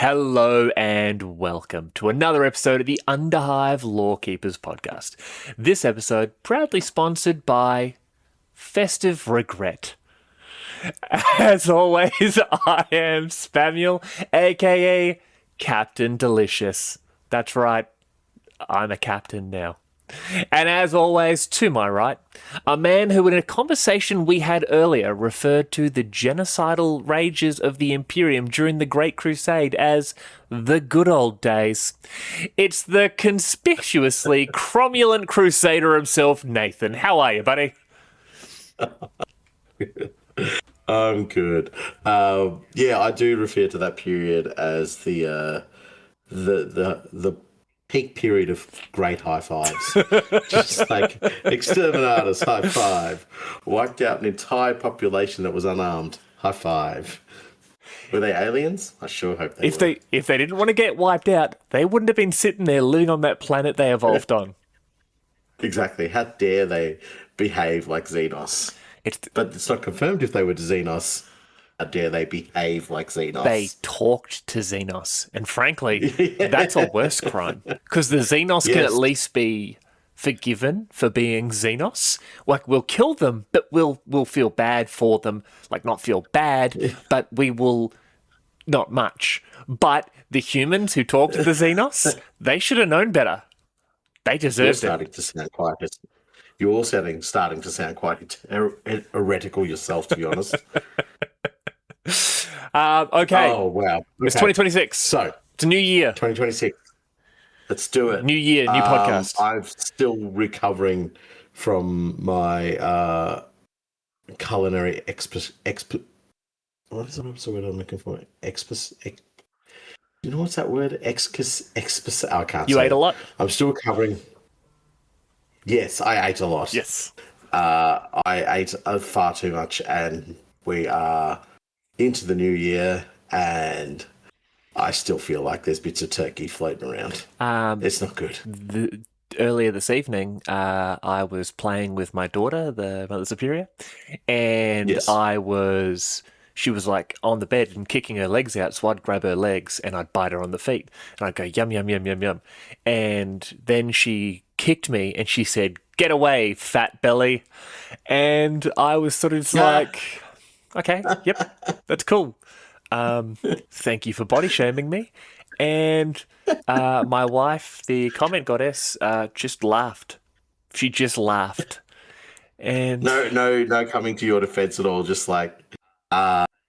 Hello and welcome to another episode of the Underhive Lorekeepers podcast. This episode proudly sponsored by Festive Regret. As always, I am Spamuel, aka Captain Delicious. That's right, I'm a captain now. And as always, to my right, a man who in a conversation we had earlier referred to the genocidal rages of the Imperium during the Great Crusade as the good old days. It's the conspicuously cromulent crusader himself, Nathan. How are you, buddy? I'm good. Yeah, I do refer to that period as the peak period of great high fives. Just like exterminatus, high five. Wiped out an entire population that was unarmed. High five. Were they aliens? I sure hope they were. If they didn't want to get wiped out, they wouldn't have been sitting there living on that planet they evolved on. Exactly. How dare they behave like Xenos? But it's not confirmed if they were Xenos. How dare they behave like Xenos? They talked to Xenos. And frankly, that's a worse crime. Because the Xenos can at least be forgiven for being Xenos. Like, we'll kill them, but we'll feel bad for them. Like, not feel bad, but we will not much. But the humans who talk to the Xenos, they should have known better. They deserved it. You're starting to sound quite heretical yourself, to be honest. Okay. Oh, wow. Okay. It's 2026. So, it's a new year. 2026. Let's do it. New year, new podcast. I'm still recovering from my culinary what is the word I'm looking for? You know what's that word? I can't You say ate a lot? I'm still recovering. Yes, I ate a lot. Yes. I ate far too much, and we are into the new year, and I still feel like there's bits of turkey floating around. It's not good. Earlier this evening, I was playing with my daughter, the Mother Superior, and Yes. she was like on the bed and kicking her legs out, so I'd grab her legs and I'd bite her on the feet, and I'd go, yum, yum, yum, yum, yum. And then she kicked me and she said, "Get away, fat belly." And I was sort of just like, okay, yep, that's cool. Thank you for body shaming me. And my wife, the comment goddess, just laughed. She just laughed. And No coming to your defense at all. Just like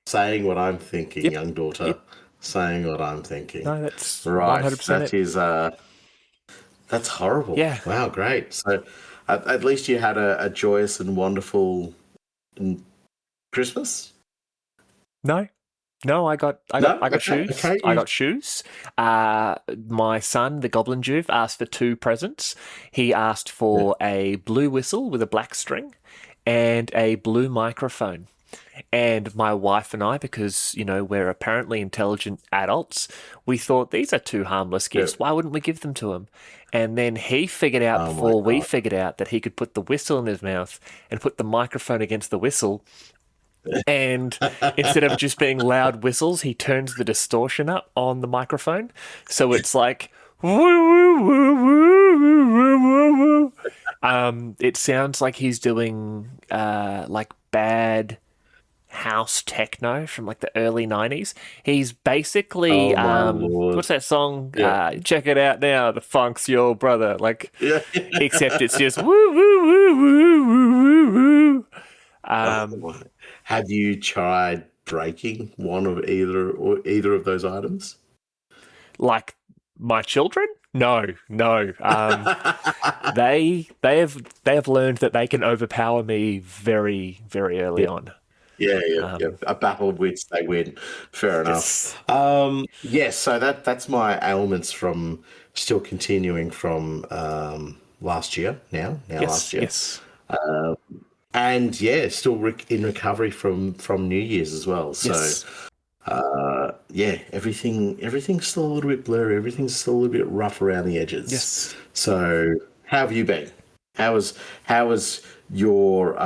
saying what I'm thinking, young daughter. Yep. Saying what I'm thinking. No, that's right. 100% That is that's horrible. Yeah. Wow, great. So at least you had a joyous and wonderful Christmas. No, I got shoes. Okay. I got shoes. My son, the Goblin Juve, asked for 2 presents. He asked for a blue whistle with a black string and a blue microphone. And my wife and I, because, we're apparently intelligent adults, we thought these are 2 harmless gifts. Why wouldn't we give them to him? And then he figured out before we figured out that he could put the whistle in his mouth and put the microphone against the whistle. And instead of just being loud whistles, he turns the distortion up on the microphone. So it's like, woo, woo, woo, woo, woo, woo, woo. It sounds like he's doing like bad house techno from like the early 90s. He's basically what's that song? Check it out now, the funk's your brother. Like except it's just woo woo woo woo woo woo woo. Have you tried breaking one of either of those items? Like my children? No. They have learned that they can overpower me very, very early on. Yeah. A battle of wits, they win. Fair enough. Yes. So that's my ailments from still continuing from last year. Last year. Yes. And still in recovery from New Year's as well. So, everything's still a little bit blurry. Everything's still a little bit rough around the edges. Yes. So, how have you been? How was your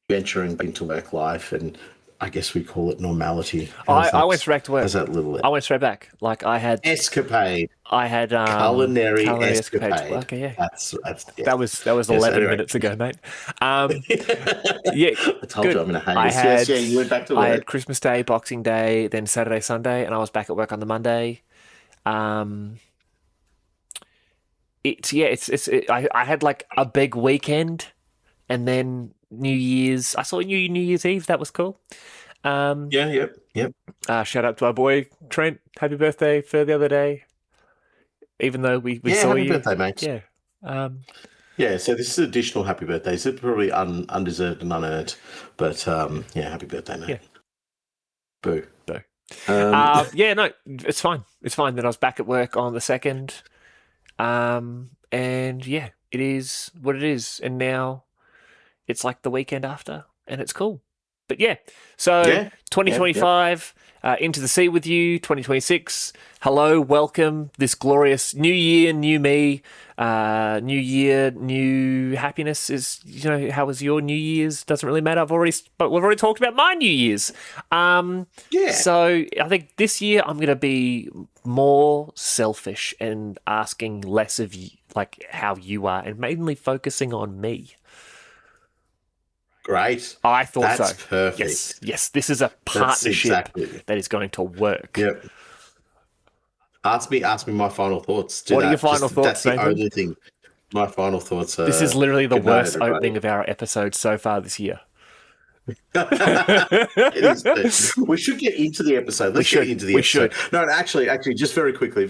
venturing into work life, and I guess we call it normality. I went straight to How's work. that little I went straight back. Like escapade, I had culinary culinary escapades. escapade? Okay, yeah. That's yeah. That was Yes. 11 Anyway, minutes ago, mate. Yeah, I told you good. I'm in a I haze. Yes, had yeah. You went back to I had work. Christmas Day, Boxing Day, then Saturday, Sunday, and I was back at work on the Monday. Um, I had like a big weekend, and then New Year's. I saw New Year's Eve. That was cool. Um, Yeah. Yep. Yep. Shout out to our boy Trent. Happy birthday for the other day. Even though we Yeah. saw Happy you, birthday, mate. yeah. Um, Yeah. So this is additional happy birthdays. It's probably undeserved and unearned, but yeah. Happy birthday, mate. Yeah. Boo. so Um, yeah, no, it's fine. It's fine. Then I was back at work on the second. And yeah, it is what it is. And now it's like the weekend after, and it's cool. But yeah, so yeah. Yeah. Yep. 2025, into the sea with you. 2026, hello, welcome. This glorious new year, new me, new year, new happiness. Is how was your New Year's? Doesn't really matter. But we've already talked about my New Year's. Yeah. So I think this year I'm going to be more selfish and asking less of you, like how you are, and mainly focusing on me. Great. I thought That's so. perfect. Yes. This is a That's partnership exactly. that is going to work. Yep. Ask me my final thoughts. Do What are your that. final Just that's thoughts, the Nathan? only thing. My final thoughts This is are literally the good night, worst everybody. opening of our episode so far this year. It is. We should get into the episode. Let's get into the We episode. should. No, actually, just very quickly,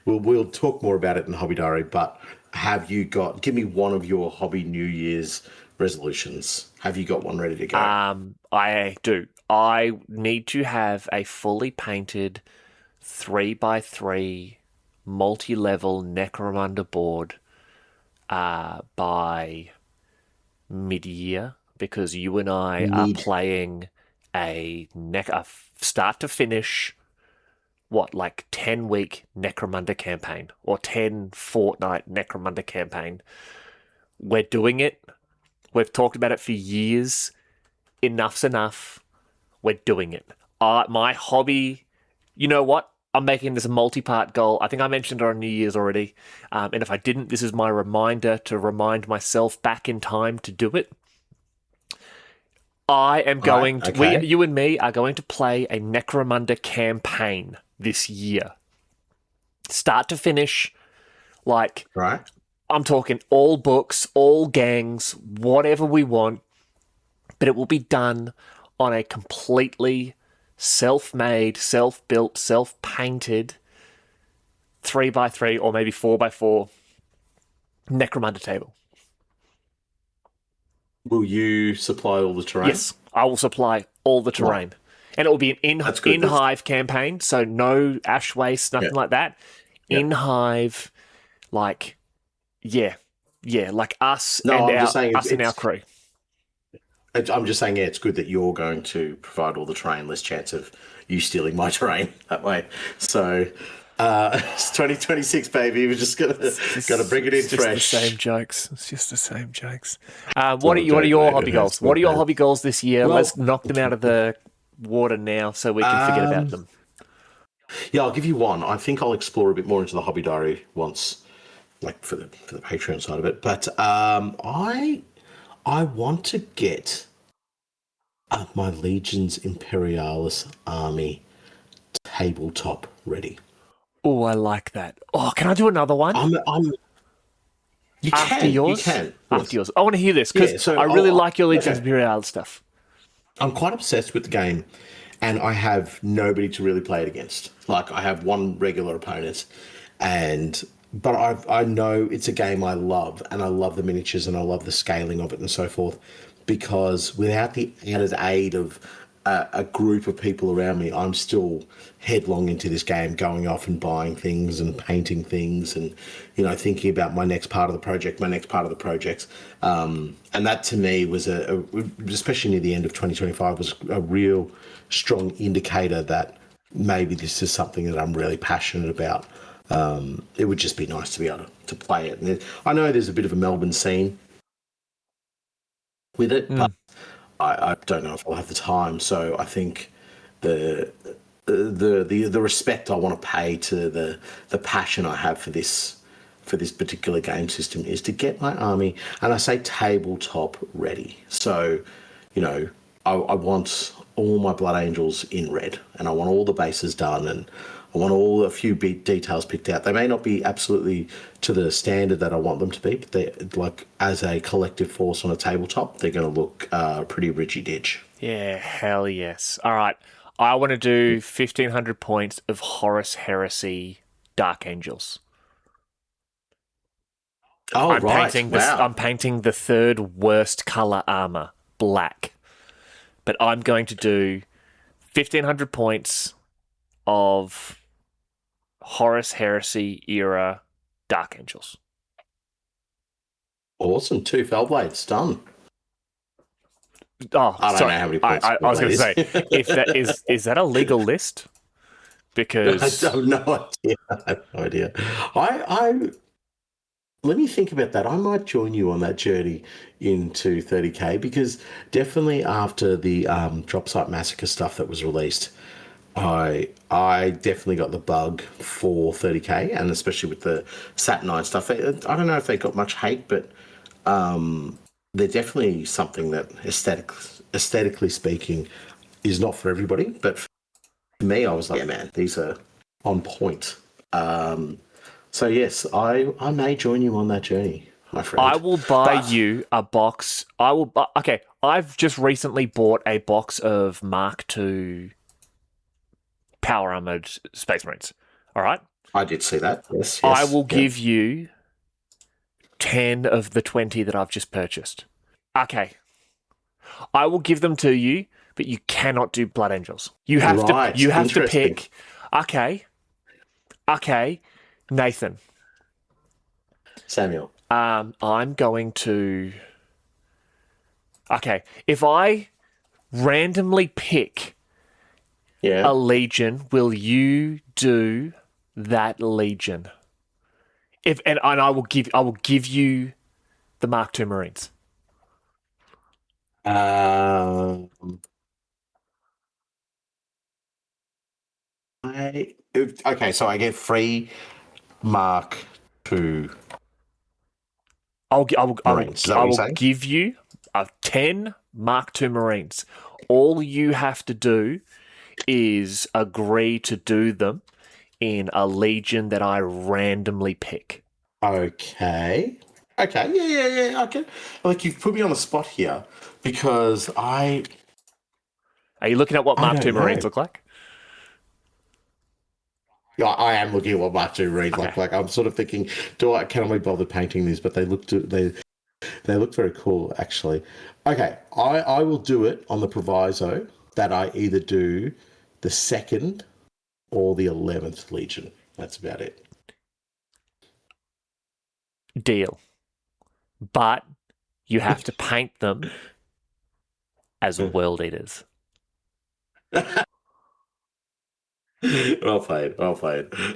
we'll talk more about it in Hobby Diary. But give me one of your hobby New Year's resolutions. Have you got one ready to go? I do. I need to have a fully painted 3x3 multi-level Necromunda board by mid-year, because you and I are playing a start to finish, like 10-week Necromunda campaign or 10 fortnight Necromunda campaign. We're doing it. We've talked about it for years. Enough's enough. We're doing it. My hobby, you know what? I'm making this a multi-part goal. I think I mentioned it on New Year's already. And if I didn't, this is my reminder to remind myself back in time to do it. I am going to... okay. You and me are going to play a Necromunda campaign this year. Start to finish. Like, Right. I'm talking all books, all gangs, whatever we want. But it will be done on a completely self-made, self-built, self-painted 3x3 or maybe 4x4 Necromunda table. Will you supply all the terrain? Yes, I will supply all the terrain. And it will be an in-hive campaign, so no ash waste, nothing like that. Yeah. In-hive, like, like us No, and I'm just saying our crew. I'm just saying, yeah, it's good that you're going to provide all the terrain. Less chance of you stealing my terrain that way. So, it's 2026, baby. We're just gonna bring it in fresh. It's just the same jokes. What are your hobby goals? What are your hobby goals this year? Well, Let's knock them out of the water now, so we can forget about them. Yeah, I'll give you one. I think I'll explore a bit more into the hobby diary once, like for the Patreon side of it. But I want to get my Legion's Imperialis army tabletop ready. Oh, I like that. Oh, can I do another one? You after yours? You can. After yours. I want to hear this, because I really like your Legion's Imperial stuff. I'm quite obsessed with the game, and I have nobody to really play it against. Like, I have one regular opponent, but I know it's a game I love, and I love the miniatures, and I love the scaling of it and so forth, because without the added aid of a group of people around me, I'm still headlong into this game, going off and buying things and painting things and, thinking about my next part of the project. And that to me was especially near the end of 2025, was a real strong indicator that maybe this is something that I'm really passionate about. It would just be nice to be able to play it. And I know there's a bit of a Melbourne scene with it, but I don't know if I'll have the time. So I think the the respect I want to pay to the passion I have for this particular game system is to get my army, and I say tabletop ready. So, you know, I want all my Blood Angels in red, and I want all the bases done, and I want all a few details picked out. They may not be absolutely to the standard that I want them to be, but they like as a collective force on a tabletop, they're going to look pretty richy ditch. Yeah, hell yes. All right. I want to do 1,500 points of Horus Heresy Dark Angels. Oh, right. Wow. I'm painting the third worst color armor, black. But I'm going to do 1,500 points of Horus Heresy era Dark Angels. Awesome. 2 Fellblades done. Oh, I don't know how many points. I was going to say, if that is that a legal list? Because I have no idea. I have no idea. I let me think about that. I might join you on that journey into 30k because definitely after the drop site massacre stuff that was released, I definitely got the bug for 30k, and especially with the Sat 9 stuff. I don't know if they got much hate, but they're definitely something that aesthetically speaking is not for everybody. But for me, I was like, yeah, man, these are on point. So yes, I may join you on that journey, my friend. I will buy you a box. Okay, I've just recently bought a box of Mark II power armored Space Marines. All right, I did see that. Yes. I will give you 10 of the 20 that I've just purchased. Okay, I will give them to you, but you cannot do Blood Angels. You have to pick. Okay, Nathan. Samuel. I'm going to. Okay, if I randomly pick a legion, will you do that legion? And I will give you the Mark II Marines. Okay, so I get free Mark II. I will give you 10 Mark II Marines. All you have to do is agree to do them in a legion that I randomly pick. Okay. Yeah. Okay. Like you've put me on the spot here because Are you looking at what Mark II Marines look like? Yeah, I am looking at what Mark II Marines look like. I'm sort of thinking, can I be bothered painting these? But they look very cool, actually. Okay, I will do it on the proviso that I either do the 2nd or the 11th Legion. That's about it. Deal. But you have to paint them as World Eaters. Well played.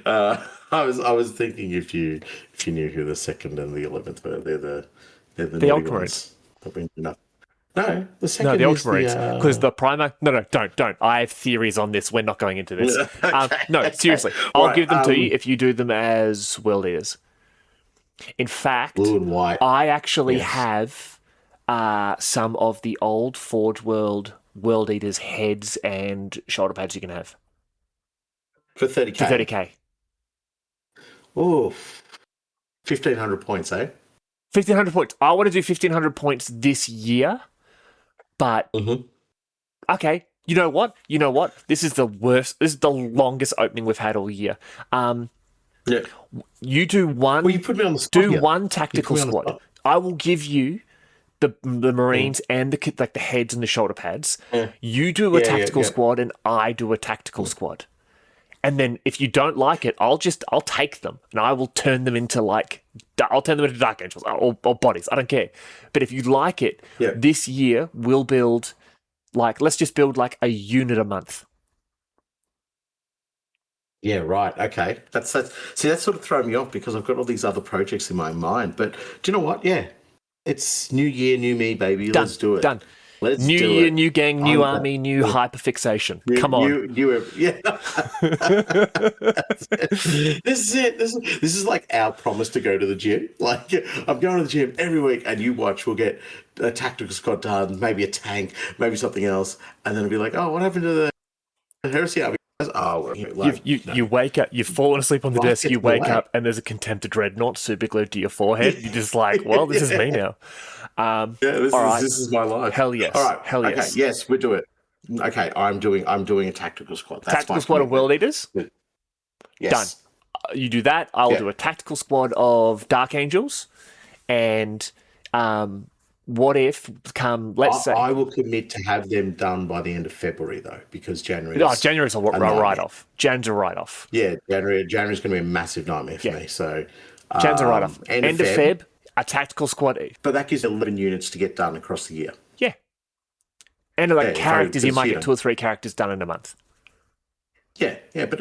I was thinking if you knew who the 2nd and the 11th were, they're the Ultramarines. No, the 2nd no, the is Ultramarines. Because the Primer... No, don't. I have theories on this. We're not going into this. No, seriously. I'll give them to you if you do them as World Eaters. In fact, blue and white. I actually have some of the old Forge World Eaters heads and shoulder pads you can have. For 30k? For 30k. Oh, 1,500 points, eh? 1,500 points. I want to do 1,500 points this year, but... Okay, you know what? This is the worst. This is the longest opening we've had all year. Yeah. You do one... Well, you put me on the spot here. one tactical squad. I will give you the Marines and the heads and the shoulder pads. Yeah. You do a tactical squad and I do a tactical squad. And then if you don't like it, I'll take them and I will turn them into Dark Angels or bodies. I don't care. But if you like it, this year we'll build let's just build a unit a month. Yeah, right. Okay. That's see, that's sort of thrown me off because I've got all these other projects in my mind. But do you know what? Yeah. It's new year, new me, baby. Let's do it. Done. Let's New do year, it. new gang, new I'm army, new hyperfixation. you, Come on. yeah. This is it. This is like our promise to go to the gym. Like, I'm going to the gym every week, and you watch. We'll get a tactical squad done, maybe a tank, maybe something else, and then it'll be like, oh, what happened to the heresy army? Oh, like no, You wake up, you've fallen asleep on the life desk, gets you in the wake way. up, and there's a Contemptor Dreadnought super glued to your forehead. You're just like, well, this is me now. Yeah, All right. this is my life. Hell All yes. right. Hell Okay. yes. Yes, we do it. Okay, I'm doing a tactical squad. That's my Tactical squad of commitment. World Eaters? Done. Yes. You do that. I'll Yeah. do a tactical squad of Dark Angels. And what if let's say. I will commit to have them done by the end of February though, because January. Oh, January's a write-off. Jan's a write-off. Yeah, January's going to be a massive nightmare for me. So Jan's a write-off. end End of of Feb, Feb, a tactical squad. but that gives 11 units to get done across the year. Yeah. And like Yeah, characters, you because, might you get know. 2 or 3 characters done in a month. Yeah, but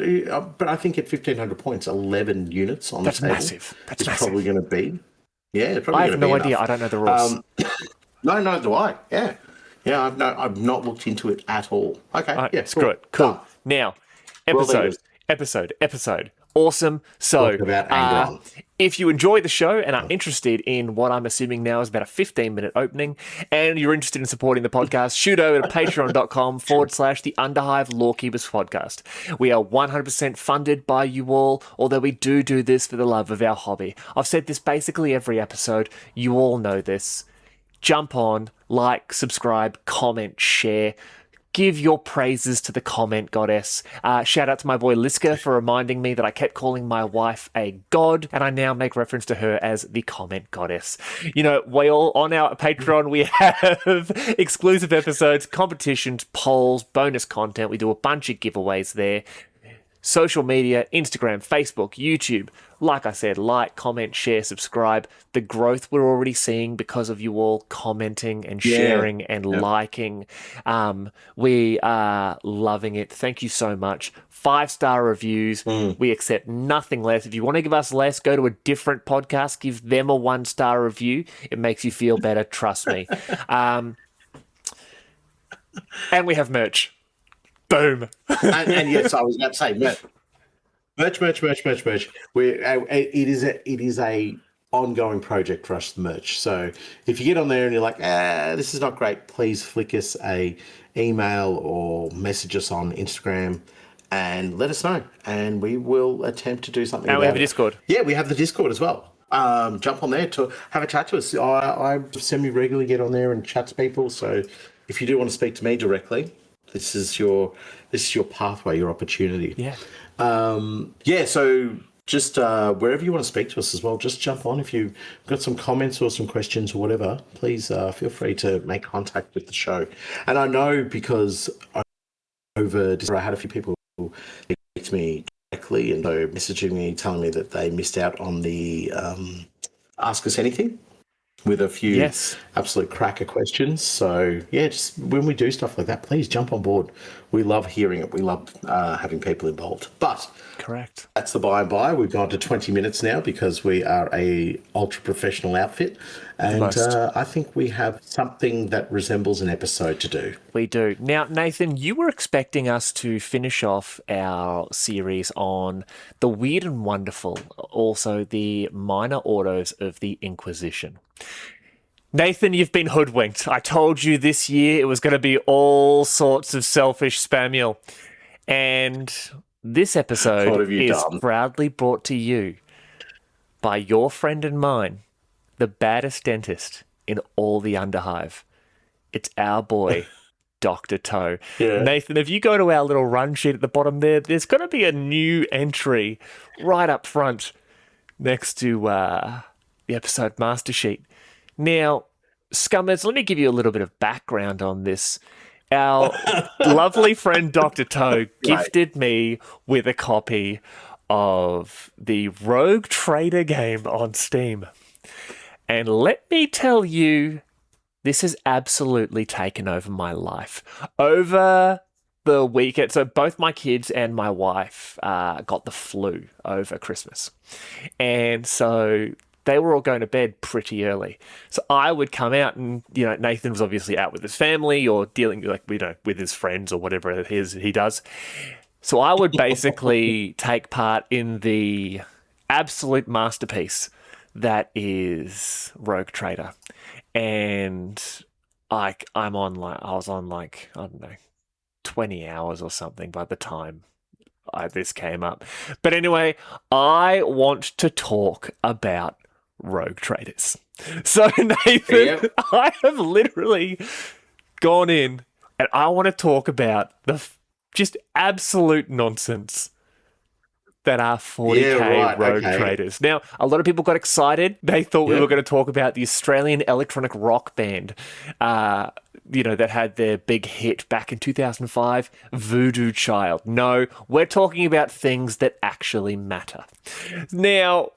I think at 1,500 points, 11 units on That's the table massive. That's is massive. probably going to be. Yeah, it's probably I going have to be no idea. enough. I don't know the rules. No, no, do I? Yeah, yeah. I've not looked into it at all. Okay, All right, yeah, screw it. Cool. Now, World episode. Awesome. So, Talking about Angron. if you enjoy the show and are interested in what I'm assuming now is about a 15-minute opening, and you're interested in supporting the podcast, shoot over to patreon.com/the Underhive Lorekeepers podcast. We are 100% funded by you all, although we do this for the love of our hobby. I've said this basically every episode. You all know this. Jump on, like, subscribe, comment, share. Give your praises to the comment goddess. Shout out to my boy Liska for reminding me that I kept calling my wife a god, and I now make reference to her as the comment goddess. You know, we all on our Patreon, we have exclusive episodes, competitions, polls, bonus content. We do a bunch of giveaways there. Social media, Instagram, Facebook, YouTube. Like I said, like, comment, share, subscribe. The growth we're already seeing because of you all commenting and sharing and liking. We are loving it. Thank you so much. 5-star reviews. We accept nothing less. If you want to give us less, go to a different podcast. Give them a 1-star review. It makes you feel better. Trust me. And we have merch. Boom. and yes, I was about to say merch. It is a ongoing project for us, the merch. So if you get on there and you're like, this is not great, please flick us a email or message us on Instagram and let us know, and we will attempt to do something. And about we have a it. Discord. Yeah, we have the Discord as well. Jump on there to have a chat to us. I semi-regularly get on there and chat to people. So if you do want to speak to me directly, this is your pathway, your opportunity. Yeah. So just wherever you want to speak to us as well, just jump on. If you've got some comments or some questions or whatever, please feel free to make contact with the show. And I know because over Discord, I had a few people text me directly and so messaging me, telling me that they missed out on the Ask Us Anything with a few absolute cracker questions. So yeah, just when we do stuff like that, please jump on board. We love hearing it. We love having people involved. But correct. That's the by and by. We've gone to 20 minutes now because we are a ultra professional outfit, and I think we have something that resembles an episode to do. We do. Now, Nathan, you were expecting us to finish off our series on the weird and wonderful, also the minor orders of the Inquisition. Nathan, you've been hoodwinked. I told you this year it was going to be all sorts of selfish Spamuel. And this episode is proudly brought to you by your friend and mine, the baddest dentist in all the Underhive. It's our boy, Dr. Toe. Yeah. Nathan, if you go to our little run sheet at the bottom there's going to be a new entry right up front next to the episode master sheet. Now, Scummers, let me give you a little bit of background on this. Our lovely friend Dr. Toe gifted me with a copy of the Rogue Trader game on Steam. And let me tell you, this has absolutely taken over my life. Over the weekend, so both my kids and my wife got the flu over Christmas. And so they were all going to bed pretty early. So I would come out and, Nathan was obviously out with his family or dealing with his friends or whatever it is he does. So I would basically take part in the absolute masterpiece that is Rogue Trader. And I was on like, I don't know, 20 hours or something by the time this came up. But anyway, I want to talk about Rogue Traders. So, Nathan, I have literally gone in and I want to talk about the just absolute nonsense that are 40k Rogue Traders. Now, a lot of people got excited. They thought we were going to talk about the Australian electronic rock band, that had their big hit back in 2005, Voodoo Child. No, we're talking about things that actually matter. Now...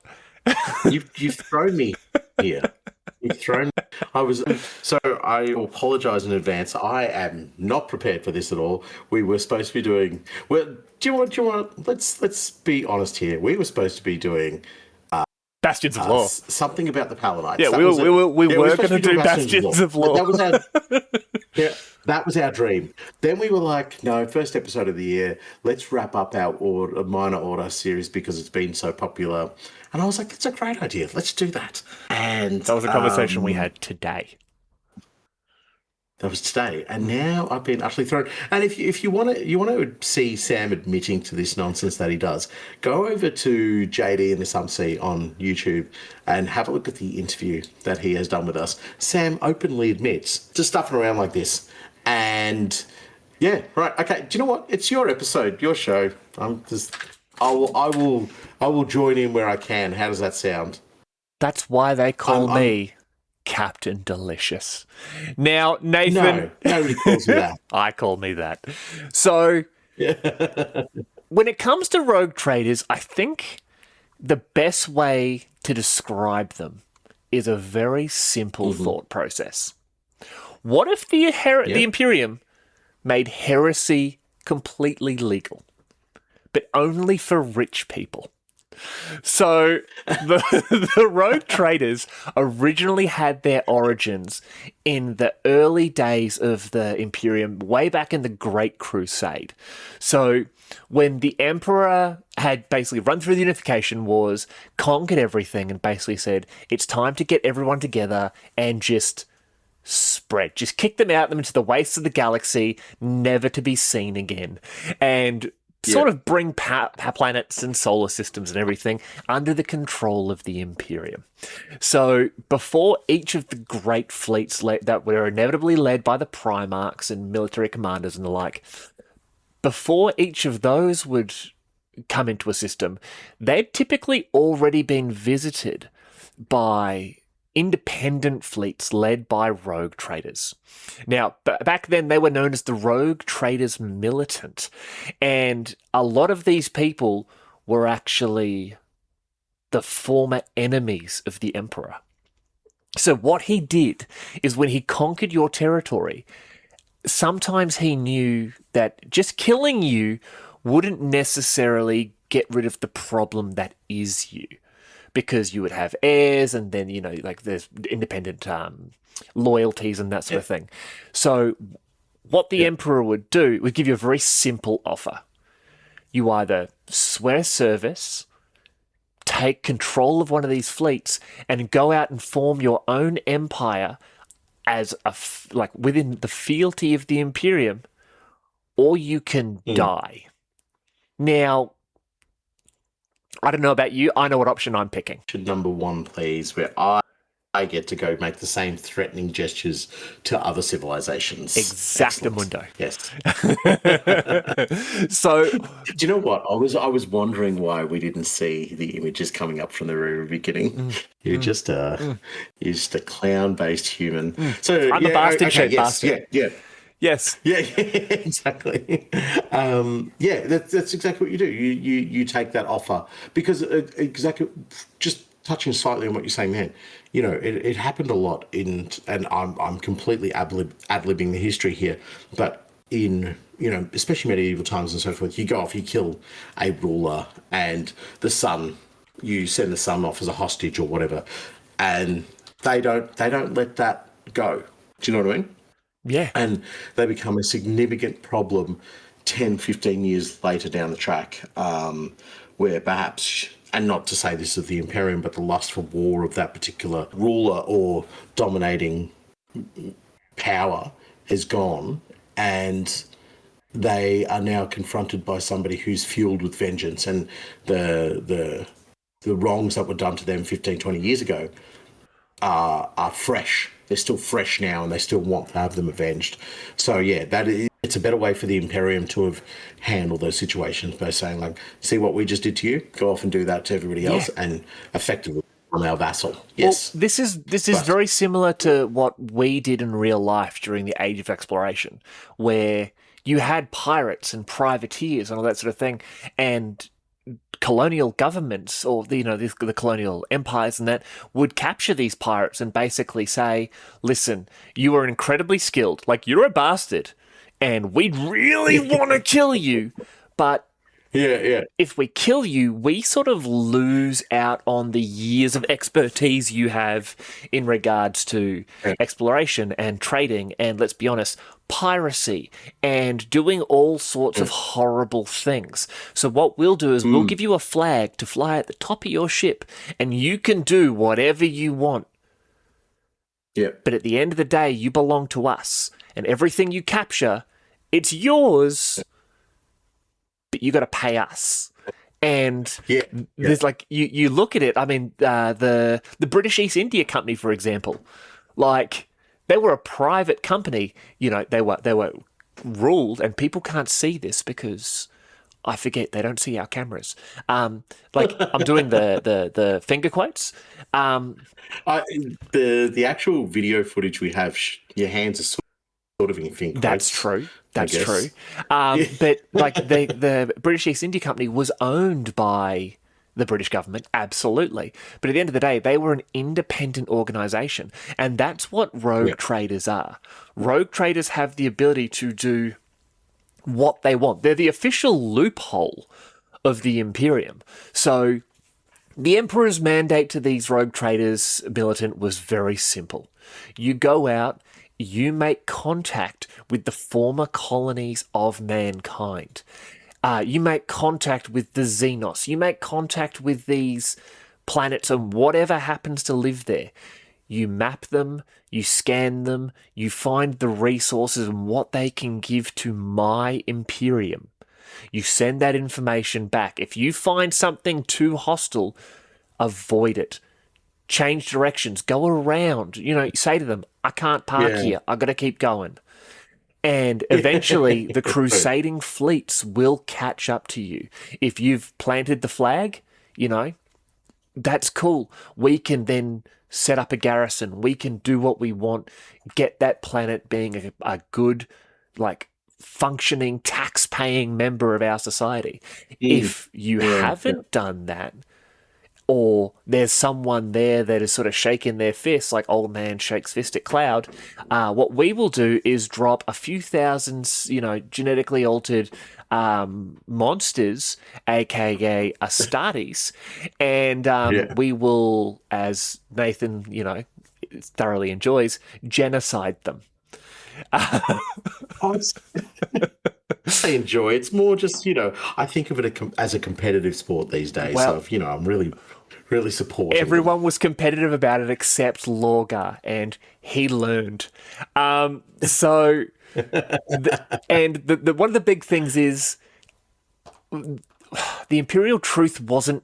You've thrown me here. You've thrown me. So I apologise in advance. I am not prepared for this at all. We were supposed to be doing... Well, do you want? Let's be honest here. We were supposed to be doing Bastions of Law. Something about the Palinites. Yeah, we were going to do Bastions of Law. That was our dream. Then we were like, no, first episode of the year, let's wrap up our Minor Order series because it's been so popular. And I was like, it's a great idea. Let's do that. And that was a conversation we had today. That was today, and now I've been utterly thrown. And if you want to see Sam admitting to this nonsense that he does, go over to JD and the Sumsea on YouTube and have a look at the interview that he has done with us. Sam openly admits to stuffing around like this, and yeah, right, okay. Do you know what? It's your episode, your show. I will join in where I can. How does that sound? That's why they call me Captain Delicious. Now, Nathan... No, nobody calls me that. I call me that. So, when it comes to Rogue Traders, I think the best way to describe them is a very simple thought process. What if the Imperium made heresy completely legal, but only for rich people? So the Rogue Traders originally had their origins in the early days of the Imperium, way back in the Great Crusade. So when the Emperor had basically run through the Unification Wars, conquered everything, and basically said, it's time to get everyone together and just spread. Just kick them out into the wastes of the galaxy, never to be seen again. And sort of bring planets and solar systems and everything under the control of the Imperium. So before each of the great fleets that were inevitably led by the Primarchs and military commanders and the like, before each of those would come into a system, they'd typically already been visited by independent fleets led by Rogue Traders. Now, back then they were known as the Rogue Traders Militant, and a lot of these people were actually the former enemies of the Emperor. So what he did is when he conquered your territory, sometimes he knew that just killing you wouldn't necessarily get rid of the problem that is you, because you would have heirs and then, there's independent loyalties and that sort of thing. So what the Emperor would do would give you a very simple offer. You either swear service, take control of one of these fleets, and go out and form your own empire as within the fealty of the Imperium, or you can die. Now, I don't know about you. I know what option I'm picking. Number one, please, where I get to go make the same threatening gestures to other civilizations. Exactamundo. Yes. So, do you know what? I was wondering why we didn't see the images coming up from the very beginning. You're just a clown-based human. So I'm a bastard-shaped bastard. Yeah. Yes. Yeah, exactly. That's exactly what you do. You take that offer because exactly. Just touching slightly on what you're saying, man. It happened a lot and I'm completely ad-libbing the history here, but in especially medieval times and so forth, you go off, you kill a ruler, and the son you send the son off as a hostage or whatever, and they don't let that go. Do you know what I mean? Yeah. And they become a significant problem 10, 15 years later down the track, where perhaps, and not to say this of the Imperium, but the lust for war of that particular ruler or dominating power is gone, and they are now confronted by somebody who's fueled with vengeance, and the wrongs that were done to them 15, 20 years ago are fresh. They're still fresh now, and they still want to have them avenged. So yeah, it's a better way for the Imperium to have handled those situations by saying, like, see what we just did to you? Go off and do that to everybody else, and effectively on our vassal. Yes. Well, this is But very similar to what we did in real life during the Age of Exploration, where you had pirates and privateers and all that sort of thing, and colonial governments or the colonial empires and that would capture these pirates and basically say, listen, you are incredibly skilled, like you're a bastard, and we'd really want to kill you, but yeah, yeah. if we kill you, we sort of lose out on the years of expertise you have in regards to exploration and trading and, let's be honest, piracy and doing all sorts of horrible things. So what we'll do is we'll give you a flag to fly at the top of your ship, and you can do whatever you want. Yeah. But at the end of the day, you belong to us, and everything you capture, it's yours, but you got to pay us. And there's like you look at it. I mean, the British East India Company, for example, like they were a private company. You know, they were ruled, and people can't see this because I forget they don't see our cameras. Like I'm doing the finger quotes. The actual video footage we have, your hands are sort of in your finger. That's true. That's true. But like the British East India Company was owned by the British government, absolutely. But at the end of the day, they were an independent organisation. And that's what rogue traders are. Rogue traders have the ability to do what they want. They're the official loophole of the Imperium. So the Emperor's mandate to these rogue traders, militant, was very simple. You go out, you make contact with the former colonies of mankind. You make contact with the Xenos. You make contact with these planets and whatever happens to live there. You map them, you scan them, you find the resources and what they can give to my Imperium. You send that information back. If you find something too hostile, avoid it. Change directions, go around, say to them, I can't park here, I got to keep going. And eventually the crusading fleets will catch up to you. If you've planted the flag, that's cool. We can then set up a garrison. We can do what we want, get that planet being a good, like, functioning, tax-paying member of our society. If you haven't done that, or there's someone there that is sort of shaking their fist like old man shakes fist at cloud, what we will do is drop a few thousand, genetically altered monsters, aka Astartes, and we will, as Nathan, thoroughly enjoys, genocide them. I enjoy it. It's more just, I think of it as a competitive sport these days. Well, so, I'm really supportive. Everyone was competitive about it except Lorgar, and he learned. One of the big things is the Imperial truth wasn't.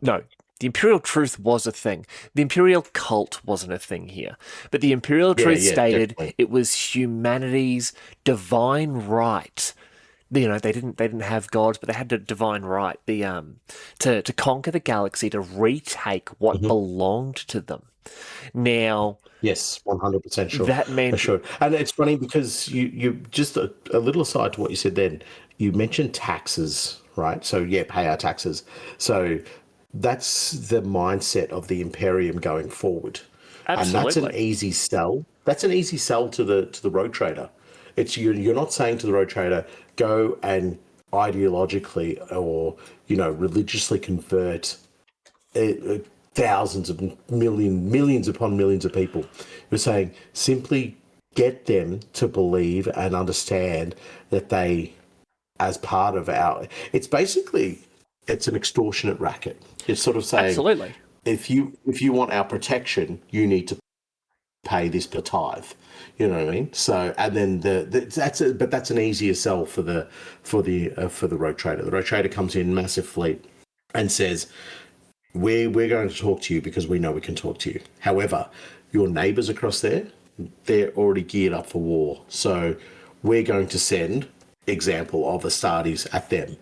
No, the Imperial truth was a thing. The Imperial cult wasn't a thing here. But the Imperial truth stated definitely. It was humanity's divine right. They didn't have gods, but they had the divine right, to conquer the galaxy, to retake what belonged to them. Now, yes, 100% sure. That meant for sure. And it's funny because you just a little aside to what you said then. You mentioned taxes, right? So pay our taxes. So that's the mindset of the Imperium going forward. Absolutely. And that's an easy sell. That's an easy sell to the rogue trader. It's you're not saying to the rogue trader, go and ideologically or religiously convert thousands of millions upon millions of people. We're saying simply get them to believe and understand that they, as part of our, it's basically, it's an extortionate racket. It's sort of saying, Absolutely. if you want our protection, you need to pay this per tithe. You know what I mean? So, and then that's an easier sell for the rogue trader. The rogue trader comes in, massive fleet, and says, we're going to talk to you because we know we can talk to you. However, your neighbours across there, they're already geared up for war. So we're going to send example of Astartes at them.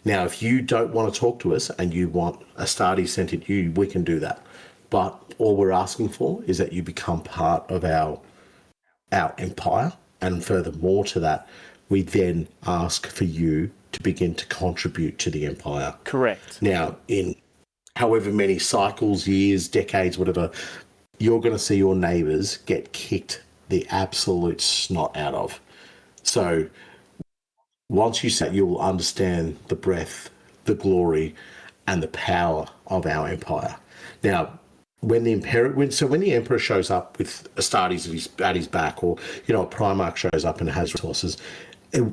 Now, if you don't want to talk to us and you want Astartes sent at you, we can do that. But all we're asking for is that you become part of our empire. And furthermore to that, we then ask for you to begin to contribute to the empire. Correct. Now, in however many cycles, years, decades, whatever, you're going to see your neighbours get kicked the absolute snot out of. So once you say, you will understand the breadth, the glory, and the power of our empire. Now, when the emperor shows up with Astartes at his back, or a Primarch shows up and has resources,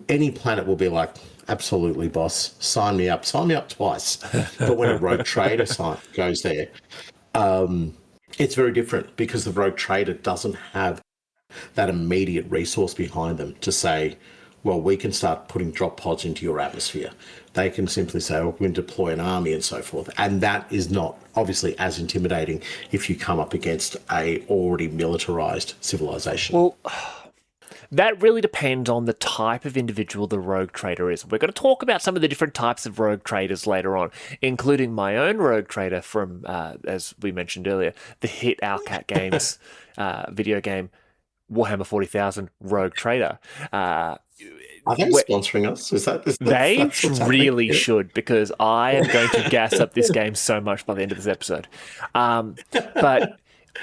any planet will be like, absolutely, boss, sign me up twice. But when a rogue trader goes there, it's very different because the rogue trader doesn't have that immediate resource behind them to say, well, we can start putting drop pods into your atmosphere. They can simply say, well, we can deploy an army and so forth. And that is not obviously as intimidating if you come up against a already militarized civilization. Well, that really depends on the type of individual the rogue trader is. We're going to talk about some of the different types of rogue traders later on, including my own rogue trader from, as we mentioned earlier, the hit Owlcat Games video game, Warhammer 40,000 Rogue Trader. Are they sponsoring us? They really should, because I am going to gas up this game so much by the end of this episode. But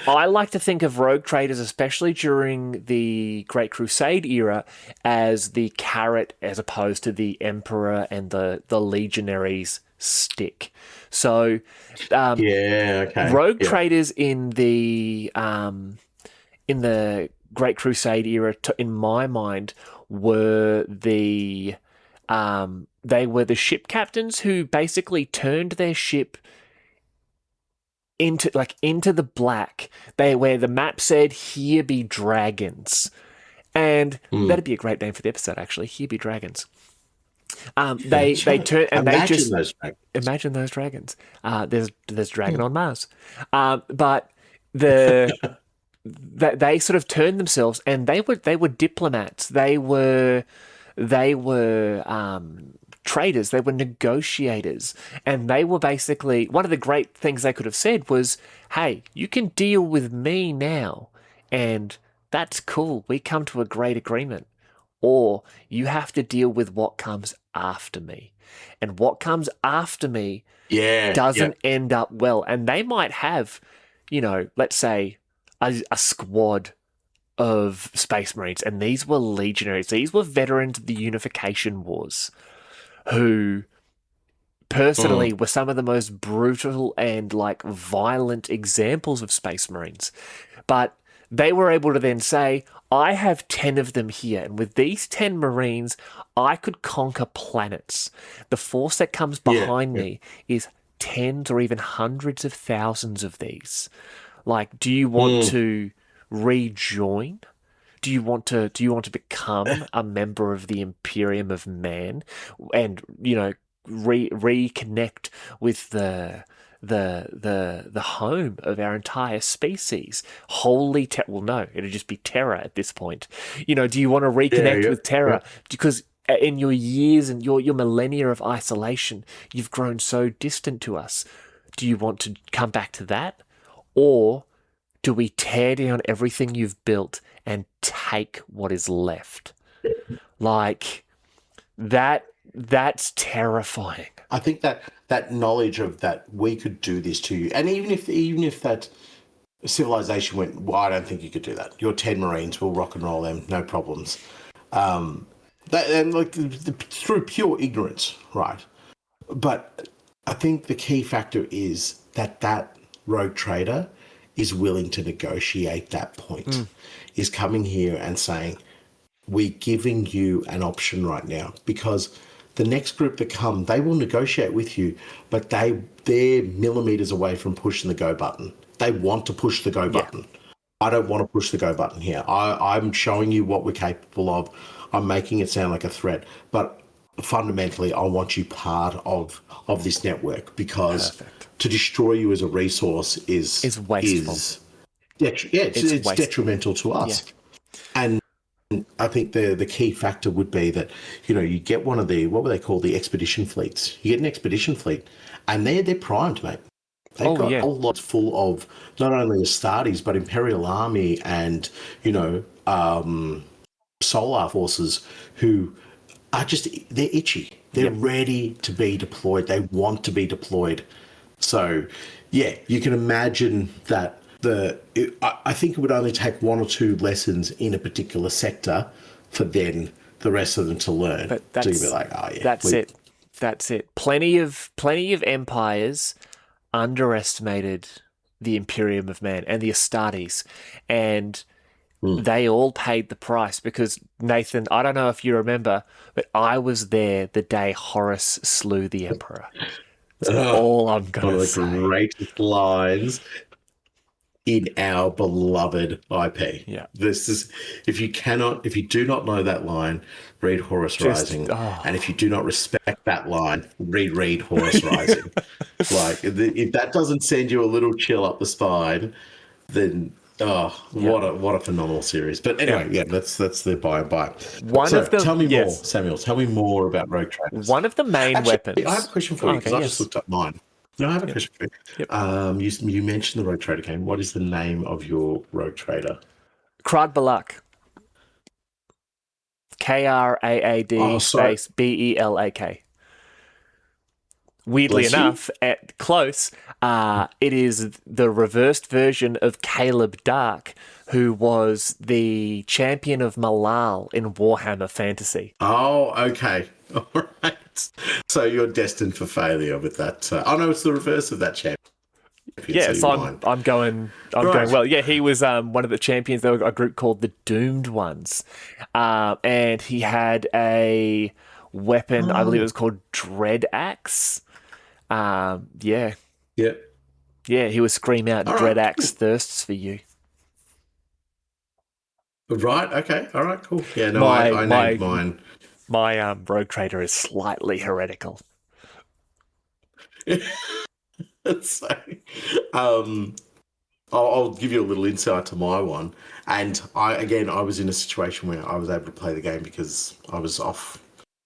I like to think of rogue traders, especially during the Great Crusade era, as the carrot as opposed to the emperor and the legionaries' stick. So, rogue traders in the Great Crusade era, in my mind, were they were the ship captains who basically turned their ship into the black. Where the map said, "Here be dragons," and that'd be a great name for the episode. Actually, "Here be dragons." They turn and imagine those dragons. Imagine those dragons. There's dragon on Mars, but they sort of turned themselves, and they were diplomats. They were traders. They were negotiators, and they were basically, one of the great things they could have said was, "Hey, you can deal with me now, and that's cool. We come to a great agreement, or you have to deal with what comes after me, and what comes after me doesn't end up well." And they might have, let's say, a squad of Space Marines, and these were legionaries. These were veterans of the Unification Wars, who personally were some of the most brutal and violent examples of Space Marines. But they were able to then say, I have 10 of them here, and with these 10 Marines, I could conquer planets. The force that comes behind me is tens or even hundreds of thousands of these. Do you want to rejoin? Do you want to become a member of the Imperium of Man, and reconnect with the home of our entire species? Well, no, it'll just be Terra at this point. Do you want to reconnect with Terra? Because in your years and your millennia of isolation, you've grown so distant to us. Do you want to come back to that? Or do we tear down everything you've built and take what is left? That's terrifying. I think that knowledge of that we could do this to you, and even if that civilization went, well, I don't think you could do that. Your 10 Marines will rock and roll them, no problems. Through pure ignorance, right? But I think the key factor is that rogue trader is willing to negotiate that point, is coming here and saying, we're giving you an option right now, because the next group that come, they will negotiate with you, but they're millimeters away from pushing the go button. They want to push the go button. I don't want to push the go button here. I'm showing you what we're capable of. I'm making it sound like a threat, but fundamentally, I want you part of this network, because to destroy you as a resource is wasteful. It's detrimental to us. And I think the key factor would be that, you get one of the, what were they called, the expedition fleets. You get an expedition fleet, and they're primed, mate. They've got a lot full of not only Astartes, but Imperial army and, Solar forces who are they're itchy. They're ready to be deployed. They want to be deployed. So, you can imagine that I think it would only take one or two lessons in a particular sector for then the rest of them to learn. But so you'd be like, oh yeah, that's it. Plenty of empires underestimated the Imperium of Man and the Astartes, and they all paid the price, because, Nathan, I don't know if you remember, but I was there the day Horus slew the Emperor. That's all I'm going to say. One of the greatest lines in our beloved IP. Yeah. This is, if you do not know that line, read Horus Rising. And if you do not respect that line, reread Horus Rising. Like, if that doesn't send you a little chill up the spine, then what a phenomenal series. But anyway, that's the by and by. Tell me more, Samuel. Tell me more about Rogue Traders. One of the main weapons. I have a question for you, because I just looked up mine. No, I have a question for you. You mentioned the Rogue Trader game. What is the name of your Rogue Trader? Krad Balak. Kraad space Belak. Weirdly enough, close, it is the reversed version of Caleb Dark, who was the champion of Malal in Warhammer Fantasy. Oh, okay. All right. So you're destined for failure with that. No, it's the reverse of that champion. Yeah, so I'm going well. Yeah, he was one of the champions. There were a group called the Doomed Ones, and he had a weapon. I believe it was called Dread Axe. Yeah. He was scream out, Dread Axe thirsts for you. Right. Okay. All right. Cool. Yeah. No, I named mine. My Rogue Trader is slightly heretical. So, I'll give you a little insight to my one. And I was in a situation where I was able to play the game because I was off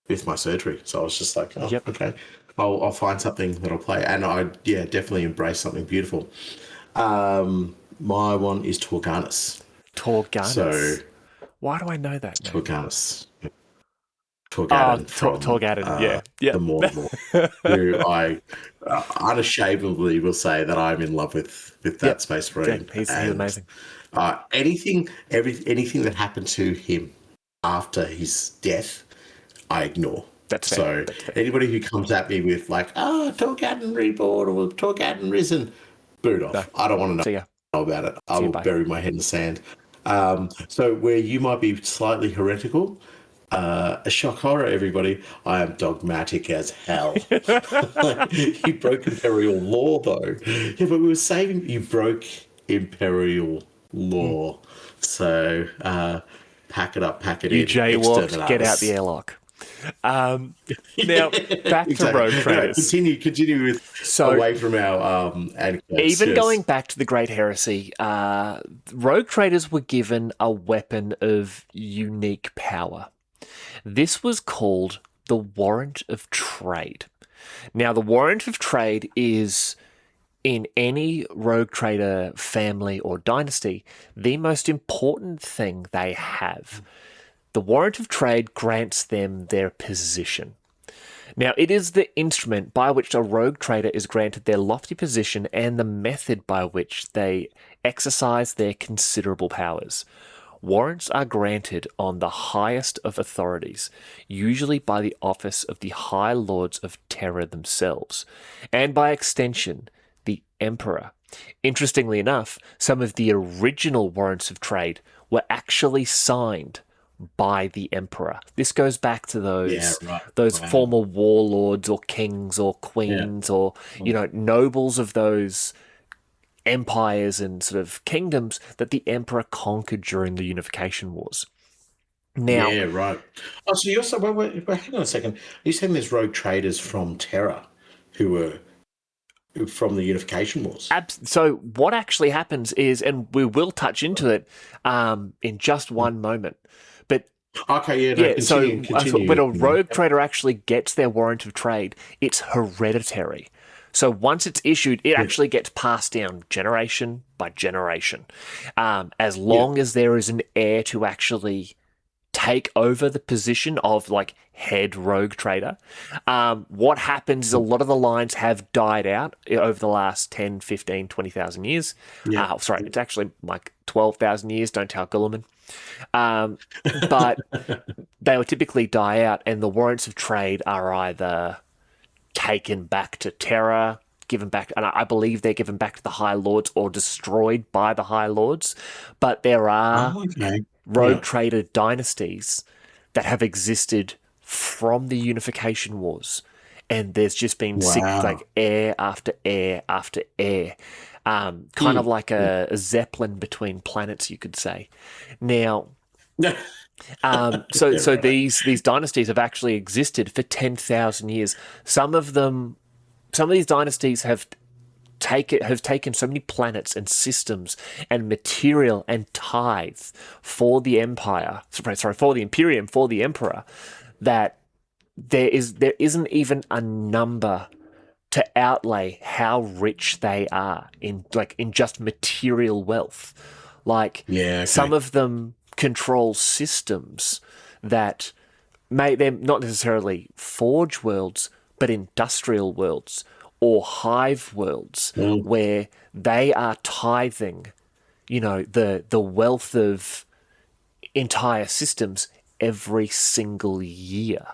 with my surgery. So I was just like, okay, I'll find something that I'll play. And I definitely embrace something beautiful. My one is Torganus. So, why do I know that? Torganus. Torgadon from the Mordor, who I unashamedly will say that I'm in love with that Space Marine. He's amazing. Anything that happened to him after his death, I ignore. That's fair. Anybody who comes at me with like, Torgadon reborn or Torgadon risen, boot off. No. I don't want to know about it. I will bury my head in the sand. So where you might be slightly heretical, a shock horror, everybody. I am dogmatic as hell. You broke Imperial law, though. Yeah, but we were saving. You broke Imperial law. So pack it up, pack it in. You jaywalked, get out the airlock. Now, back to Rogue Traders. Continue with away from our anecdotes. Even going back to the Great Heresy, Rogue Traders were given a weapon of unique power. This was called the Warrant of Trade. Now, the Warrant of Trade is, in any Rogue Trader family or dynasty, the most important thing they have. The Warrant of Trade grants them their position. Now, it is the instrument by which a Rogue Trader is granted their lofty position and the method by which they exercise their considerable powers. Warrants are granted on the highest of authorities, usually by the office of the High Lords of Terror themselves, and by extension, the emperor. Interestingly enough, some of the original warrants of trade were actually signed by the emperor. This goes back to Yeah, those right. those Wow. former warlords or kings or Yeah. queens or nobles of those empires and sort of kingdoms that the emperor conquered during the unification wars. Now, Yeah, right. Oh, so you're so wait, hang on a second. Are you saying there's rogue traders from Terra who were from the Unification Wars? so what actually happens is, and we will touch into it in just one moment, but Okay, yeah, no, yeah, so when continue. a rogue trader actually gets their warrant of trade, it's hereditary. So once it's issued, it Yeah, actually gets passed down generation by generation. As yeah, long as there is an heir to actually take over the position of like head rogue trader. What happens is a lot of the lines have died out over the last 10, 15, 20,000 years. yeah, Sorry, it's actually like 12,000 years, don't tell Gulliman. But they will typically die out, and the warrants of trade are either taken back to Terra, given back, and I believe they're given back to the High Lords or destroyed by the High Lords. But there are Oh, okay. rogue Yeah. trader dynasties that have existed from the Unification Wars, and there's just been Wow. like heir after heir after heir, kind of Mm. like a Zeppelin between planets, you could say. Now, Yeah. so Right. these dynasties have actually existed for 10,000 years. Some of these dynasties have taken so many planets and systems and material and tithe for the empire, sorry, for the Imperium, for the emperor, that there isn't even a number to outlay how rich they are in just material wealth. Like Yeah, some okay. of them control systems that they're not necessarily forge worlds, but industrial worlds or hive worlds Well, where they are tithing, the wealth of entire systems every single year.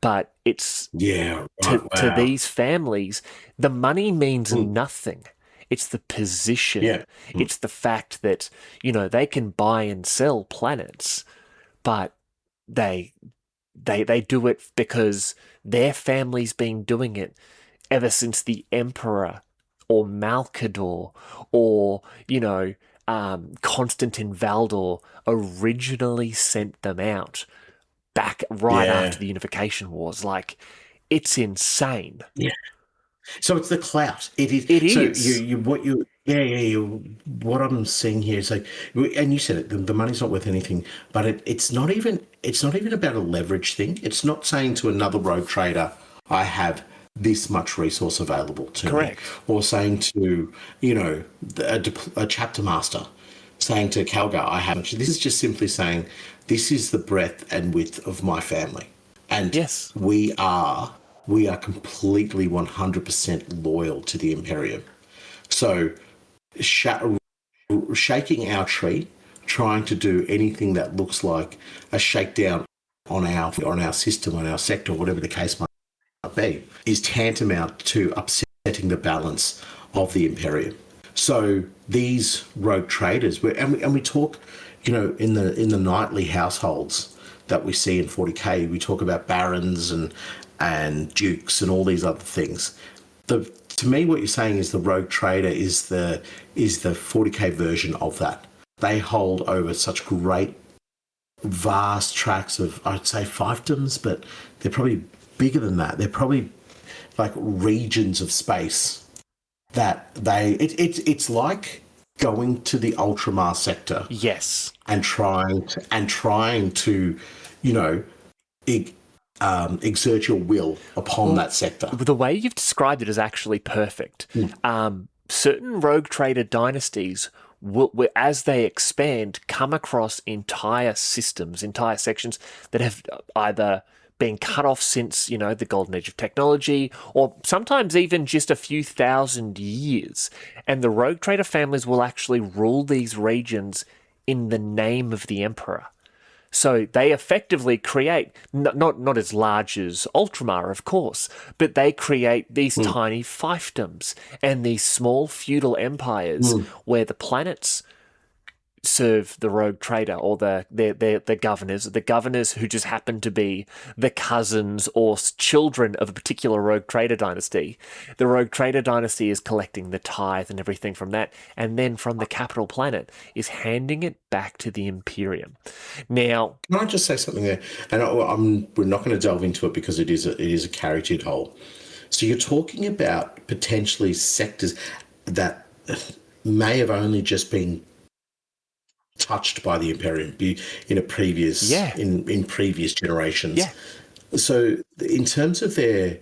But it's yeah, to right. to Wow. these families, the money means Mm. nothing. It's the position. Yeah. Mm. It's the fact that, they can buy and sell planets, but they they do it because their family's been doing it ever since the Emperor or Malcador or, Constantine Valdor originally sent them out back right after Yeah. the Unification Wars. Like, it's insane. Yeah. So it's the clout. It is. It So is. yeah, yeah. What I'm seeing here is like, and you said it. The money's not worth anything, but it's not even about a leverage thing. It's not saying to another rogue trader, I have this much resource available to me, Correct. or saying to a chapter master, saying to Calgar, I have. This is just simply saying, this is the breadth and width of my family, and Yes. we are completely 100% loyal to the Imperium. So shaking our tree, trying to do anything that looks like a shakedown on our system, on our sector, whatever the case might be, is tantamount to upsetting the balance of the Imperium. So these rogue traders, and we talk, in the nightly households that we see in 40k, we talk about barons and dukes and all these other things. To me, what you're saying is the rogue trader is the 40k version of that. They hold over such great, vast tracts of, I'd say, fiefdoms, but they're probably bigger than that. They're probably like regions of space that it's like going to the ultramar sector Yes. and trying to you know exert your will upon Well, that sector. the way you've described it is actually perfect. Mm. Certain rogue trader dynasties as they expand, come across entire systems, entire sections that have either been cut off since, the golden age of technology, or sometimes even just a few thousand years. And the rogue trader families will actually rule these regions in the name of the emperor. So they effectively create, not as large as Ultramar, of course, but they create these Mm, tiny fiefdoms and these small feudal empires mm. where the planets serve the rogue trader or the governors who just happen to be the cousins or children of a particular rogue trader dynasty. The rogue trader dynasty is collecting the tithe and everything from that, and then from the capital planet is handing it back to the Imperium. Now, Can I just say something there? And we're not going to delve into it because it is a carriage hole. So you're talking about potentially sectors that may have only just been touched by the Imperium in a previous yeah, in previous generations. yeah. So in terms of their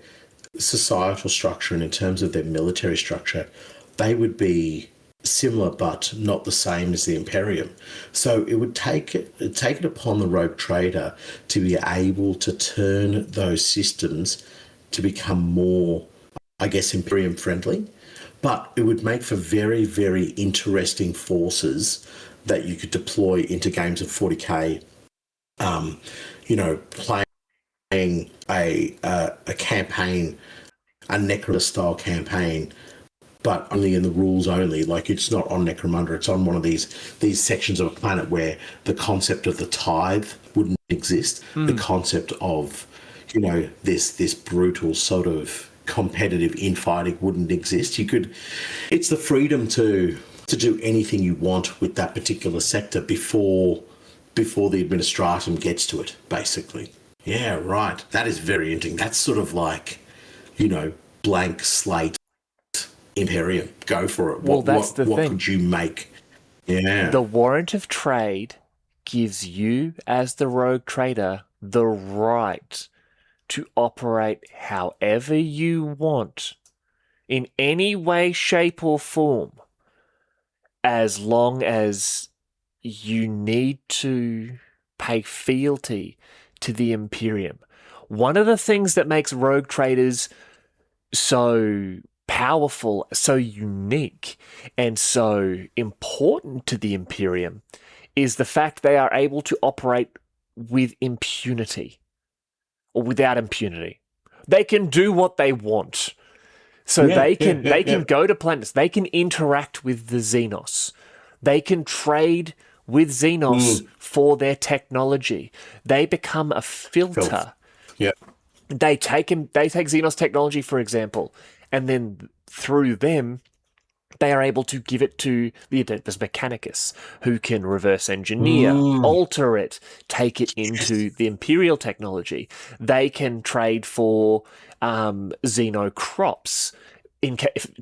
societal structure and in terms of their military structure, they would be similar but not the same as the Imperium. So it would take it upon the rogue trader to be able to turn those systems to become more, I guess, Imperium friendly. But it would make for very, very interesting forces that you could deploy into games of 40k. Playing a campaign, a Necromunda style campaign, but only in the rules only. Like it's not on Necromunda; it's on one of these sections of a planet where the concept of the tithe wouldn't exist. The Mm. concept of this brutal sort of competitive infighting wouldn't exist. It's the freedom to do anything you want with that particular sector before the administratum gets to it, basically. Yeah, right. That is very interesting. That's sort of like, blank slate Imperium. Go for it. Well, What that's what the what thing. could you make? Yeah. The Warrant of Trade gives you, as the rogue trader, the right to operate however you want in any way, shape, or form, as long as you need to pay fealty to the Imperium. One of the things that makes rogue traders so powerful, so unique, and so important to the Imperium is the fact they are able to operate with impunity or without impunity. They can do what they want. So Yeah, they yeah, can yeah, they yeah. can go to planets. They can interact with the Xenos. They can trade with Xenos Mm, for their technology. They become a filth. filter. Yeah. They take Xenos technology, for example, and then through them they are able to give it to the Adeptus Mechanicus, who can reverse engineer, Mm. alter it, take it into the Imperial technology. They can trade for Xeno crops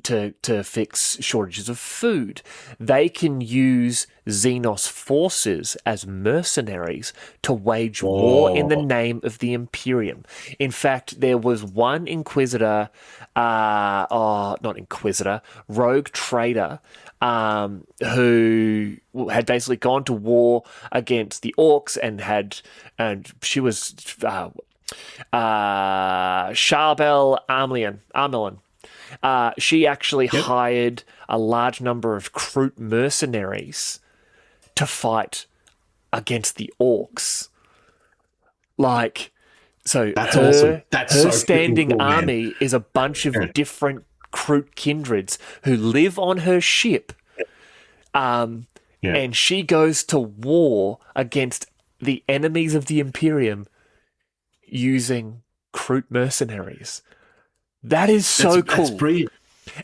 to fix shortages of food. They can use Xenos forces as mercenaries to wage war in the Oh. name of the Imperium. In fact, there was one Inquisitor, not Inquisitor, rogue trader, who had basically gone to war against the Orcs and she was Charbel Armelin. She actually Yep. hired a large number of Kroot mercenaries to fight against the Orcs. Like, so That's awesome. her That's her so freaking standing cool, man. army is a bunch Yeah. of different Kroot kindreds who live on her ship, Yeah. and she goes to war against the enemies of the Imperium using Kroot mercenaries. That is That's so that's cool. brilliant.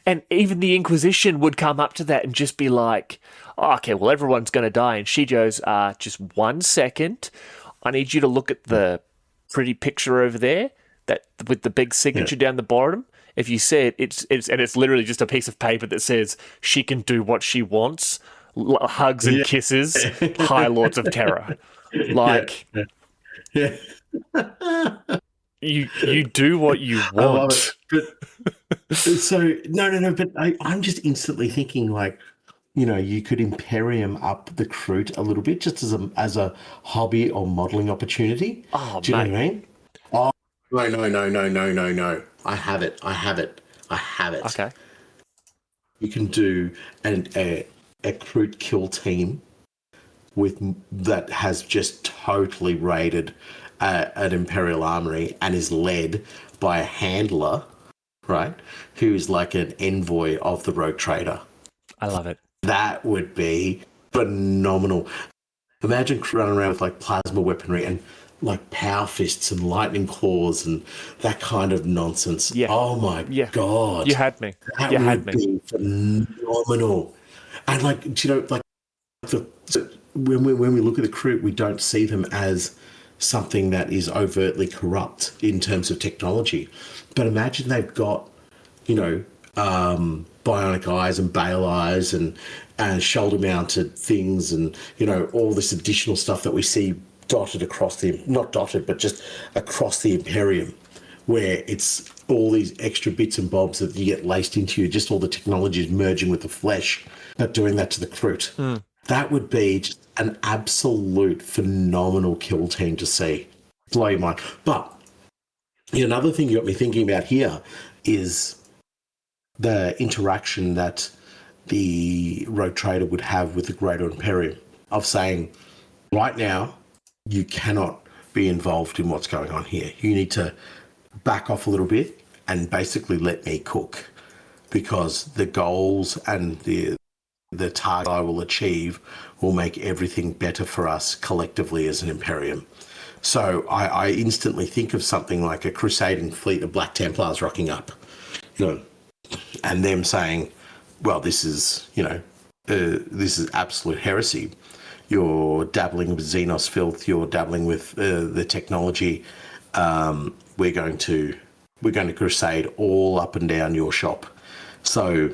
And even the Inquisition would come up to that and just be like, oh, okay, well, everyone's going to die. And she goes, just 1 second. I need you to look at the pretty picture over there that with the big Yeah. signature down the bottom. If you see it, it's literally just a piece of paper that says she can do what she wants. Hugs and Yeah. kisses, High Lords of Terror. Yeah. Like Yeah. you do what you I love it. want. But so no, but I'm just instantly thinking like, you could Imperium up the Kroot a little bit just as a hobby or modeling opportunity. Oh, Do you know mate. what I mean? Oh no. I have it. I have it. I have it. Okay. You can do a Kroot kill team that has just totally raided an Imperial armory and is led by a handler, right? Who's like an envoy of the rogue trader. I love it. That would be phenomenal. Imagine running around with like plasma weaponry and like power fists and lightning claws and that kind of nonsense. Yeah. Oh my Yeah. God. You had me. That You had would me. be phenomenal. And like, like when we look at the crew, we don't see them as something that is overtly corrupt in terms of technology. But imagine they've got, bionic eyes and bale eyes and shoulder mounted things and, all this additional stuff that we see dotted across not dotted, but just across the Imperium, where it's all these extra bits and bobs that you get laced into you, just all the technologies merging with the flesh, but doing that to the Crute. That would be just an absolute phenomenal kill team to see. Blow your mind. But another thing you got me thinking about here is the interaction that the rogue trader would have with the greater Imperium of saying, right now, you cannot be involved in what's going on here. You need to back off a little bit and basically let me cook, because the goals and the target I will achieve will make everything better for us collectively as an Imperium. So I instantly think of something like a crusading fleet of Black Templars rocking up, and them saying, well, this is absolute heresy. You're dabbling with Xenos filth. You're dabbling with the technology. We're going to crusade all up and down your shop. So,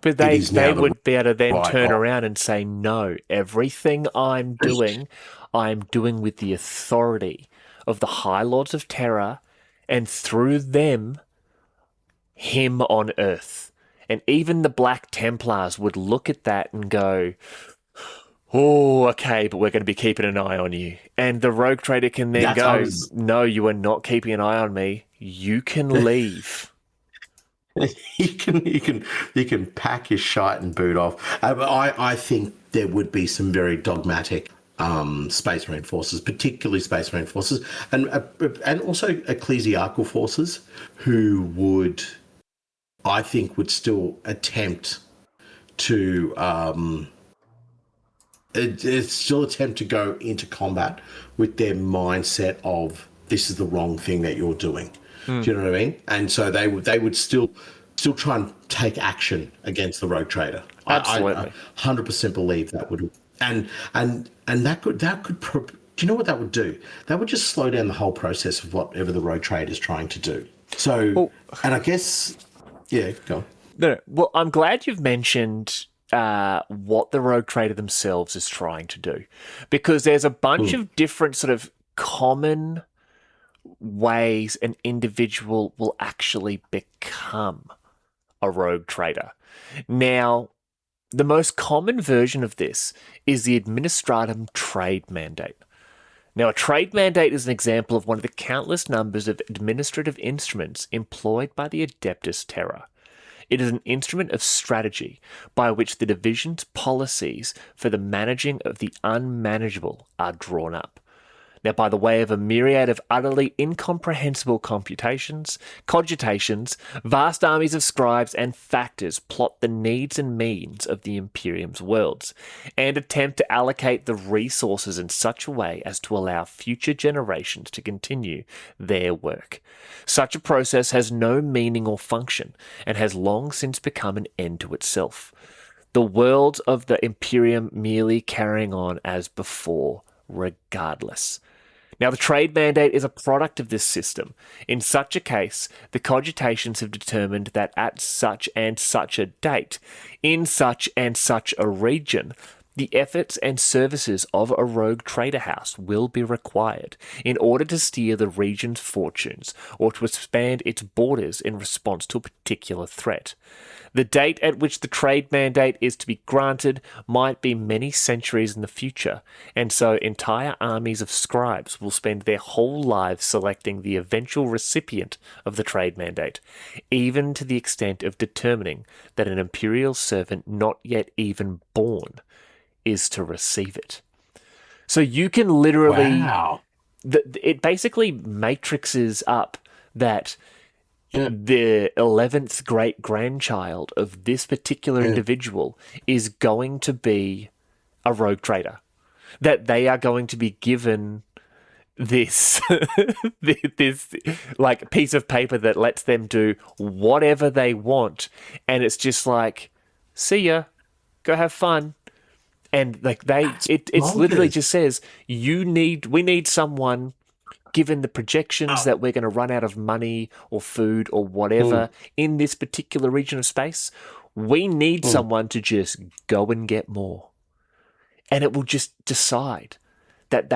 But they would be able to then turn around and say, no, everything I'm doing with the authority of the High Lords of Terror, and through them, him on Earth. And even the Black Templars would look at that and go, oh, okay, but we're going to be keeping an eye on you. And the rogue trader can then go, no, you are not keeping an eye on me. You can leave. You can pack your shite and boot off. I think there would be some very dogmatic Space Marine forces, particularly Space Marine forces, and also ecclesiastical forces, who would still attempt to go into combat with their mindset of, this is the wrong thing that you're doing. Do you know what I mean? And so they would still try and take action against the rogue trader. Absolutely. I 100% believe that would, and that could do you know what that would do? That would just slow down the whole process of whatever the rogue trader is trying to do. So, and I guess, yeah, go on. No. Well, I'm glad you've mentioned what the rogue trader themselves is trying to do, because there's a bunch of different sort of common ways an individual will actually become a rogue trader. Now, the most common version of this is the Administratum Trade Mandate. Now, a trade mandate is an example of one of the countless numbers of administrative instruments employed by the Adeptus Terra. It is an instrument of strategy by which the division's policies for the managing of the unmanageable are drawn up. Now, by the way of a myriad of utterly incomprehensible cogitations, vast armies of scribes and factors plot the needs and means of the Imperium's worlds, and attempt to allocate the resources in such a way as to allow future generations to continue their work. Such a process has no meaning or function, and has long since become an end to itself. The worlds of the Imperium merely carrying on as before, regardless. Now, the trade mandate is a product of this system. In such a case, the cogitations have determined that at such and such a date, in such and such a region, the efforts and services of a rogue trader house will be required in order to steer the region's fortunes or to expand its borders in response to a particular threat. The date at which the trade mandate is to be granted might be many centuries in the future, and so entire armies of scribes will spend their whole lives selecting the eventual recipient of the trade mandate, even to the extent of determining that an imperial servant not yet even born is to receive it. So you can literally, Wow. it basically matrixes up that Yeah. the 11th great grandchild of this particular Yeah. individual is going to be a rogue trader. That they are going to be given this this like piece of paper that lets them do whatever they want, and it's just like, see ya, go have fun. And like That's it's literally bonkers. just says we need someone, given the projections Oh. that we're going to run out of money or food or whatever Mm, in this particular region of space, we need mm. someone to just go and get more, and it will just decide that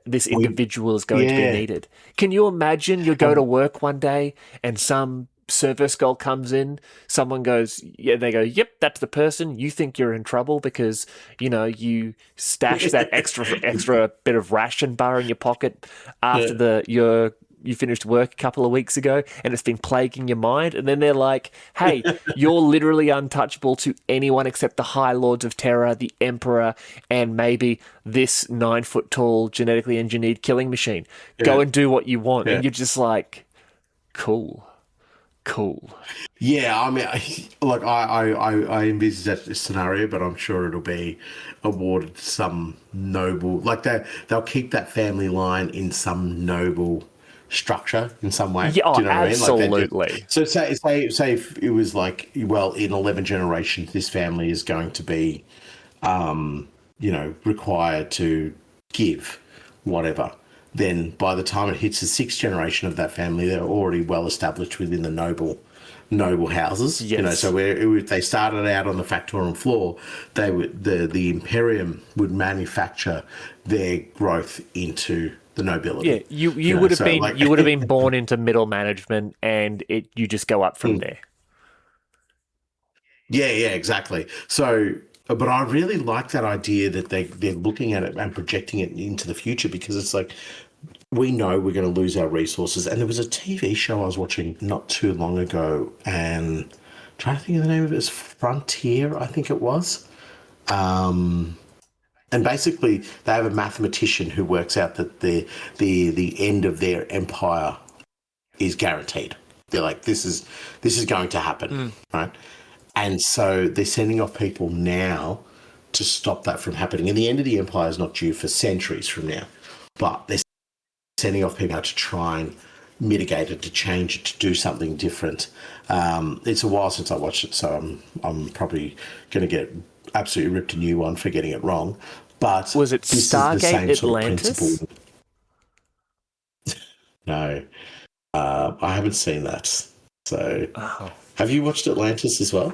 this We, individual is going to be yeah. needed. Can you imagine you go to Have, work one day and some service girl comes in, someone goes, yeah, they go, yep, that's the person. You think you're in trouble because, you stashed that extra bit of ration bar in your pocket after yeah. you finished work a couple of weeks ago and it's been plaguing your mind. And then they're like, hey, you're literally untouchable to anyone except the High Lords of Terror, the Emperor, and maybe this 9 foot tall genetically engineered killing machine. Go Yeah. and do what you want. Yeah. And you're just like, cool, cool. Yeah, I mean, I envisage that scenario, but I'm sure it'll be awarded to some noble, like they'll keep that family line in some noble structure in some way. Yeah, oh, Do you know what I mean? Like they do. absolutely. So say if it was like, well, in 11 generations, this family is going to be, required to give whatever. Then by the time it hits the sixth generation of that family, they're already well established within the noble houses. So Yes. where if they started out on the factorum floor, they would the Imperium would manufacture their growth into the Yeah, nobility. you would have So been like you would have been born into middle management, and you just go up from there. yeah, exactly. So, but I really like that idea that they're looking at it and projecting it into the future, because it's like we know we're going to lose our resources. And there was a TV show I was watching not too long ago, and I'm trying to think of the name of it. It's Frontier, I think it was. And basically, they have a mathematician who works out that the end of their empire is guaranteed. They're like, this is going to happen, right? And so they're sending off people now to stop that from happening. And the end of the empire is not due for centuries from now, but they're sending off people to try and mitigate it, to change it, to do something different. It's a while since I watched it, so I'm probably going to get absolutely ripped a new one for getting it wrong. But Was it this is the Stargate same sort of Atlantis? principle. No, I haven't seen that. So, Oh, have you watched Atlantis as well?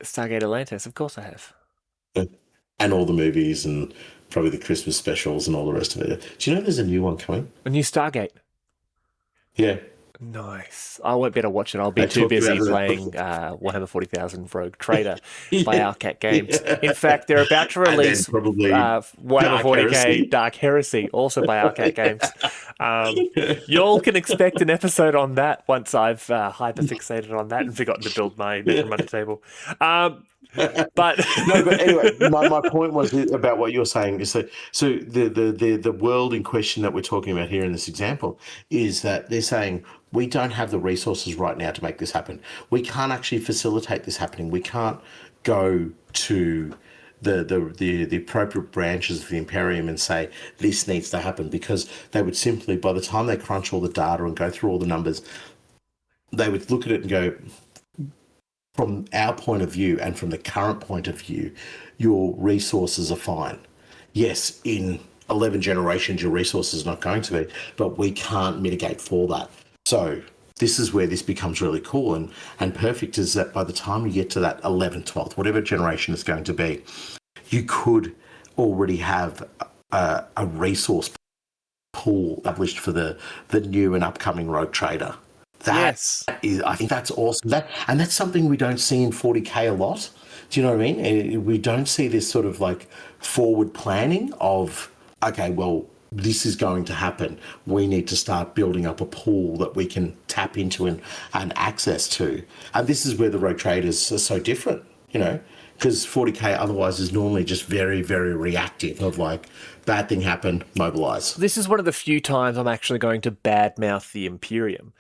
Stargate Atlantis. Of course I have. And all the movies and probably the Christmas specials and all the rest of it. Do you know there's a new one coming? A new Stargate. Yeah. Nice. I won't be able to watch it. I'll be They too talked about busy it. playing Warhammer 40,000 Rogue Trader by Yeah. Owlcat Games. In Yeah. fact, they're about to And then release probably Warhammer Dark 40k Heresy. Dark Heresy, also by Owlcat Games. Y'all can expect an episode on that once I've hyperfixated on that and forgotten to build my Necromunda table. But No, but anyway, my point was about what you're saying is that the world in question that we're talking about here in this example is that they're saying we don't have the resources right now to make this happen. We can't actually facilitate this happening. We can't go to the appropriate branches of the Imperium and say this needs to happen, because they would simply, by the time they crunch all the data and go through all the numbers, they would look at it and go, from our point of view and from the current point of view, your resources are fine. Yes, in 11 generations, your resources are not going to be, but we can't mitigate for that. So this is where this becomes really cool and perfect, is that by the time you get to that 11th, 12th, whatever generation it's going to be, you could already have a resource pool established for the new and upcoming rogue trader. That yes. is, I think that's awesome. That's something we don't see in 40k a lot. Do you know what I mean? We don't see this sort of like forward planning of, okay, well, this is going to happen. We need to start building up a pool that we can tap into and access to. And this is where the rogue traders are so different. because 40k otherwise is normally just very, very reactive of like, bad thing happened, mobilize. This is one of the few times I'm actually going to badmouth the Imperium.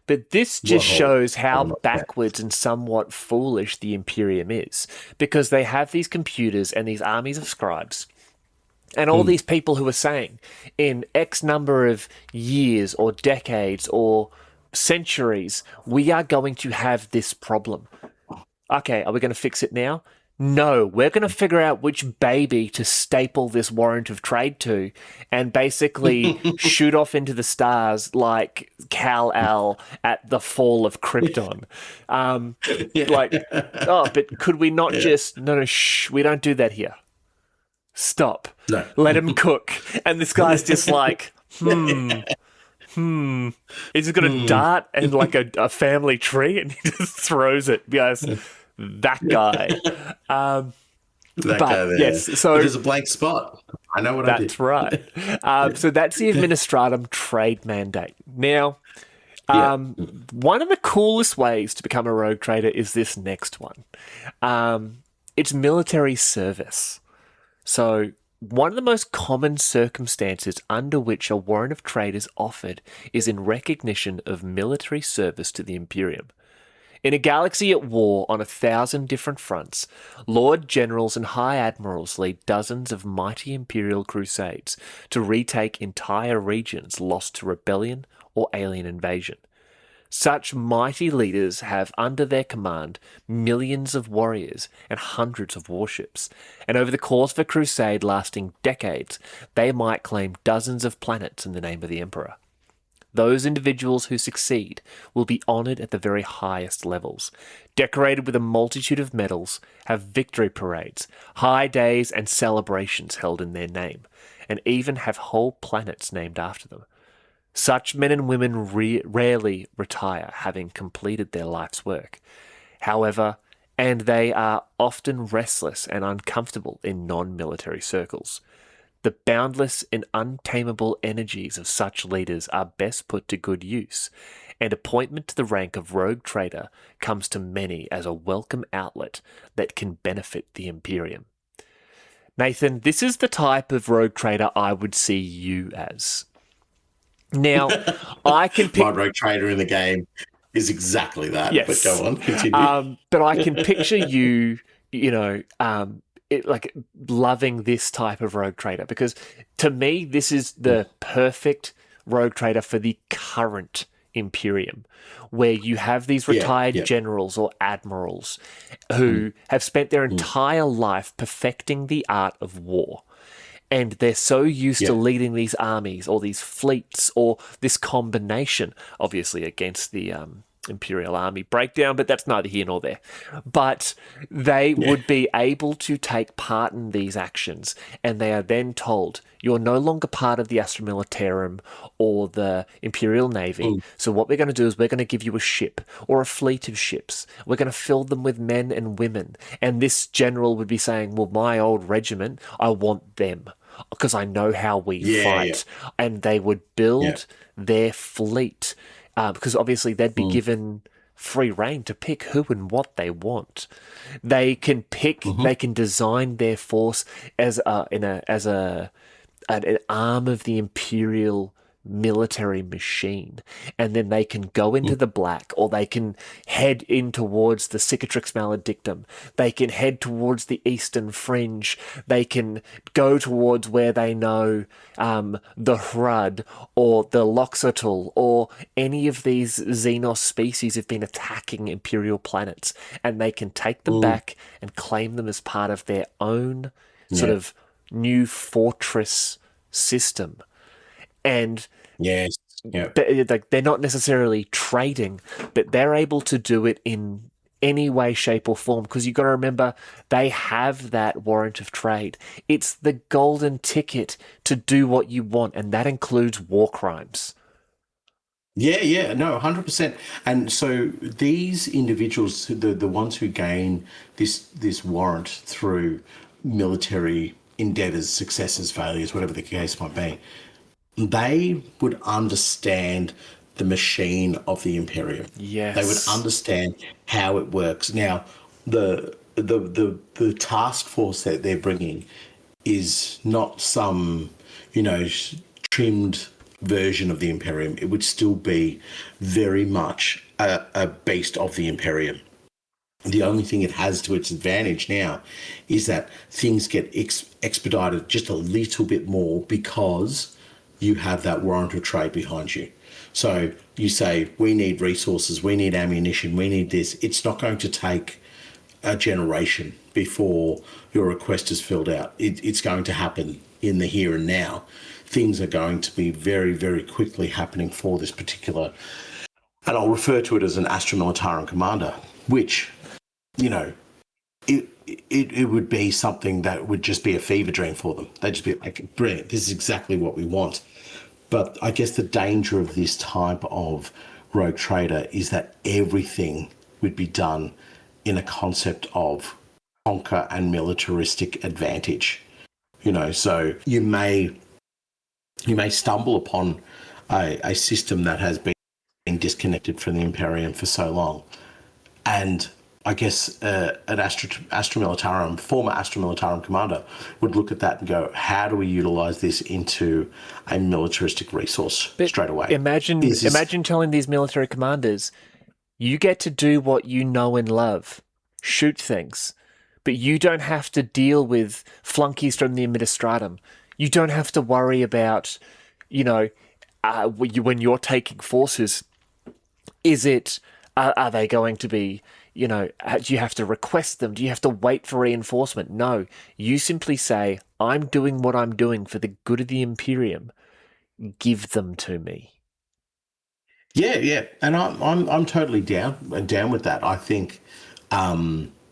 But this just Whoa. shows Oh, how not bad. backwards and somewhat foolish the Imperium is. Because they have these computers and these armies of scribes and all these people who are saying, in X number of years or decades or centuries, we are going to have this problem. Okay, are we going to fix it now? No, we're going to figure out which baby to staple this warrant of trade to and basically shoot off into the stars like Kal-El at the fall of Krypton. Like, oh, but could we not just... No, shh, we don't do that here. Stop. No. Let him cook. And this guy's just like, he's just got a dart and like a family tree and he just throws it. Yes, that guy. That But guy there. yes, so But there's a blank spot. I know what I did. that's right. So that's the Administratum trade mandate. Now, Yeah. one of the coolest ways to become a rogue trader is this next one. It's military service. So one of the most common circumstances under which a warrant of trade is offered is in recognition of military service to the Imperium. In a galaxy at war on 1,000 different fronts, Lord Generals and High Admirals lead dozens of mighty Imperial crusades to retake entire regions lost to rebellion or alien invasion. Such mighty leaders have under their command millions of warriors and hundreds of warships, and over the course of a crusade lasting decades, they might claim dozens of planets in the name of the Emperor. Those individuals who succeed will be honoured at the very highest levels, decorated with a multitude of medals, have victory parades, high days and celebrations held in their name, and even have whole planets named after them. Such men and women rarely retire, having completed their life's work. However, and they are often restless and uncomfortable in non-military circles. The boundless and untamable energies of such leaders are best put to good use, and appointment to the rank of rogue trader comes to many as a welcome outlet that can benefit the Imperium. Nathan, this is the type of rogue trader I would see you as. Now, I can pick... My rogue trader in the game is exactly that. Yes. But go on, continue. But I can picture you, like loving this type of rogue trader, because to me, this is the perfect rogue trader for the current Imperium, where you have these retired generals or admirals who have spent their entire life perfecting the art of war. And they're so used to leading these armies or these fleets or this combination, obviously against the Imperial army breakdown, but that's neither here nor there. But they would be able to take part in these actions, and they are then told, you're no longer part of the Astra Militarum or the Imperial Navy, so what we're going to do is we're going to give you a ship or a fleet of ships. We're going to fill them with men and women. And this general would be saying, well, my old regiment, I want them, because I know how we fight. And they would build their fleet, because obviously they'd be given free reign to pick who and what they want. They can pick, they can design their force as an arm of the Imperial military machine, and then they can go into the black, or they can head in towards the Cicatrix Maledictum. They can head towards the Eastern Fringe. They can go towards where they know the Hrud or the Loxotl or any of these Xenos species have been attacking Imperial planets, and they can take them back and claim them as part of their own sort of new fortress system. And they're not necessarily trading, but they're able to do it in any way, shape, or form, because you've got to remember they have that warrant of trade. It's the golden ticket to do what you want, and that includes war crimes. No, 100%. And so these individuals, the ones who gain this warrant through military endeavors, successes, failures, whatever the case might be, they would understand the machine of the Imperium. Yes. They would understand how it works. Now, the the task force that they're bringing is not some, you know, trimmed version of the Imperium. It would still be very much a beast of the Imperium. The only thing it has to its advantage now is that things get expedited just a little bit more because you have that warrant of trade behind you. So you say, we need resources, we need ammunition, we need this. It's not going to take a generation before your request is filled out. It's going to happen in the here and now. Things are going to be very, very quickly happening for this particular, and I'll refer to it as an Astra Militarum commander, which, you know, it would be something that would just be a fever dream for them. They'd just be like, brilliant, this is exactly what we want. But I guess the danger of this type of rogue trader is that everything would be done in a concept of conquer and militaristic advantage. You know, so you may stumble upon a system that has been disconnected from the Imperium for so long. And I guess an Astra Militarum, former Astra Militarum commander would look at that and go, how do we utilize this into a militaristic resource straight away? Imagine telling these military commanders, you get to do what you know and love, shoot things, but you don't have to deal with flunkies from the administratum. You don't have to worry about, you know, when you're taking forces, are they going to be, you know, do you have to request them? Do you have to wait for reinforcement? No, you simply say, I'm doing what I'm doing for the good of the Imperium. Give them to me. Yeah, and I'm totally down with that. I think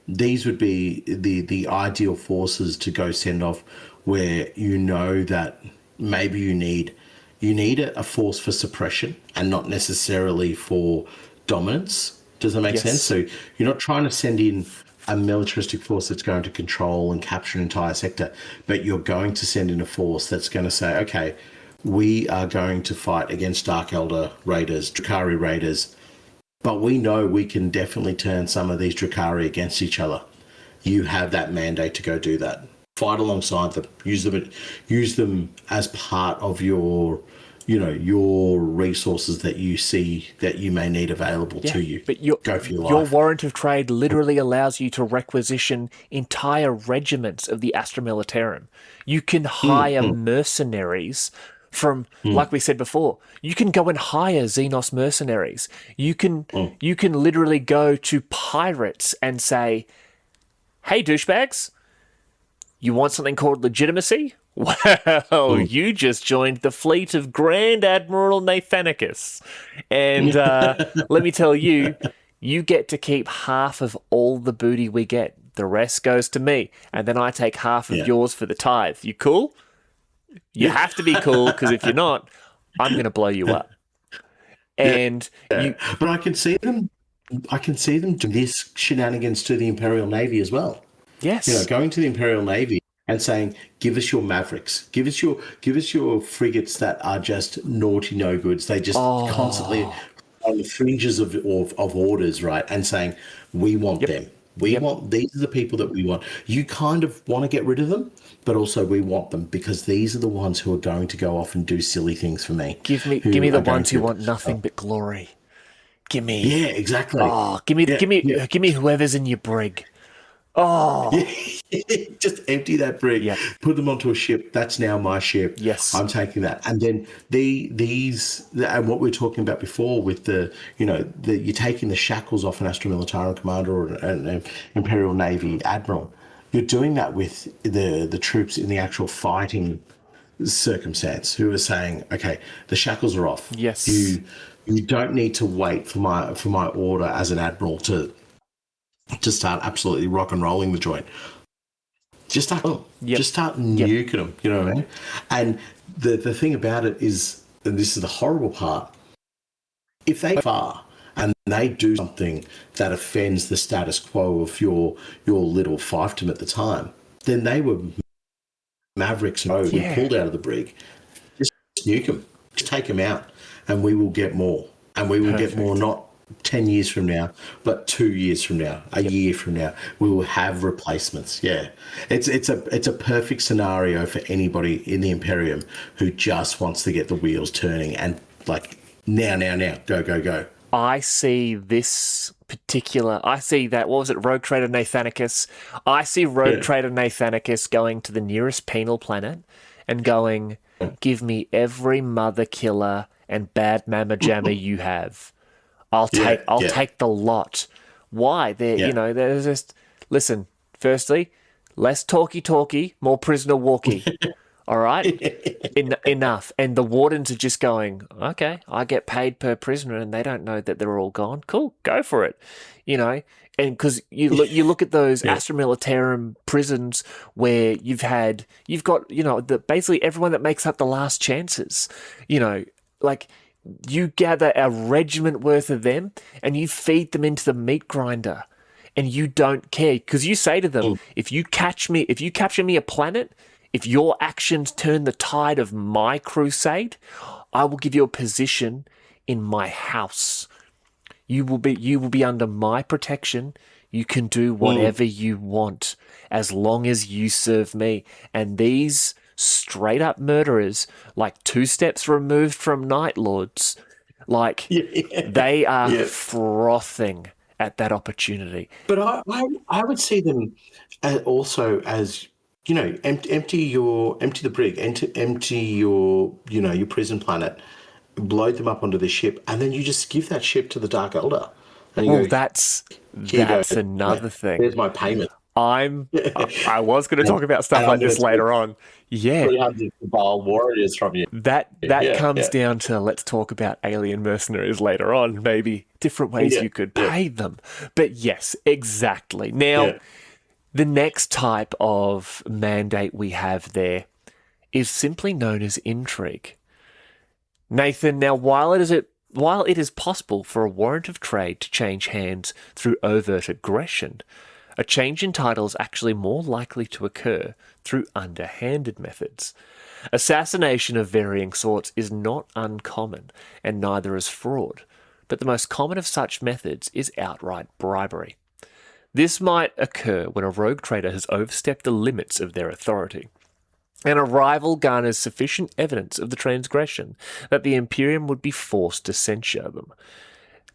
these would be the ideal forces to go send off, where you know that maybe you need a force for suppression and not necessarily for dominance. Does that make sense? So you're not trying to send in a militaristic force that's going to control and capture an entire sector, but you're going to send in a force that's going to say, okay, we are going to fight against Dark Elder raiders, Drukhari raiders, but we know we can definitely turn some of these Drukhari against each other. You have that mandate to go do that. Fight alongside them. Use them as part of your, you know, your resources that you see that you may need available to you. But go for your life. Your warrant of trade literally allows you to requisition entire regiments of the Astra Militarum. You can hire mercenaries from, like we said before, you can go and hire Xenos mercenaries. You can literally go to pirates and say, hey, douchebags, you want something called legitimacy? Well, you just joined the fleet of Grand Admiral Nathanicus. And let me tell you, you get to keep half of all the booty we get. The rest goes to me. And then I take half of yours for the tithe. You cool? You have to be cool, because if you're not, I'm going to blow you up. And but I can see them doing this shenanigans to the Imperial Navy as well. Yes. You know, going to the Imperial Navy and saying, give us your Mavericks, give us your frigates that are just naughty no goods. They just constantly on the fringes of orders, right? And saying, we want them. These are the people that we want. You kind of want to get rid of them, but also we want them because these are the ones who are going to go off and do silly things for me. Give me the ones who want nothing but glory. Give me. Yeah, exactly. Oh, give me whoever's in your brig. Oh, just empty that brig, put them onto a ship. That's now my ship. Yes, I'm taking that. And then these and what we were talking about before with you're taking the shackles off an Astra Militarum commander or an Imperial Navy admiral. You're doing that with the troops in the actual fighting circumstance who are saying, okay, the shackles are off. Yes, you don't need to wait for my order as an admiral to start absolutely rock and rolling the joint. Just start nuking them, you know what I mean? And the thing about it is, and this is the horrible part, if they far and they do something that offends the status quo of your little fiefdom at the time, then they were mavericks and pulled out of the brig. Just nuke them. Just take them out and we will get more. And we will get more not 10 years from now, but 2 years from now, a year from now, we will have replacements. Yeah. It's a perfect scenario for anybody in the Imperium who just wants to get the wheels turning and like now, go. I see that, what was it, Rogue Trader Nathanicus? I see Rogue Trader Nathanicus going to the nearest penal planet and going, give me every mother killer and bad mamma jamma you have. I'll take the lot. Why? There's just, listen, firstly, less talky, more prisoner walkie. All right? Enough. And the wardens are just going, okay, I get paid per prisoner and they don't know that they're all gone. Cool, go for it. And because you look at those Astra Militarum prisons where you've got, basically everyone that makes up the last chances, like you gather a regiment worth of them and you feed them into the meat grinder and you don't care because you say to them, if you capture me a planet, if your actions turn the tide of my crusade, I will give you a position in my house. You will be under my protection. You can do whatever you want as long as you serve me. And these straight up murderers, like 2 steps removed from Night Lords, they are frothing at that opportunity. But I would see them also as, empty the brig, empty your prison planet, load them up onto the ship, and then you just give that ship to the Dark Elder. And that's another thing. There's my payment. I was going to talk about stuff like this later on. Yeah. 300 Cabal warriors from you. That comes down to, let's talk about alien mercenaries later on, maybe different ways you could pay them. But yes, exactly. Now, the next type of mandate we have there is simply known as intrigue. Nathan, now while it is possible for a warrant of trade to change hands through overt aggression, a change in title is actually more likely to occur through underhanded methods. Assassination of varying sorts is not uncommon, and neither is fraud, but the most common of such methods is outright bribery. This might occur when a rogue trader has overstepped the limits of their authority, and a rival garners sufficient evidence of the transgression that the Imperium would be forced to censure them,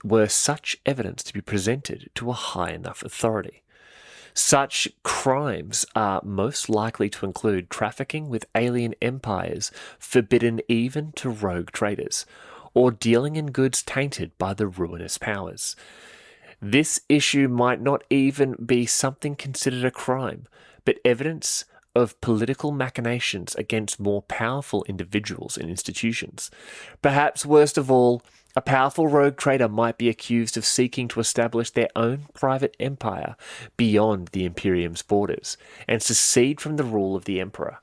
were such evidence to be presented to a high enough authority. Such crimes are most likely to include trafficking with alien empires forbidden even to rogue traders, or dealing in goods tainted by the ruinous powers. This issue might not even be something considered a crime, but evidence of political machinations against more powerful individuals and institutions. Perhaps worst of all, a powerful rogue trader might be accused of seeking to establish their own private empire beyond the Imperium's borders and secede from the rule of the Emperor.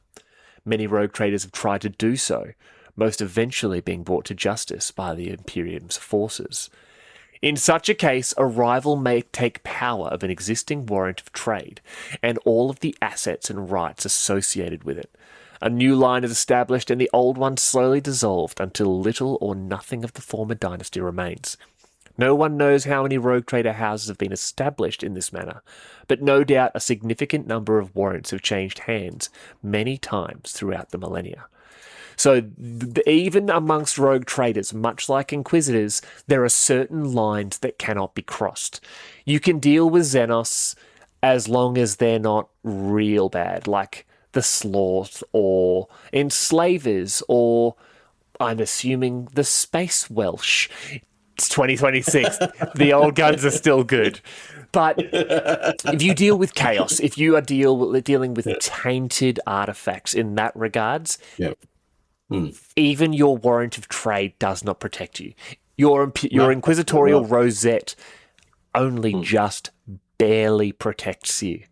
Many rogue traders have tried to do so, most eventually being brought to justice by the Imperium's forces. In such a case, a rival may take power of an existing warrant of trade and all of the assets and rights associated with it. A new line is established and the old one slowly dissolved until little or nothing of the former dynasty remains. No one knows how many rogue trader houses have been established in this manner, but no doubt a significant number of warrants have changed hands many times throughout the millennia. So even amongst rogue traders, much like inquisitors, there are certain lines that cannot be crossed. You can deal with Xenos as long as they're not real bad, like the Sloth or Enslavers or, I'm assuming, the Space Welsh. It's 2026. The old guns are still good. But if you deal with chaos, if you are dealing with tainted artifacts in that regards, even your warrant of trade does not protect you. Your inquisitorial rosette only just barely protects you.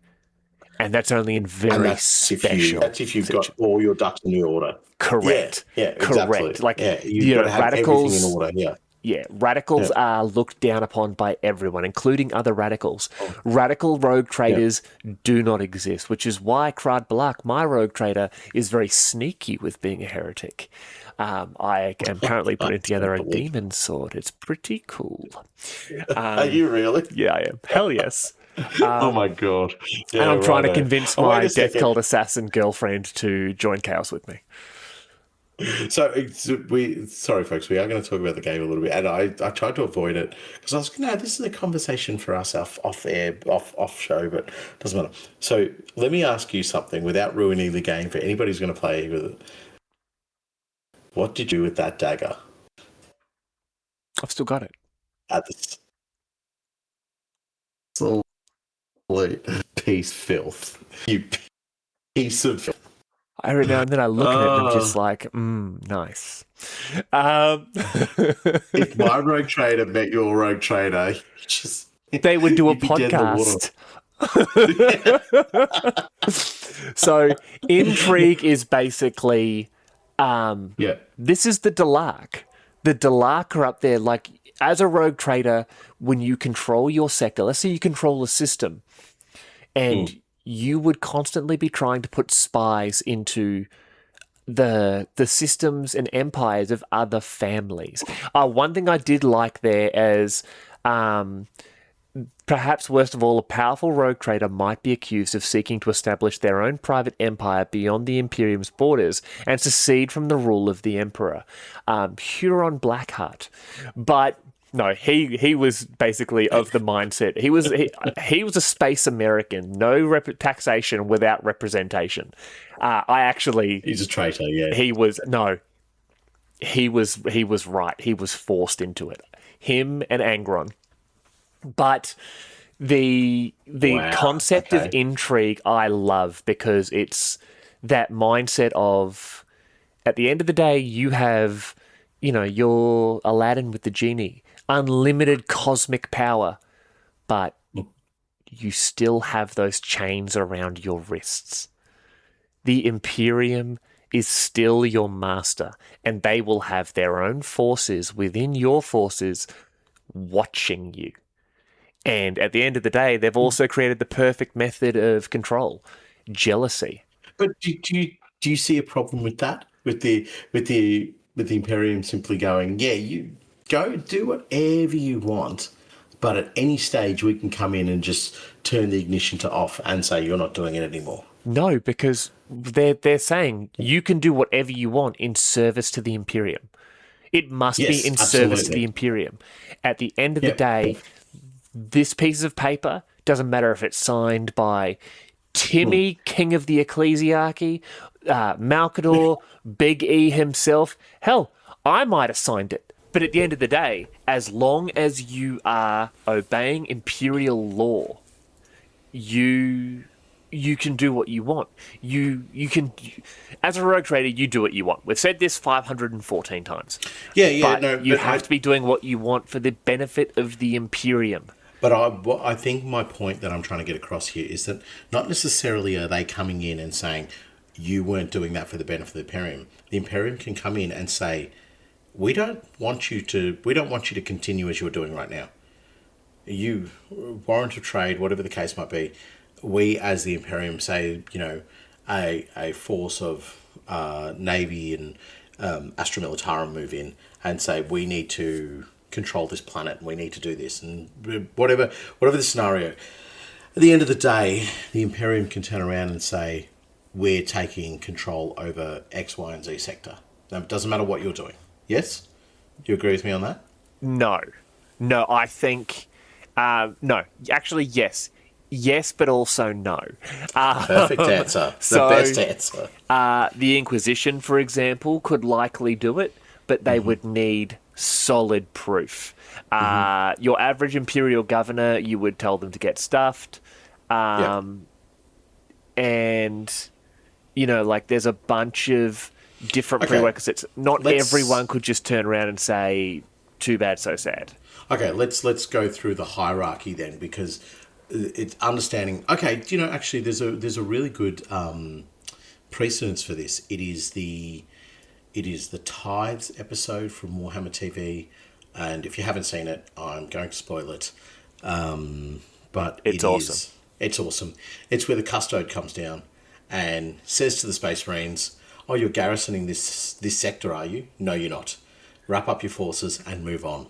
And that's only in very special. That's if you've got all your ducks in the order. Correct. Yeah, exactly. Correct. Like, you've got to have radicals, everything in order. Yeah. Yeah, radicals Yeah. are looked down upon by everyone, including other radicals. Oh, Radical rogue yeah. traders do not exist, which is why Krad Balak, my rogue trader, is very sneaky with being a heretic. I am currently I putting together don't a believe demon sword. It's pretty cool. it. Are you really? Yeah, I am. Hell yes. Oh my god. And Yeah, I'm trying to righto. convince Oh, wait my a death second. cult assassin girlfriend to join Chaos with me. Sorry, folks, we are going to talk about the game a little bit, and I tried to avoid it because I was no, this is a conversation for us off air, off show, but doesn't matter. So let me ask you something without ruining the game for anybody who's going to play with it. What did you do with that dagger I've still got it. at the absolute piece of filth? You piece of filth. Every now and then I look at it and I'm just like, nice. Um, If my rogue trader met your rogue trader, just they would do a you'd be dead in the water. podcast. So, intrigue is basically Yeah. this is the Dalark. The Dalark are up there, like, as a rogue trader, when you control your sector, let's say you control a system, and you would constantly be trying to put spies into the systems and empires of other families. One thing I did like there is perhaps worst of all, a powerful rogue trader might be accused of seeking to establish their own private empire beyond the Imperium's borders and secede from the rule of the Emperor. Huron Blackheart. But no, he was basically of the mindset. He was a space American, no taxation without representation. He's a traitor, yeah. He was no, he was right. He was forced into it. Him and Angron. But the Wow. concept of Okay. intrigue I love because it's that mindset of at the end of the day you have you're Aladdin with the genie, unlimited cosmic power, but you still have those chains around your wrists. The Imperium is still your master, and they will have their own forces within your forces watching you. And at the end of the day, they've also created the perfect method of control: jealousy. But do you see a problem with that? With the Imperium simply going, yeah, you go do whatever you want, but at any stage we can come in and just turn the ignition to off and say you're not doing it anymore. No, because they're saying you can do whatever you want in service to the Imperium. It must be Yes, in service to the absolutely. Imperium. At the end of the Yep. day, this piece of paper doesn't matter if it's signed by Timmy, King of the Ecclesiarchy, Malkador, Big E himself. Hell, I might have signed it. But at the end of the day, as long as you are obeying Imperial law, you can do what you want. You can, as a rogue trader, you do what you want. We've said this 514 times. Yeah, But no, you have to be doing what you want for the benefit of the Imperium. But what I think my point that I'm trying to get across here is that not necessarily are they coming in and saying you weren't doing that for the benefit of the Imperium. The Imperium can come in and say, we don't want you to continue as you're doing right now. You warrant of trade, whatever the case might be. We as the Imperium say, a force of navy and Astra Militarum move in and say we need to control this planet and we need to do this and whatever the scenario. At the end of the day, the Imperium can turn around and say we're taking control over X, Y, and Z sector. Now, it doesn't matter what you're doing. Yes, you agree with me on that? No, I think no. Actually, yes. Yes, but also no. Perfect answer. So, The best answer. The Inquisition, for example, could likely do it, but they would need solid proof. Your average Imperial governor, you would tell them to get stuffed. Yeah. And, like there's a bunch of different Okay. prerequisites. Not Let's- everyone could just turn around and say, too bad, so sad. Okay, let's go through the hierarchy then, because it's understanding. Okay, actually, there's a really good precedence for this. It is the tithes episode from Warhammer TV, And if you haven't seen it, I'm going to spoil it. But It's awesome. It's awesome. It's where the custode comes down and says to the Space Marines, "Oh, you're garrisoning this sector, are you? No, you're not. Wrap up your forces and move on."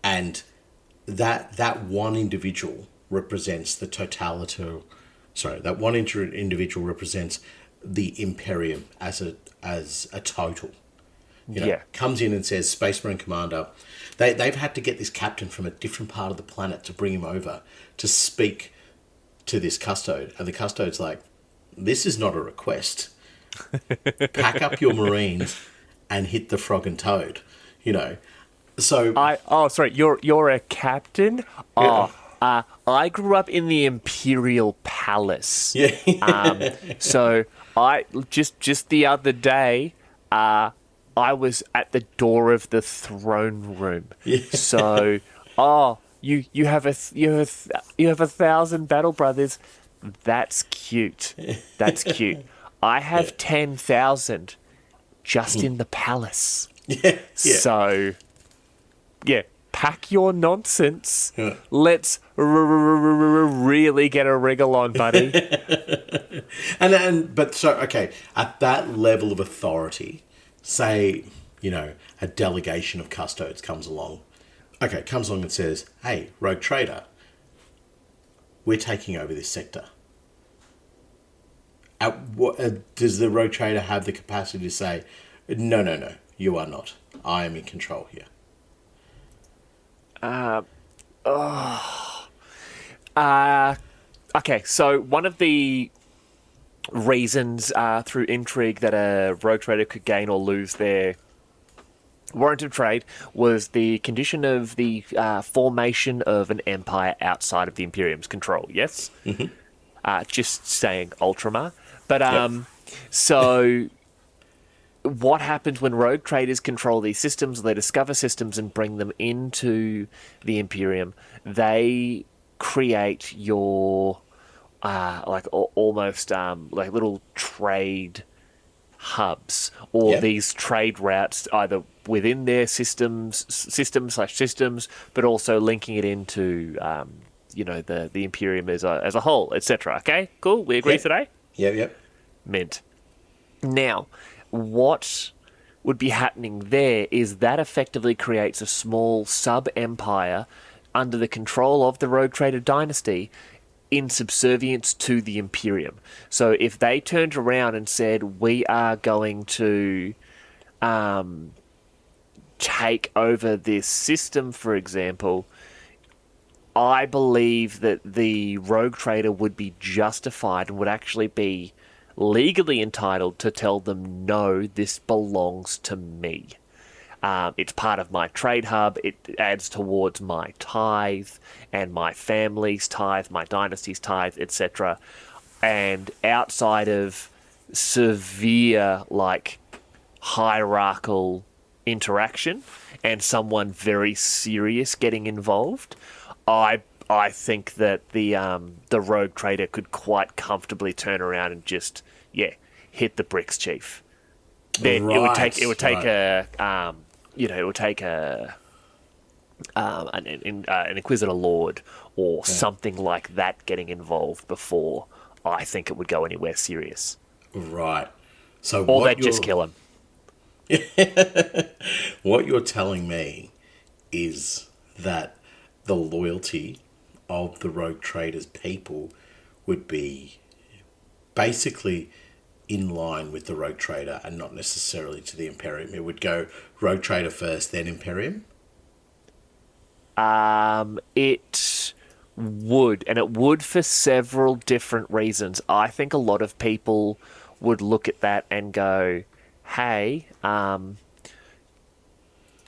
And that one individual represents the totality. Sorry, that one individual represents the Imperium as a total. Comes in and says, "Space Marine Commander." They've had to get this captain from a different part of the planet to bring him over to speak to this custode. And the custode's like, "This is not a request. Pack up your Marines and hit the frog and toad." So Sorry, you're a captain? yeah. I grew up in the Imperial Palace. Yeah. So I just the other day, I was at the door of the throne room. Yeah. So, you have a 1,000 battle brothers. That's cute. That's cute. I have 10,000 just in the palace. Yeah. So, yeah, pack your nonsense. Yeah. Let's really get a wriggle on, buddy. Okay, at that level of authority, say, a delegation of custodes comes along. Okay, comes along and says, "Hey, rogue trader, we're taking over this sector." Does the rogue trader have the capacity to say, "No, you are not. I am in control here"? Okay, so one of the reasons through intrigue that a rogue trader could gain or lose their Warrant of Trade was the condition of the formation of an empire outside of the Imperium's control, yes? Mm-hmm. Just saying Ultramar. But, so what happens when rogue traders control these systems, they discover systems and bring them into the Imperium, they create your almost like little trade hubs or these trade routes either within their systems, but also linking it into the Imperium as a whole, etc. Okay, cool. We agree today. Yep. Mint. Now, what would be happening there is that effectively creates a small sub-empire under the control of the Rogue Trader dynasty in subservience to the Imperium. So if they turned around and said, "We are going to take over this system," for example, I believe that the Rogue Trader would be justified and would actually be legally entitled to tell them, "No, this belongs to me. It's part of my trade hub. It adds towards my tithe and my family's tithe, my dynasty's tithe, etc." And outside of severe, hierarchical interaction and someone very serious getting involved, I think that the rogue trader could quite comfortably turn around and just hit the bricks, chief. Then it would take an Inquisitor Lord or something like that getting involved before I think it would go anywhere serious. Right. So or they'd just kill him. What you're telling me is that the loyalty of the rogue traders people would be basically in line with the rogue trader and not necessarily to the Imperium. It would go rogue trader first, then Imperium? It would, and it would for several different reasons. I think a lot of people would look at that and go, "Hey,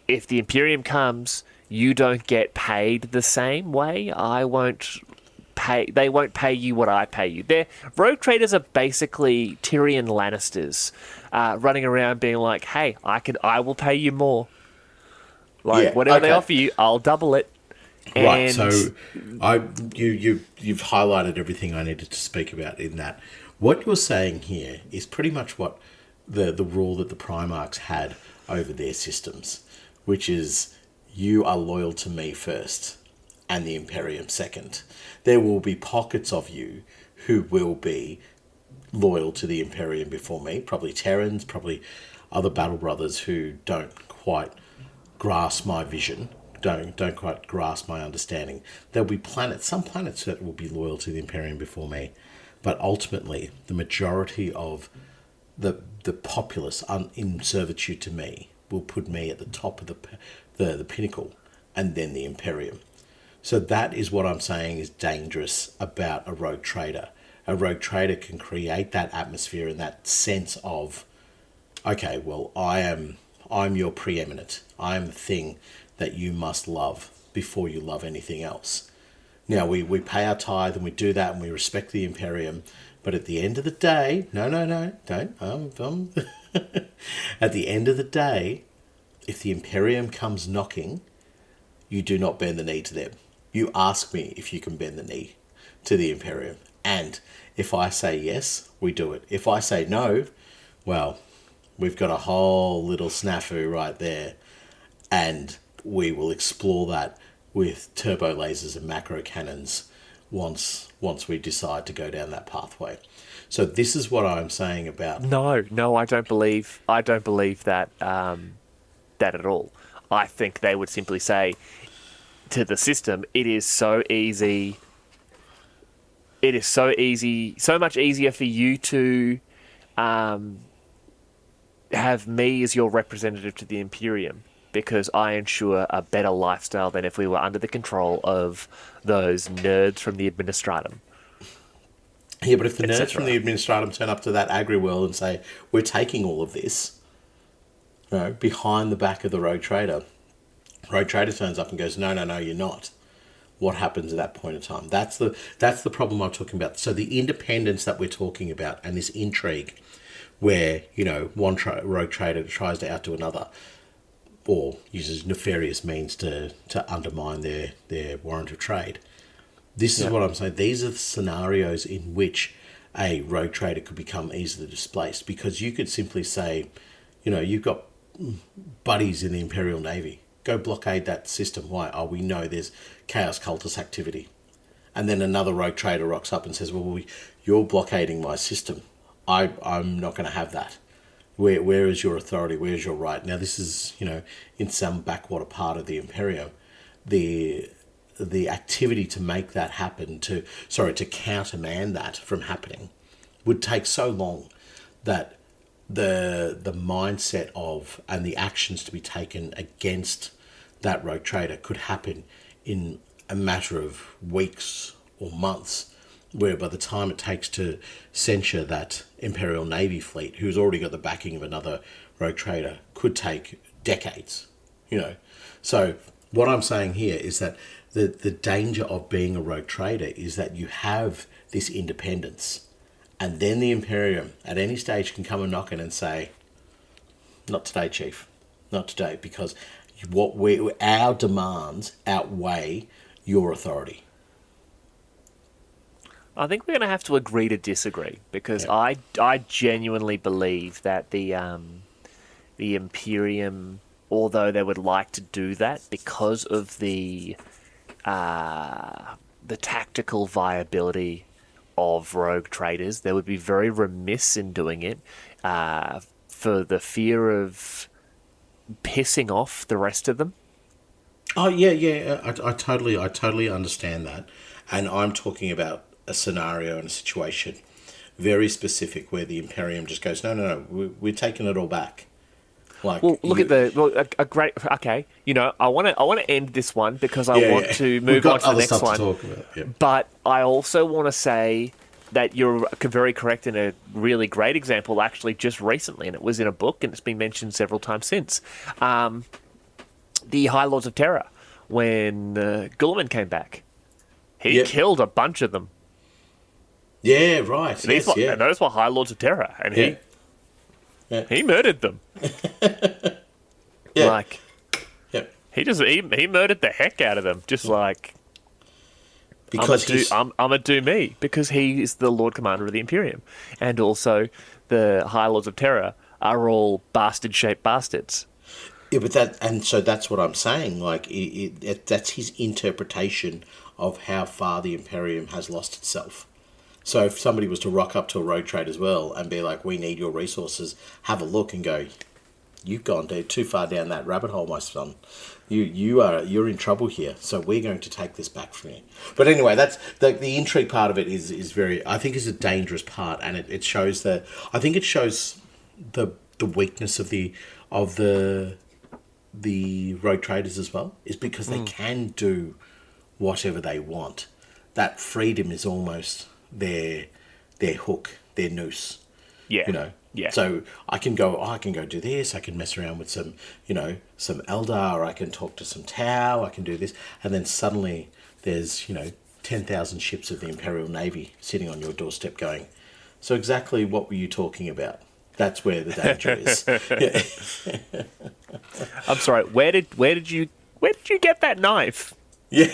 if the Imperium comes, you don't get paid the same way. They won't pay you what I pay you." Rogue traders are basically Tyrion Lannisters, running around being like, "Hey, I will pay you more. Whatever they offer you, I'll double it." Right. So you've highlighted everything I needed to speak about in that. What you're saying here is pretty much what the rule that the Primarchs had over their systems, which is you are loyal to me first and the Imperium second. There will be pockets of you who will be loyal to the Imperium before me, probably Terrans, probably other battle brothers who don't quite grasp my vision, don't quite grasp my understanding. There'll be some planets that will be loyal to the Imperium before me, but ultimately the majority of the populace in servitude to me will put me at the top of the pinnacle, and then the Imperium. So that is what I'm saying is dangerous about a rogue trader. A rogue trader can create that atmosphere and that sense of, okay, well, I'm your preeminent. I'm the thing that you must love before you love anything else. Now, we pay our tithe and we do that and we respect the Imperium. But at the end of the day, no, don't. At the end of the day, if the Imperium comes knocking, you do not bend the knee to them. You ask me if you can bend the knee to the Imperium. And if I say yes, we do it. If I say no, well, we've got a whole little snafu right there. And we will explore that with turbo lasers and macro cannons once we decide to go down that pathway. So this is what I'm saying about... No, I don't believe that that at all. I think they would simply say to the system, it is so much easier for you to have me as your representative to the Imperium, because I ensure a better lifestyle than if we were under the control of those nerds from the Administratum. Yeah, but if the nerds from the Administratum turn up to that agri-world and say, we're taking all of this, behind the back of the rogue trader turns up and goes, no, you're not. What happens at that point in time? That's the problem I'm talking about. So the independence that we're talking about and this intrigue where, one rogue trader tries to outdo another or uses nefarious means to undermine their warrant of trade. This is what I'm saying. These are the scenarios in which a rogue trader could become easily displaced, because you could simply say, you've got buddies in the Imperial Navy. Go blockade that system. Why? Oh, we know there's chaos cultist activity. And then another rogue trader rocks up and says, well, you're blockading my system. I'm not going to have that. Where is your authority? Where's your right? Now, this is, in some backwater part of the Imperium, the activity to make that happen, to countermand that from happening, would take so long that the mindset of and the actions to be taken against that rogue trader could happen in a matter of weeks or months, where by the time it takes to censure that Imperial Navy fleet, who's already got the backing of another rogue trader, could take decades, So what I'm saying here is that the danger of being a rogue trader is that you have this independence, and then the Imperium at any stage can come and knock in and say, not today, Chief, not today, because our demands outweigh your authority. I think we're going to have to agree to disagree, because I genuinely believe that the Imperium, although they would like to do that because of the tactical viability of rogue traders, they would be very remiss in doing it for the fear of pissing off the rest of them. Oh yeah. I totally understand that, and I'm talking about a scenario and a situation very specific where the Imperium just goes, no, we're taking it all back. Like, well, look at a great. Okay, I want to end this one because I want to move on to the next one. To talk about, yeah. But I also want to say that you're very correct in a really great example, actually, just recently, and it was in a book, and it's been mentioned several times since. The High Lords of Terror, when Gulliman came back, he killed a bunch of them. Yeah, right. And those were High Lords of Terror, and he murdered them. He murdered the heck out of them, just like, because I'm gonna do me, because he is the Lord Commander of the Imperium, and also the High Lords of Terror are all bastard-shaped bastards. Yeah, but so that's what I'm saying. Like, that's his interpretation of how far the Imperium has lost itself. So if somebody was to rock up to a rogue trade as well and be like, "We need your resources," have a look and go, "You've gone too far down that rabbit hole, my son. You're in trouble here. So we're going to take this back from you." But anyway, that's the intrigue part of it is very, I think, is a dangerous part, and it shows that, I think it shows the weakness of the rogue traders as well, is because they can do whatever they want. That freedom is almost their hook, their noose. Yeah. You know. Yeah. So I can go do this. I can mess around with some Eldar. I can talk to some Tau. I can do this, and then suddenly there's 10,000 ships of the Imperial Navy sitting on your doorstep, going, "So exactly what were you talking about?" That's where the danger is. Yeah. I'm sorry. Where did you get that knife? Yeah,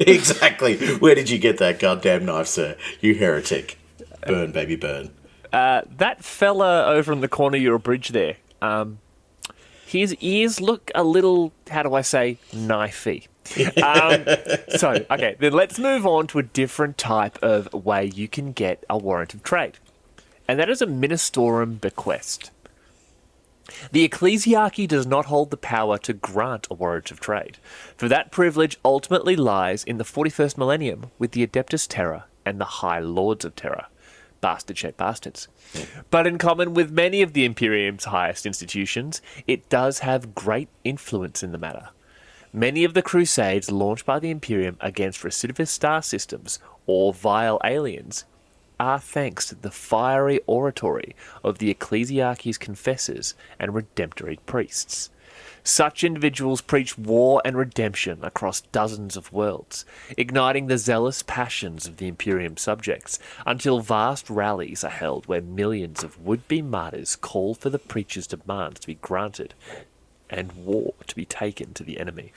exactly. Where did you get that goddamn knife, sir? You heretic! Burn, baby, burn. That fella over in the corner of your bridge there. His ears look a little, how do I say, knifey. Okay, then let's move on to a different type of way you can get a warrant of trade, and that is a ministorum bequest. The ecclesiarchy does not hold the power to grant a warrant of trade, for that privilege ultimately lies in the 41st millennium with the Adeptus Terra and the High Lords of Terra. Bastard-shaped bastards. But in common with many of the Imperium's highest institutions, it does have great influence in the matter. Many of the crusades launched by the Imperium against recidivist star systems or vile aliens are thanks to the fiery oratory of the ecclesiarchy's confessors and redemptory priests. Such individuals preach war and redemption across dozens of worlds, igniting the zealous passions of the Imperium subjects until vast rallies are held where millions of would-be martyrs call for the preacher's demands to be granted and war to be taken to the enemy.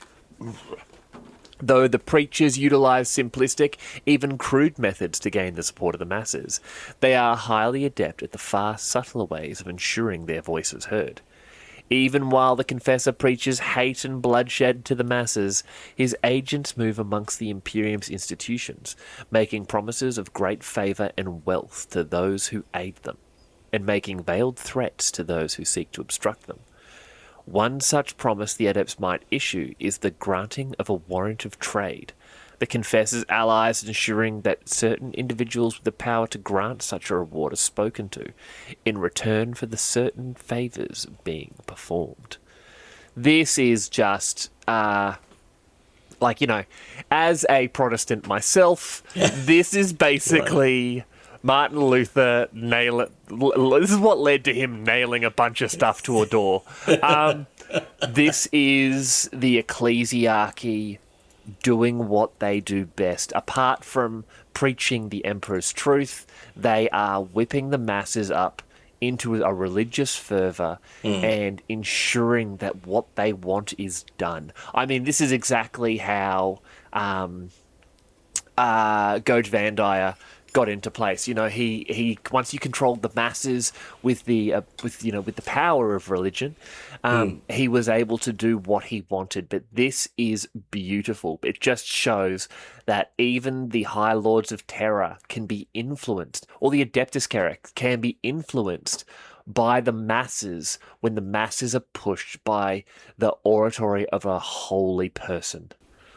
Though the preachers utilize simplistic, even crude methods to gain the support of the masses, they are highly adept at the far subtler ways of ensuring their voice is heard. Even while the confessor preaches hate and bloodshed to the masses, his agents move amongst the Imperium's institutions, making promises of great favour and wealth to those who aid them, and making veiled threats to those who seek to obstruct them. One such promise the adepts might issue is the granting of a warrant of trade, the confessor's allies ensuring that certain individuals with the power to grant such a reward are spoken to, in return for the certain favours being performed. This is just, as a Protestant myself, this is basically... Martin Luther this is what led to him nailing a bunch of stuff to a door. This is the ecclesiarchy doing what they do best. Apart from preaching the emperor's truth, they are whipping the masses up into a religious fervour and ensuring that what they want is done. I mean, this is exactly how Goj Van Dyer got into place. He once you controlled the masses with the power of religion, he was able to do what he wanted. But this is beautiful. It just shows that even the High Lords of Terror can be influenced, or the Adeptus Terra can be influenced by the masses when the masses are pushed by the oratory of a holy person.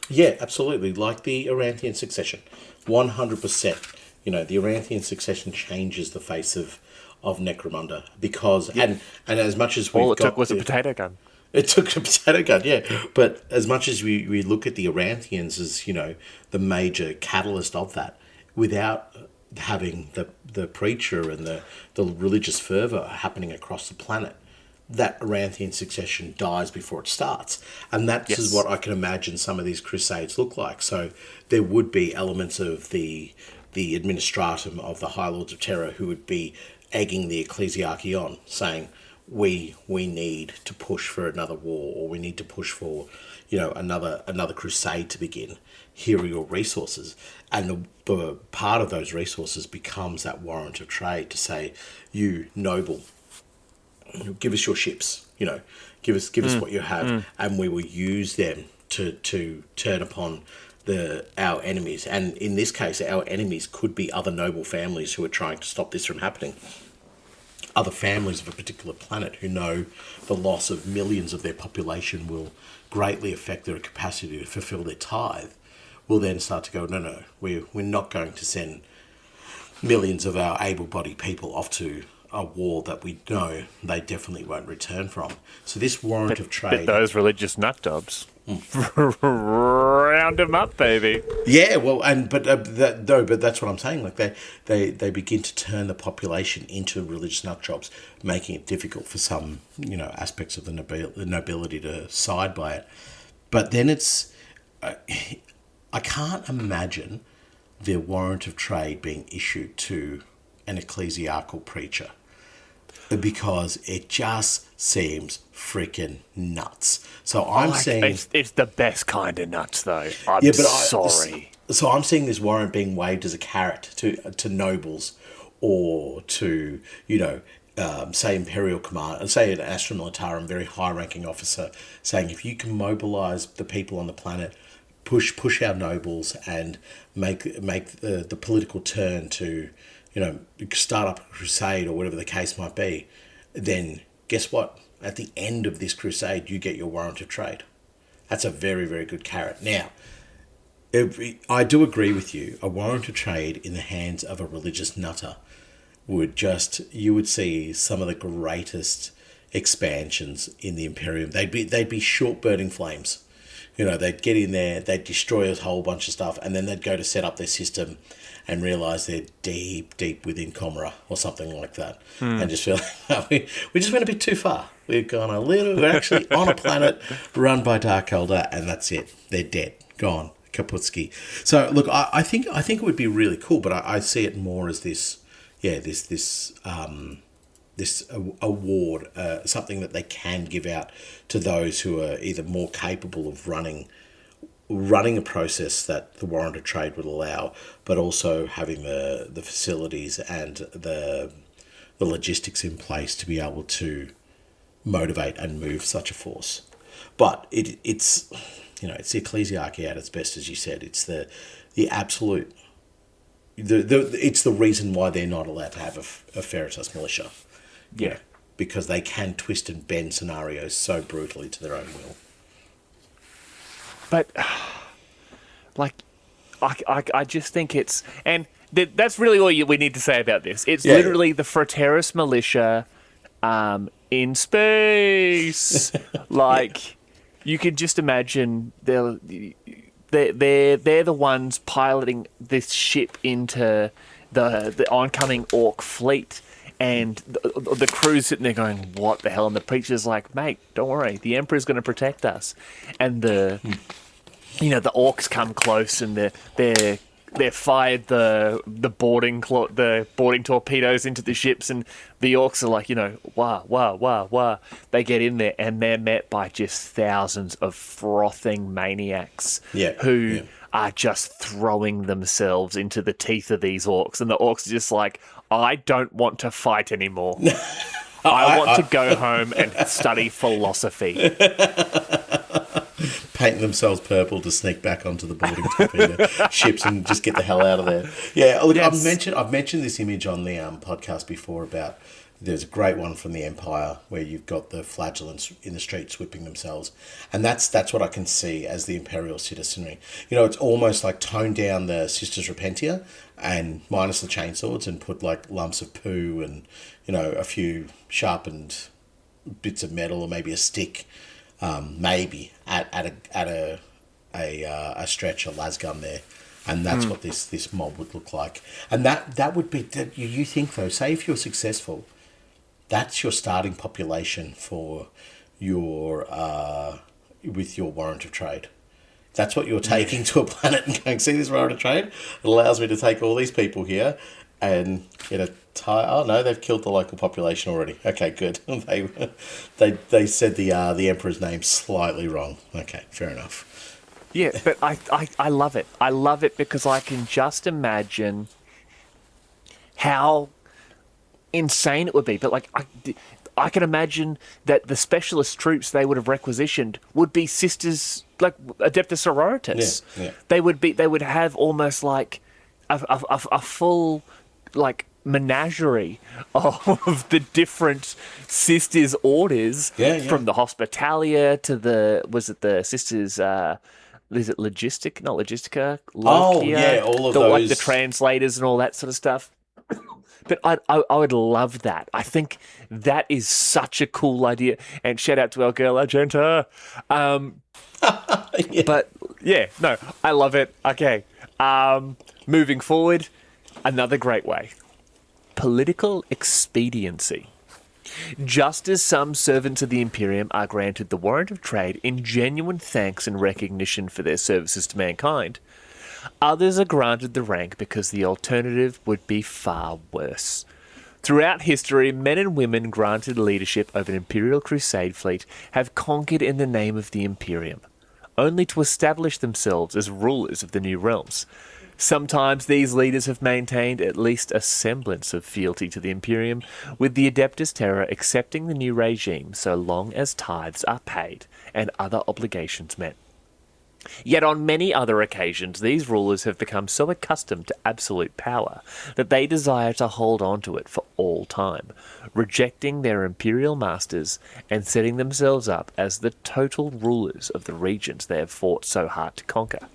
Yeah, absolutely. Like the Aranthian succession, 100%. The Aranthian succession changes the face of Necromunda because, and as much as all it took was a potato gun. It took a potato gun, yeah. But as much as we look at the Aranthians as, the major catalyst of that, without having the preacher and the religious fervour happening across the planet, that Aranthian succession dies before it starts. And that's is what I can imagine some of these crusades look like. So there would be elements of the administratum of the High Lords of Terror who would be egging the ecclesiarchy on, saying, we need to push for another war, or we need to push for, another crusade to begin. Here are your resources. And the part of those resources becomes that warrant of trade to say, you noble, give us your ships, give us what you have, and we will use them to turn upon our enemies. And in this case, our enemies could be other noble families who are trying to stop this from happening. Other families of a particular planet who know the loss of millions of their population will greatly affect their capacity to fulfill their tithe, will then start to go, no, we're not going to send millions of our able-bodied people off to a war that we know they definitely won't return from. So this warrant of trade... But those religious nut jobs. Round them up, baby. Yeah, well, but that's what I'm saying. Like they begin to turn the population into religious nut jobs, making it difficult for some aspects of the nobility to side by it. But then it's I can't imagine the warrant of trade being issued to an ecclesiastical preacher, because it just seems freaking nuts. So I'm saying it's the best kind of nuts, though. Sorry. So I'm seeing this warrant being waved as a carrot to nobles, or to say Imperial command, say an Astra Militarum, very high-ranking officer, saying if you can mobilise the people on the planet, push our nobles, and make the political turn to start up a crusade or whatever the case might be, then guess what? At the end of this crusade, you get your warrant of trade. That's a very, very good carrot. Now, I do agree with you. A warrant of trade in the hands of a religious nutter you would see some of the greatest expansions in the Imperium. They'd be short burning flames. They'd get in there, they'd destroy a whole bunch of stuff, and then they'd go to set up their system and realise they're deep, deep within Comera or something like that. And just feel like we just went a bit too far. We're actually on a planet run by Dark Elder, and that's it. They're dead. Gone. Kaputski. So, look, I think it would be really cool, but I see it more as this award, something that they can give out to those who are either more capable of running a process that the warrant of trade would allow, but also having the facilities and the logistics in place to be able to motivate and move such a force. But it's the ecclesiarchy at its best, as you said. It's the absolute. It's the reason why they're not allowed to have a Veritas militia. Yeah. Because they can twist and bend scenarios so brutally to their own will. But, I just think it's... And that's really all we need to say about this. It's literally the Frateris militia in space. You could just imagine they're the ones piloting this ship into the oncoming Orc fleet. And the crew's sitting there going, what the hell? And the preacher's like, mate, don't worry. The Emperor's going to protect us. And the Orcs come close, and they're fired the boarding torpedoes into the ships, and the Orcs are like, wah. They get in there, and they're met by just thousands of frothing maniacs who are just throwing themselves into the teeth of these Orcs. And the Orcs are just like, I don't want to fight anymore. I want to go home and study philosophy. Painting themselves purple to sneak back onto the boarding torpedo ships and just get the hell out of there. Yeah, look, I've mentioned this image on the podcast before about. There's a great one from the Empire where you've got the flagellants in the streets whipping themselves. And that's what I can see as the Imperial citizenry. It's almost like tone down the Sisters Repentia and minus the chainswords and put like lumps of poo and, a few sharpened bits of metal or maybe a stick, maybe at a stretch, a lasgun there. And that's what this mob would look like. And that would be, you think though, say if you're successful, that's your starting population for your with your warrant of trade. That's what you're taking to a planet and going, see this warrant of trade? It allows me to take all these people here and get a tie. Oh no, they've killed the local population already. Okay, good. They said the Emperor's name slightly wrong. Okay, fair enough. Yeah, but I love it. I love it because I can just imagine how insane it would be. But I can imagine that the specialist troops they would have requisitioned would be sisters, like Adeptus Sororitas. Yeah. They would have almost like a full like menagerie of the different sisters orders, from the Hospitalia to the sisters, is it logistic, not logistica, Lorekeepers, all of those, like the translators and all that sort of stuff. But I would love that. I think that is such a cool idea. And shout out to our girl Argenta. But yeah, no, I love it. Okay. Moving forward, another great way. Political expediency. Just as some servants of the Imperium are granted the Warrant of Trade in genuine thanks and recognition for their services to mankind, others are granted the rank because the alternative would be far worse. Throughout history, men and women granted leadership over an Imperial crusade fleet have conquered in the name of the Imperium, only to establish themselves as rulers of the new realms. Sometimes these leaders have maintained at least a semblance of fealty to the Imperium, with the Adeptus Terra accepting the new regime so long as tithes are paid and other obligations met. Yet on many other occasions, these rulers have become so accustomed to absolute power that they desire to hold on to it for all time, rejecting their imperial masters and setting themselves up as the total rulers of the regions they have fought so hard to conquer.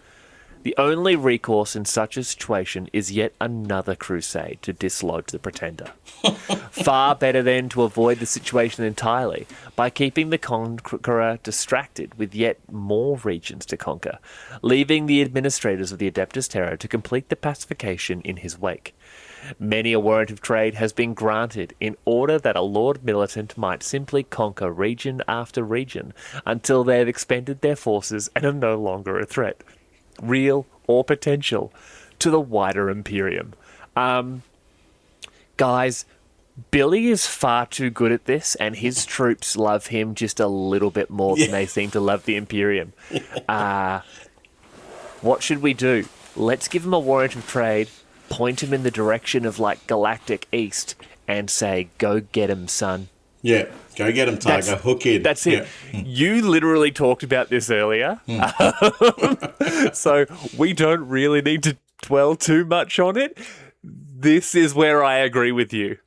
The only recourse in such a situation is yet another crusade to dislodge the pretender. Far better then to avoid the situation entirely by keeping the conqueror distracted with yet more regions to conquer, leaving the administrators of the Adeptus Terra to complete the pacification in his wake. Many a warrant of trade has been granted in order that a Lord Militant might simply conquer region after region until they have expended their forces and are no longer a threat, real or potential, to the wider Imperium. Guys, Billy is far too good at this, and his troops love him just a little bit more than they seem to love the Imperium. What should we do? Let's give him a warrant of trade, point him in the direction of, like, Galactic East, and say, go get him, son. Yeah, go get him, Tiger. Hook in. That's it. Yeah. You literally talked about this earlier. So we don't really need to dwell too much on it. This is where I agree with you.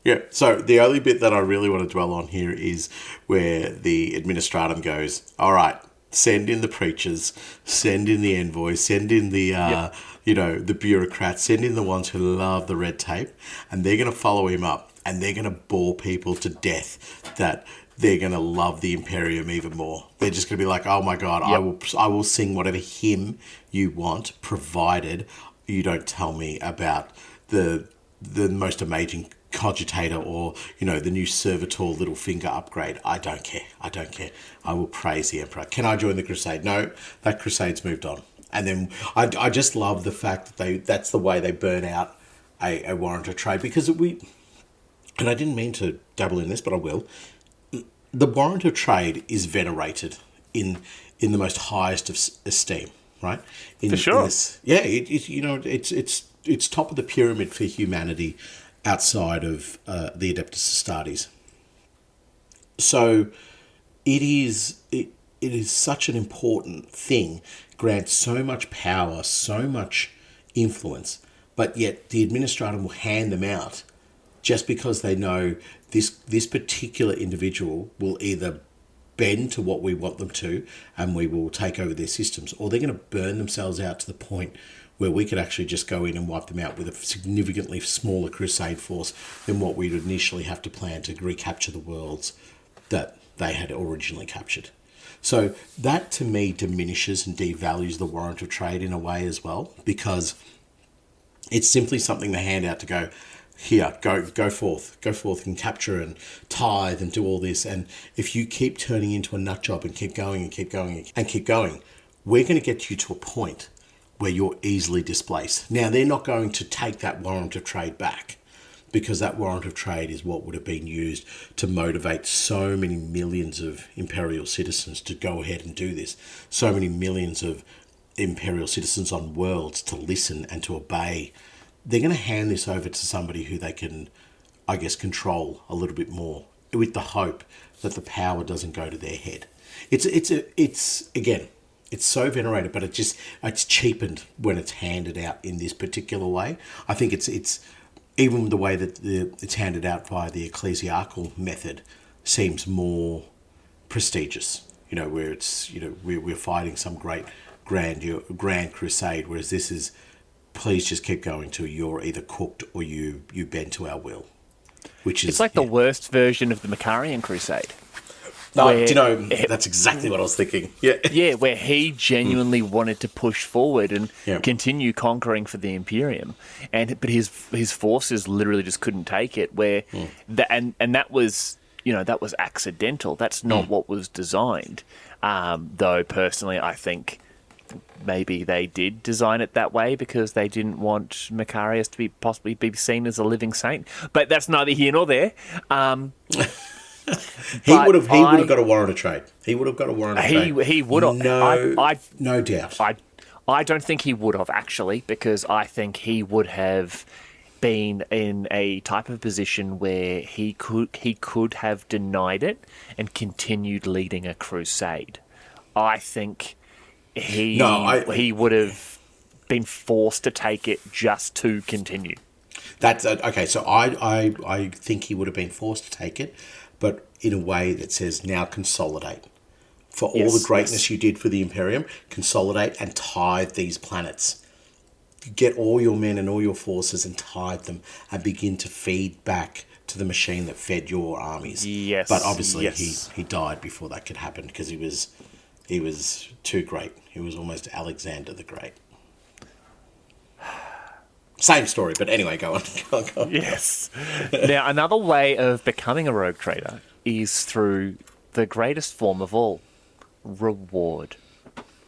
Yeah, so the only bit that I really want to dwell on here is where the administratum goes, all right, send in the preachers, send in the envoys, send in the, the bureaucrats, send in the ones who love the red tape, and they're going to follow him up. And they're going to bore people to death that they're going to love the Imperium even more. They're just going to be like, oh my God, I will sing whatever hymn you want, provided you don't tell me about the most amazing cogitator or, the new servitor little finger upgrade. I don't care. I will praise the Emperor. Can I join the crusade? No, that crusade's moved on. And then I just love the fact that that's the way they burn out a warrant of trade, because and I didn't mean to dabble in this, but I will. The warrant of trade is venerated in the most highest of esteem, right? For sure. It's top of the pyramid for humanity outside of the Adeptus Astartes. So it is such an important thing, grants so much power, so much influence, but yet the administrator will hand them out just because they know this particular individual will either bend to what we want them to and we will take over their systems, or they're going to burn themselves out to the point where we could actually just go in and wipe them out with a significantly smaller crusade force than what we'd initially have to plan to recapture the worlds that they had originally captured. So that, to me, diminishes and devalues the warrant of trade in a way as well, because it's simply something they hand out to go, here, go forth and capture and tithe and do all this. And if you keep turning into a nut job and keep going, we're going to get you to a point where you're easily displaced. Now, they're not going to take that warrant of trade back, because that warrant of trade is what would have been used to motivate so many millions of Imperial citizens to go ahead and do this. So many millions of Imperial citizens on worlds to listen and to obey. They're going to hand this over to somebody who they can, I guess, control a little bit more with the hope that the power doesn't go to their head. It's again, it's so venerated, but it's cheapened when it's handed out in this particular way. I think it's even the way that it's handed out via the ecclesiastical method seems more prestigious. Where it's we're fighting some great grand crusade, whereas this is, please just keep going till you're either cooked or you bend to our will. Which is, it's like the worst version of the Macarian Crusade. No, that's exactly what I was thinking. Yeah. Yeah, where he genuinely wanted to push forward and Yeah. continue conquering for the Imperium, but his forces literally just couldn't take it. That was that was accidental. That's not what was designed. Though personally, I think maybe they did design it that way because they didn't want Macarius to possibly be seen as a living saint. But that's neither here nor there. He would have got a warrant of trade. He would have got a warrant of trade. He would have. No doubt. I don't think he would have, actually, because I think he would have been in a type of position where he could have denied it and continued leading a crusade. I think he would have been forced to take it just to continue. That's okay. So I think he would have been forced to take it, but in a way that says, now consolidate. For all the greatness you did for the Imperium, consolidate and tithe these planets. Get all your men and all your forces and tithe them and begin to feed back to the machine that fed your armies. Yes. But obviously he died before that could happen because he was too great. He was almost Alexander the Great. Same story, but anyway, go on. Yes. Now, another way of becoming a rogue trader is through the greatest form of all, reward.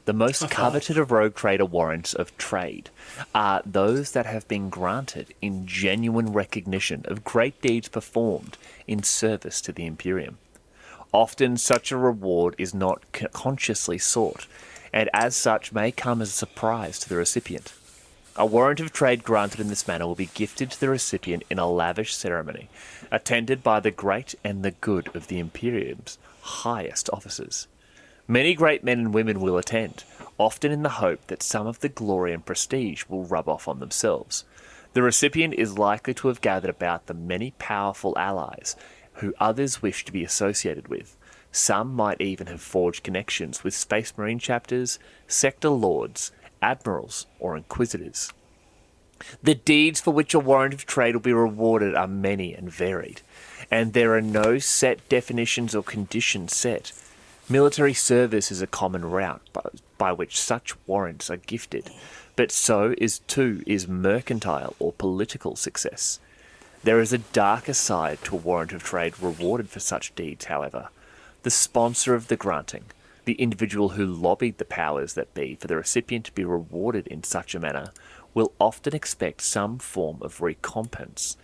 The most coveted of rogue trader warrants of trade are those that have been granted in genuine recognition of great deeds performed in service to the Imperium. Often such a reward is not consciously sought, and as such may come as a surprise to the recipient. A warrant of trade granted in this manner will be gifted to the recipient in a lavish ceremony, attended by the great and the good of the Imperium's highest officers. Many great men and women will attend, often in the hope that some of the glory and prestige will rub off on themselves. The recipient is likely to have gathered about them many powerful allies who others wish to be associated with. Some might even have forged connections with Space Marine chapters, sector lords, admirals, or inquisitors. The deeds for which a warrant of trade will be rewarded are many and varied, and there are no set definitions or conditions set. Military service is a common route by which such warrants are gifted, but so is mercantile or political success. There is a darker side to a warrant of trade rewarded for such deeds, however. The sponsor of the granting, the individual who lobbied the powers that be for the recipient to be rewarded in such a manner, will often expect some form of recompense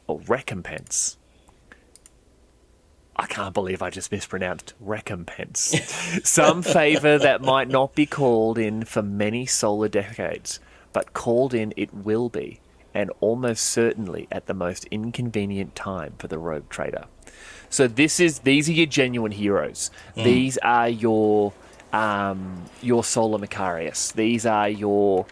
or recompense. I can't believe I just mispronounced recompense. Some favour that might not be called in for many solar decades, but called in it will be, and almost certainly at the most inconvenient time for the rogue trader. So these are your genuine heroes. These are your Solar Macarius. These are your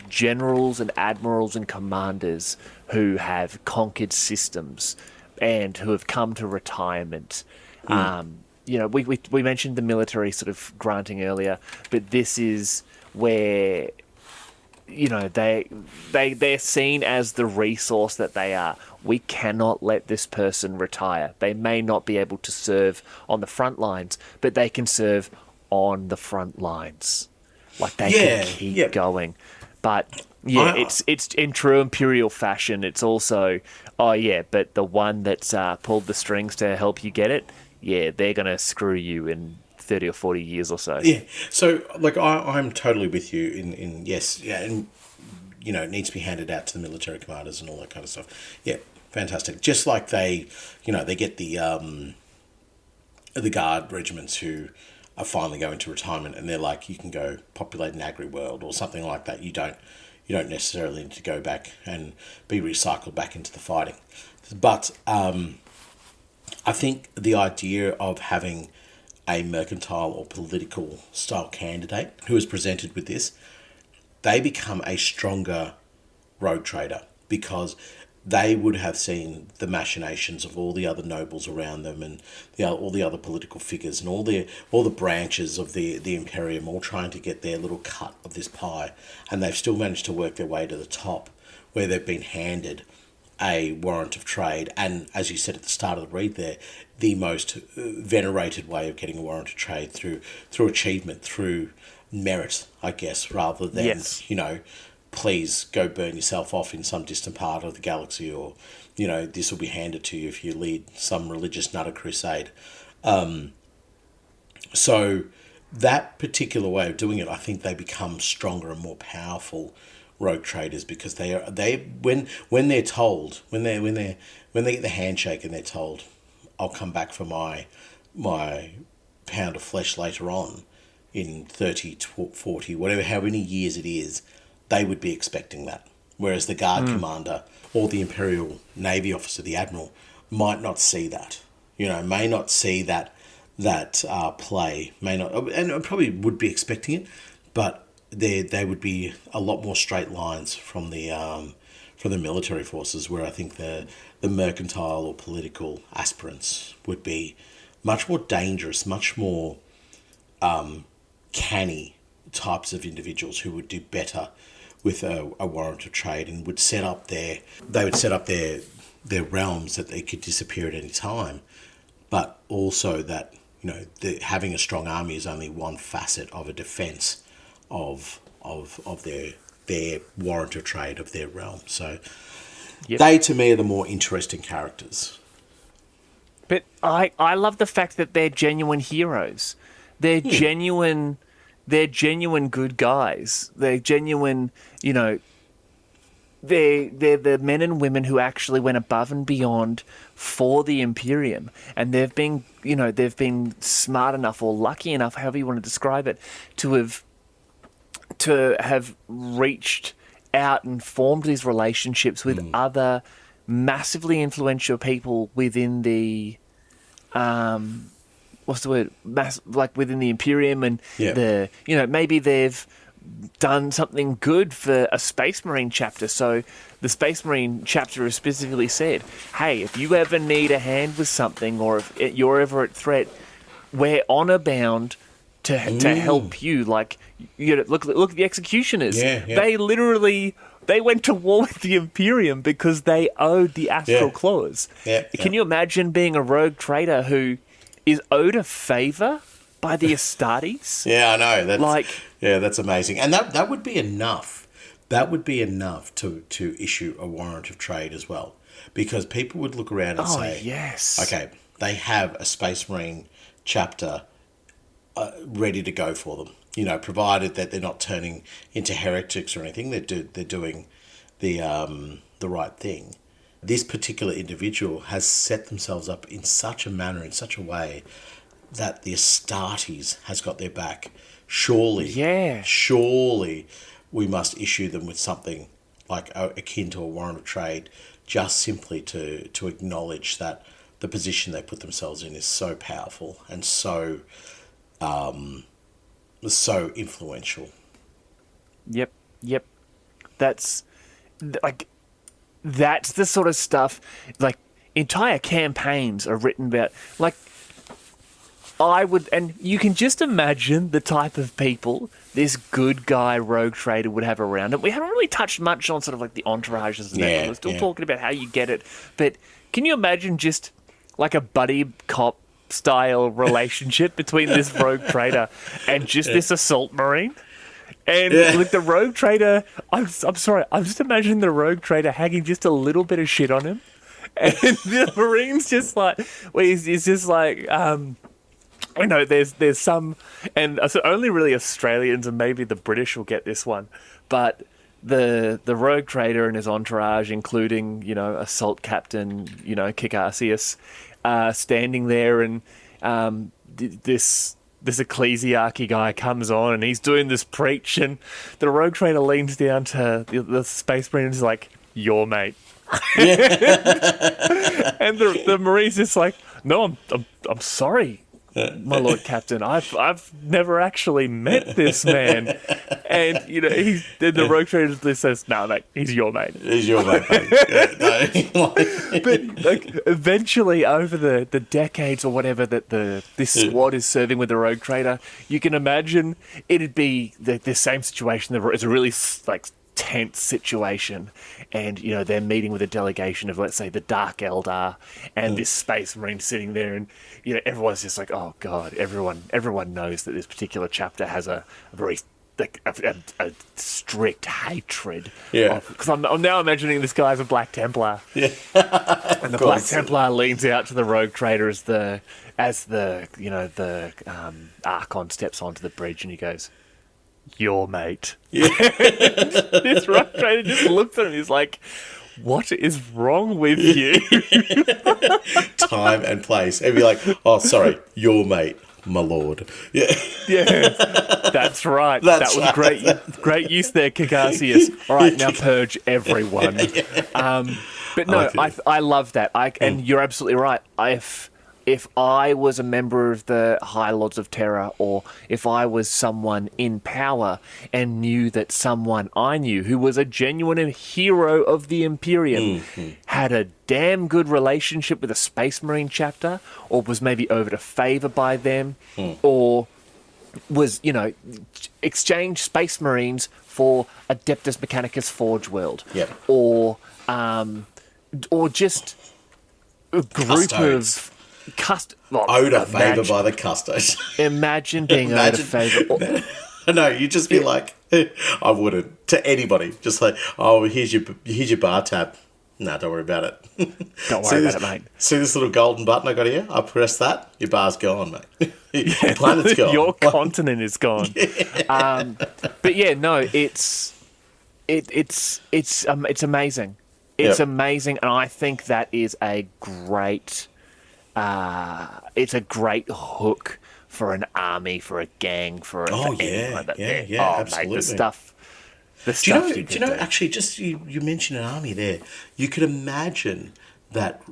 generals and admirals and commanders who have conquered systems and who have come to retirement. We mentioned the military sort of granting earlier, but this is where they're seen as the resource that they are. We cannot let this person retire. They may not be able to serve on the front lines, but they can serve on the front lines. Like they can keep going. But it's in true Imperial fashion. It's also, but the one that's pulled the strings to help you get it, they're going to screw you in 30 or 40 years or so. Yeah. So, I'm totally with you in yes, and, it needs to be handed out to the military commanders and all that kind of stuff. Yeah, fantastic. Just like they get the guard regiments who are finally going to retirement and they're like, you can go populate an agri-world or something like that. You don't necessarily need to go back and be recycled back into the fighting. But, I think the idea of having a mercantile or political style candidate who is presented with this, they become a stronger rogue trader because they would have seen the machinations of all the other nobles around them and all the other political figures and all the branches of the Imperium all trying to get their little cut of this pie, and they've still managed to work their way to the top where they've been handed a warrant of trade, and as you said at the start of the read there, the most venerated way of getting a warrant of trade through achievement, through merit, I guess, rather than, Yes. please go burn yourself off in some distant part of the galaxy, or, this will be handed to you if you lead some religious nutter crusade. So that particular way of doing it, I think they become stronger and more powerful rogue traders because when they're told, when they get the handshake and they're told, I'll come back for my pound of flesh later on in 30, 40, whatever, how many years it is, they would be expecting that. Whereas the guard commander or the Imperial Navy officer, the admiral, might not see that. May not see that play, may not, and probably would be expecting it, but they would be a lot more straight lines from the military forces, where I think the mercantile or political aspirants would be much more dangerous, much more canny types of individuals who would do better with a warrant of trade and would set up their realms that they could disappear at any time, but also that having a strong army is only one facet of a defence of their warrant of trade of their realm. So they, to me, are the more interesting characters. But I love the fact that they're genuine heroes. They're genuine good guys. They're genuine, they're the men and women who actually went above and beyond for the Imperium, and they've been smart enough or lucky enough, however you want to describe it, to have reached out and formed these relationships with other massively influential people within the what's the word? Within the Imperium, and maybe they've done something good for a Space Marine chapter. So the Space Marine chapter has specifically said, hey, if you ever need a hand with something, or if you're ever at threat, we're honor bound to help you. Like, look at the executioners. They went to war with the Imperium because they owed the Astral Claws. Can you imagine being a rogue trader who is owed a favour by the Astartes? Yeah, I know. That's amazing. And that would be enough. That would be enough to issue a warrant of trade as well. Because people would look around and say, yes, okay, they have a Space Marine chapter ready to go for them. Provided that they're not turning into heretics or anything, they're doing the right thing. This particular individual has set themselves up in such a manner, in such a way, that the Astartes has got their back. Surely we must issue them with something like akin to a warrant of trade, just simply to acknowledge that the position they put themselves in is so powerful and so influential. Yep. That's the sort of stuff, like, entire campaigns are written about. Like, and you can just imagine the type of people this good guy rogue trader would have around him. We haven't really touched much on sort of like the entourages and that. We're still talking about how you get it. But can you imagine just like a buddy cop style relationship between this rogue trader and just this assault marine? And like the rogue trader, I'm sorry, I'm just imagining the rogue trader hanging just a little bit of shit on him, and the marine's just like, he's just like, there's some, and so only really Australians and maybe the British will get this one, but the rogue trader and his entourage, including assault captain Kickassius, standing there, and this ecclesiarchy guy comes on and he's doing this preach, and the rogue trader leans down to the Space Marine and is like, "Your mate." And the marine's just like, No, I'm sorry, my Lord Captain. I've never actually met this man, and the rogue trader just says, "No, mate, he's your mate." He's your mate. Yeah, no. But eventually, over the decades or whatever that this squad is serving with the rogue trader, you can imagine it'd be the same situation. It's a really tense situation, and they're meeting with a delegation of, let's say, the Dark Eldar and this Space Marine sitting there, and everyone's just like, oh god, everyone knows that this particular chapter has a very a strict hatred. Yeah. Because I'm now imagining this guy as a Black Templar. Yeah. And the Black Templar leans out to the rogue trader as the Archon steps onto the bridge, and he goes, "Your mate." Yeah. This rogue trader just looks at him. He's like, "What is wrong with you?" Time and place. And be like, "Oh, sorry, your mate, my lord." Yeah. Yeah, that's right. That was great use there, Cacassius. All right, now purge everyone. But no, I love that. And you're absolutely right. If I was a member of the High Lords of Terror, or if I was someone in power and knew that someone I knew who was a genuine hero of the Imperium had a damn good relationship with a Space Marine chapter, or was maybe owed a favour by them, or was, exchange Space Marines for Adeptus Mechanicus Forge World, or just a group Custodes. Owed a favour by the custodes. Imagine being owed a favour. No, you'd just be like, I wouldn't. To anybody. Just like, oh, here's your bar tab. Nah, don't worry about it. Don't worry about it, mate. See this little golden button I got here? I press that, your bar's gone, mate. Your planet's gone. Your continent is gone. But yeah, no, it's amazing. It's amazing, and I think that is a great. It's a great hook for an army, for a gang, for anything like that. Absolutely. Mate, the stuff. Do you know? Actually, just you mentioned an army there. You could imagine that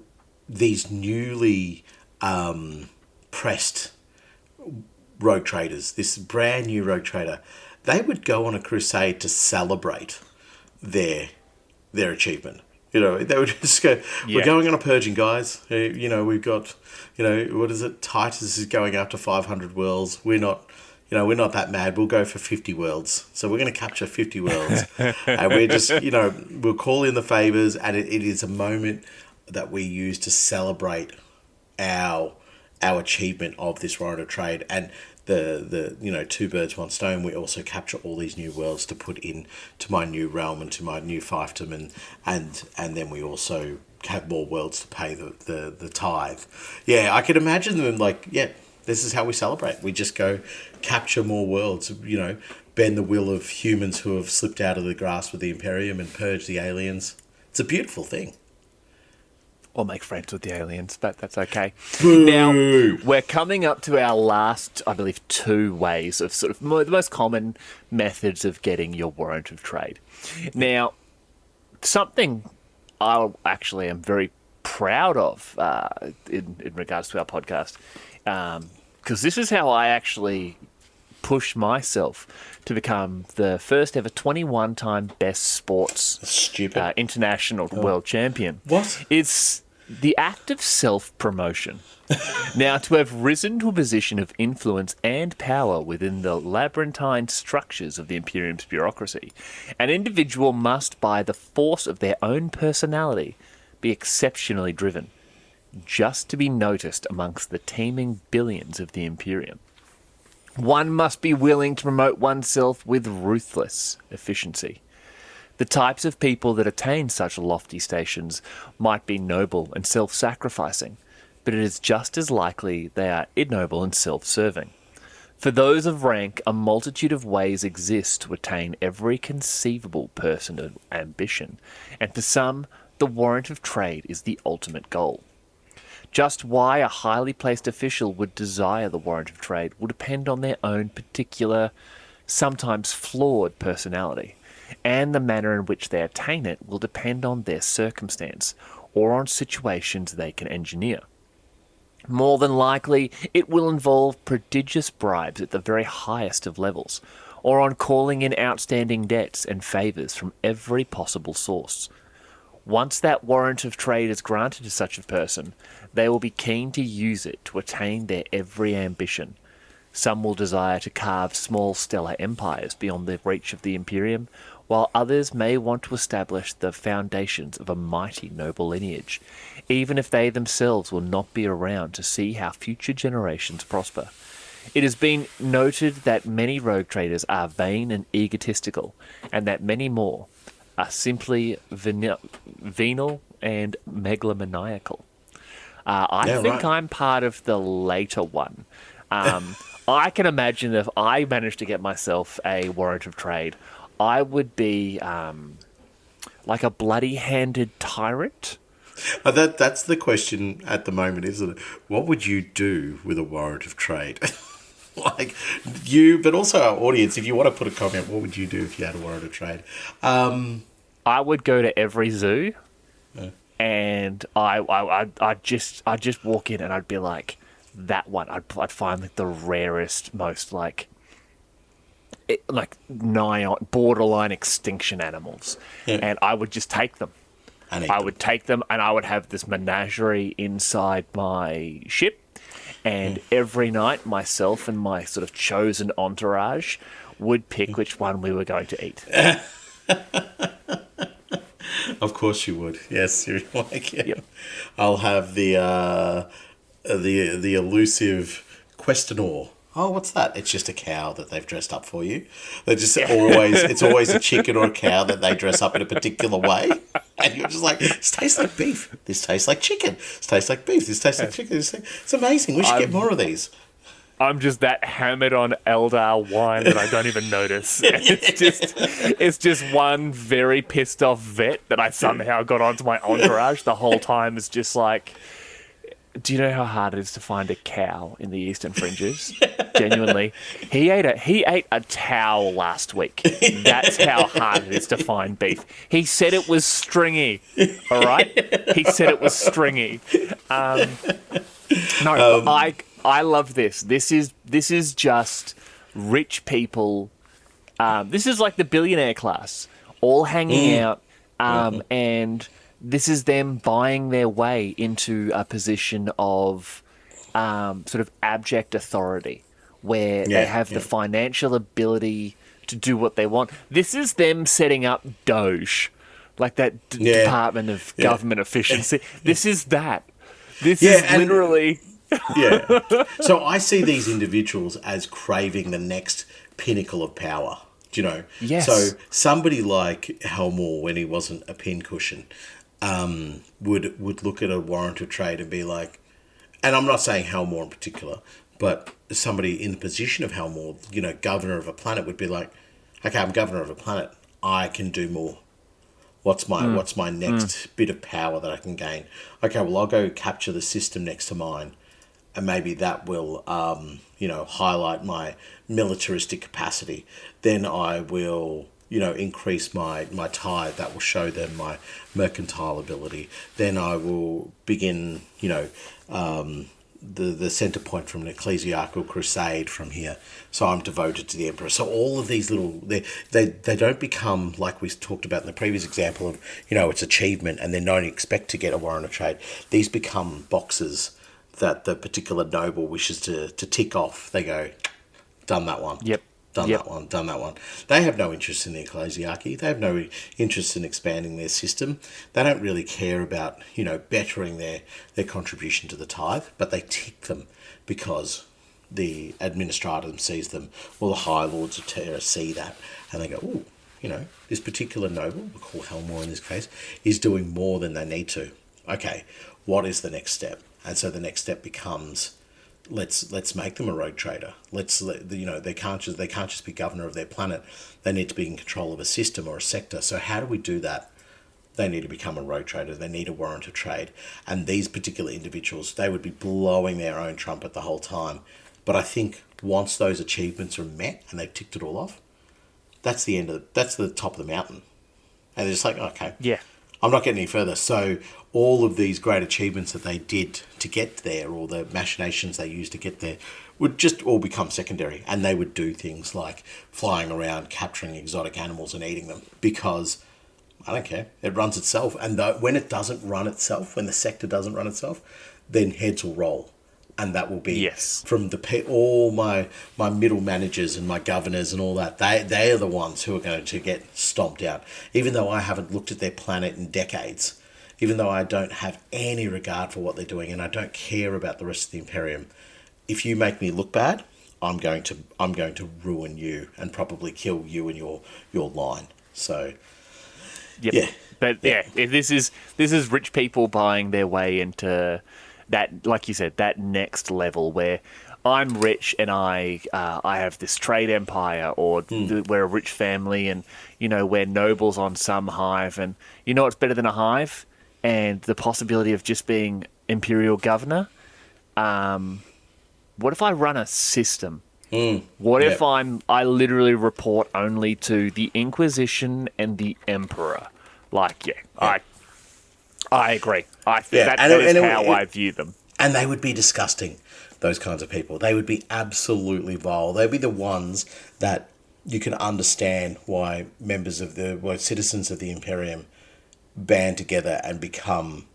these newly pressed rogue traders, this brand new rogue trader, they would go on a crusade to celebrate their achievement. They would just go, we're going on a purging, guys. We've got, what is it? Tithes is going up to 500 worlds. We're not that mad. We'll go for 50 worlds. So we're going to capture 50 worlds. And we're just, we'll call in the favours, and it is a moment that we use to celebrate our achievement of this Warrant of Trade. And the two birds, one stone, we also capture all these new worlds to put in to my new realm and to my new fiefdom, and then we also have more worlds to pay the tithe. Yeah, I could imagine them like, this is how we celebrate. We just go capture more worlds, bend the will of humans who have slipped out of the grasp of the Imperium and purge the aliens. It's a beautiful thing. Or make friends with the aliens, but that's okay. Boo. Now, we're coming up to our last, I believe, 2 ways of sort of the most common methods of getting your Warrant of Trade. Now, something I actually am very proud of in regards to our podcast, because this is how I actually push myself to become the first ever 21-time best sports international world champion. What? It's the act of self-promotion. Now, to have risen to a position of influence and power within the labyrinthine structures of the Imperium's bureaucracy, an individual must, by the force of their own personality, be exceptionally driven, just to be noticed amongst the teeming billions of the Imperium. One must be willing to promote oneself with ruthless efficiency. The types of people that attain such lofty stations might be noble and self-sacrificing, but it is just as likely they are ignoble and self-serving. For those of rank, a multitude of ways exist to attain every conceivable personal ambition, and for some, the Warrant of Trade is the ultimate goal. Just why a highly placed official would desire the Warrant of Trade will depend on their own particular, sometimes flawed personality, and the manner in which they attain it will depend on their circumstance or on situations they can engineer. More than likely, it will involve prodigious bribes at the very highest of levels, or on calling in outstanding debts and favours from every possible source. Once that warrant of trade is granted to such a person, they will be keen to use it to attain their every ambition. Some will desire to carve small stellar empires beyond the reach of the Imperium, while others may want to establish the foundations of a mighty noble lineage, even if they themselves will not be around to see how future generations prosper. It has been noted that many rogue traders are vain and egotistical, and that many more are simply venal and megalomaniacal. I Yeah, think right. I'm part of the later one. I can imagine if I managed to get myself a warrant of trade, I would be like a bloody-handed tyrant. That's the question at the moment, isn't it? What would you do with a warrant of trade? Like you, but also our audience. If you want to put a comment, what would you do if you had a warrant of trade? I would go to every zoo, and I'd just walk in and I'd be like, that one. I'd find like the rarest, most like nigh on borderline extinction animals, Yeah. and I would just take them. And I would take them, and I would have this menagerie inside my ship. And every night, myself and my sort of chosen entourage would pick which one we were going to eat. Of course you would. Yes, you're like, yeah. Yep. I'll have the elusive questionor. Oh, what's that? It's just a cow that they've dressed up for you. They're just always, it's always a chicken or a cow that they dress up in a particular way. And you're just like, this tastes like beef. This tastes like chicken. This tastes like beef. This tastes like chicken. It's amazing. We should get more of these. I'm just that hammered on Eldar wine that I don't even notice. It's just one very pissed off vet that I somehow got onto my entourage the whole time. Is just like, do you know how hard it is to find a cow in the Eastern Fringes? Genuinely, he ate a towel last week. That's how hard it is to find beef. He said it was stringy. All right, he said it was stringy. No, I love this. This is just rich people. This is like the billionaire class all hanging out, and this is them buying their way into a position of sort of abject authority, where they have the financial ability to do what they want. This is them setting up Doge, like that Department of Government Efficiency. This is that. This is literally... Yeah. So I see these individuals as craving the next pinnacle of power. Do you know? Yes. So somebody like Helmore, when he wasn't a pincushion, would look at a warrant of trade and be like, and I'm not saying Helmore in particular, but somebody in the position of Helmore, you know, governor of a planet, would be like, okay, I'm governor of a planet. I can do more. What's my next bit of power that I can gain? Okay, well, I'll go capture the system next to mine, and maybe that will, highlight my militaristic capacity. Then I will, increase my tithe. That will show them my mercantile ability. Then I will begin, the center point from an ecclesiastical crusade from here. So I'm devoted to the emperor. So all of these little, they don't become, like we talked about in the previous example of, it's achievement and then don't expect to get a warrant of trade. These become boxes that the particular noble wishes to tick off. They go, done that one. Yep. Done that one, done that one. They have no interest in the ecclesiarchy. They have no interest in expanding their system. They don't really care about, bettering their contribution to the tithe, but they tick them because the administratum sees them. Well, the High Lords of Terra see that, and they go, ooh, this particular noble, we'll call Helmore in this case, is doing more than they need to. Okay, what is the next step? And so the next step becomes, let's make them a rogue trader. They can't just be governor of their planet. They need to be in control of a system or a sector. So how do we do that? They need to become a rogue trader. They need a warrant of trade. And these particular individuals, they would be blowing their own trumpet the whole time. But I think once those achievements are met and they've ticked it all off, that's the top of the mountain. And they're just like, okay, yeah, I'm not getting any further. So all of these great achievements that they did to get there, or the machinations they used to get there, would just all become secondary. And they would do things like flying around, capturing exotic animals and eating them, because I don't care. It runs itself. And when it doesn't run itself, when the sector doesn't run itself, then heads will roll. And that will be from all my middle managers and my governors and all that. They are the ones who are going to get stomped out. Even though I haven't looked at their planet in decades, even though I don't have any regard for what they're doing and I don't care about the rest of the Imperium, if you make me look bad, I'm going to ruin you and probably kill you and your line. So, yeah. But this is rich people buying their way into that, like you said, that next level where I'm rich and I have this trade empire, or we're a rich family, and we're nobles on some hive, and what's better than a hive and the possibility of just being Imperial governor. What if I run a system? What if I literally report only to the Inquisition and the Emperor? I agree. I think that is how I view them. And they would be disgusting, those kinds of people. They would be absolutely vile. They'd be the ones that you can understand why citizens of the Imperium band together and become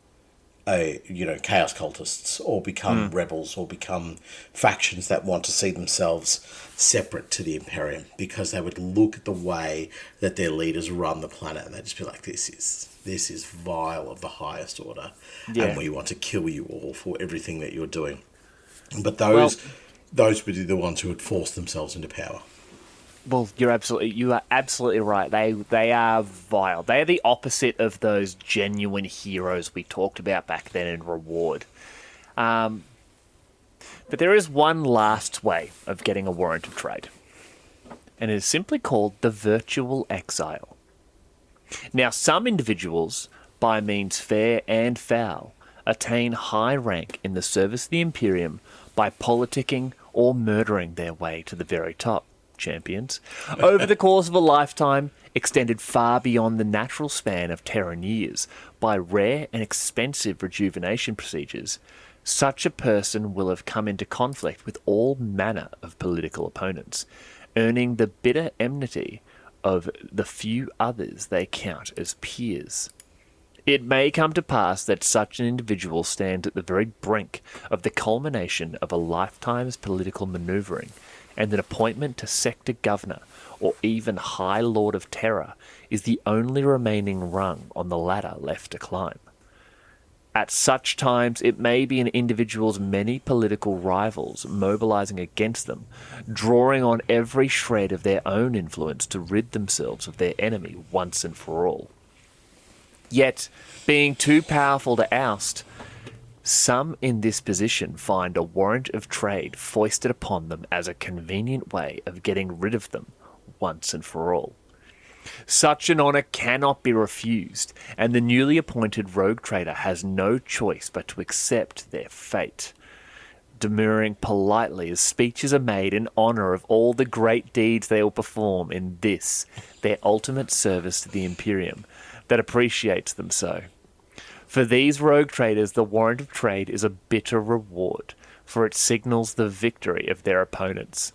chaos cultists, or become rebels, or become factions that want to see themselves separate to the Imperium, because they would look at the way that their leaders run the planet and they'd just be like, this is vile of the highest order, and we want to kill you all for everything that you're doing. But those would be the ones who would force themselves into power. Well, you are absolutely right. They are vile. They are the opposite of those genuine heroes we talked about back then in Reward. But there is one last way of getting a warrant of trade, and it is simply called the virtual exile. Now, some individuals, by means fair and foul, attain high rank in the service of the Imperium by politicking or murdering their way to the very top. Champions, over the course of a lifetime extended far beyond the natural span of Terran years by rare and expensive rejuvenation procedures, such a person will have come into conflict with all manner of political opponents, earning the bitter enmity of the few others they count as peers. It may come to pass that such an individual stands at the very brink of the culmination of a lifetime's political manoeuvring, and an appointment to sector governor or even High Lord of Terror is the only remaining rung on the ladder left to climb. At such times, it may be an individual's many political rivals mobilizing against them, drawing on every shred of their own influence to rid themselves of their enemy once and for all. Yet, being too powerful to oust, some in this position find a warrant of trade foisted upon them as a convenient way of getting rid of them once and for all. Such an honour cannot be refused, and the newly appointed rogue trader has no choice but to accept their fate, demurring politely as speeches are made in honour of all the great deeds they will perform in this, their ultimate service to the Imperium, that appreciates them so. For these rogue traders, the warrant of trade is a bitter reward, for it signals the victory of their opponents.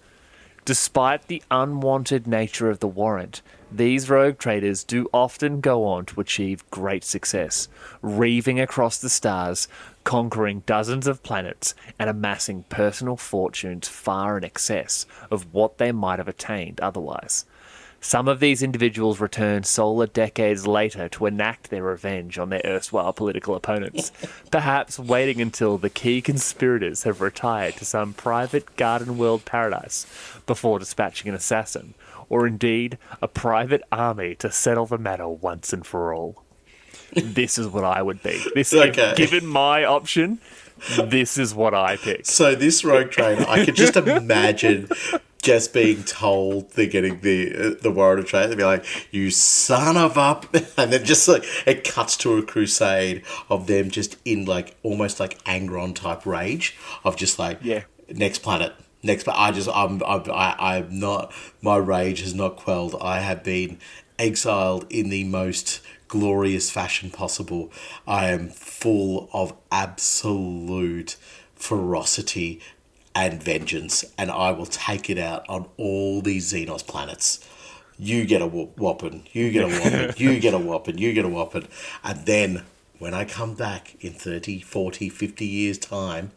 Despite the unwanted nature of the warrant, these rogue traders do often go on to achieve great success, reaving across the stars, conquering dozens of planets, and amassing personal fortunes far in excess of what they might have attained otherwise. Some of these individuals return solar decades later to enact their revenge on their erstwhile political opponents, perhaps waiting until the key conspirators have retired to some private garden world paradise before dispatching an assassin, or indeed a private army to settle the matter once and for all. This is what I would be. Given my option, this is what I pick. So this rogue trader, I could just imagine just being told they're getting the warrant of trade. They'd be like, "You son of a," and then just like it cuts to a crusade of them just in like almost like Angron type rage of just like next planet. I'm not. My rage has not quelled. I have been exiled in the most glorious fashion possible. I am full of absolute ferocity and vengeance, and I will take it out on all these Xenos planets. You get a whopping, you get a whopping, you get a whopping, you get a whopping. And then when I come back in 30, 40, 50 years' time,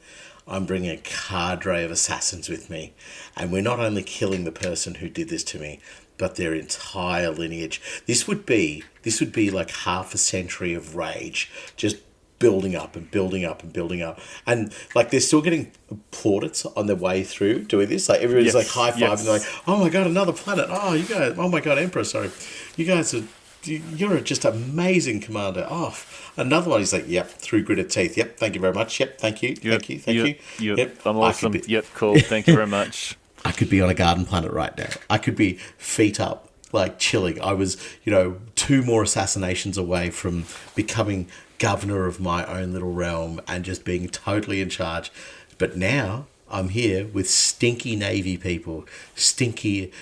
I'm bringing a cadre of assassins with me. And we're not only killing the person who did this to me, but their entire lineage. This would be like half a century of rage, just building up and building up and building up. And like they're still getting plaudits on their way through doing this. Like everybody's like high fiving, they're like, oh my god, another planet. Oh, you guys, oh my god, Emperor, sorry. You guys are, you're just amazing, Commander. Oh, another one. He's like, yep, through gritted teeth. Yep, thank you very much. Yep, thank you, thank you. Yep, I'm awesome. Yep, cool. Thank you very much. I could be on a garden planet right now. I could be feet up, like chilling. I was, 2 more assassinations away from becoming governor of my own little realm and just being totally in charge. But now I'm here with stinky Navy people, stinky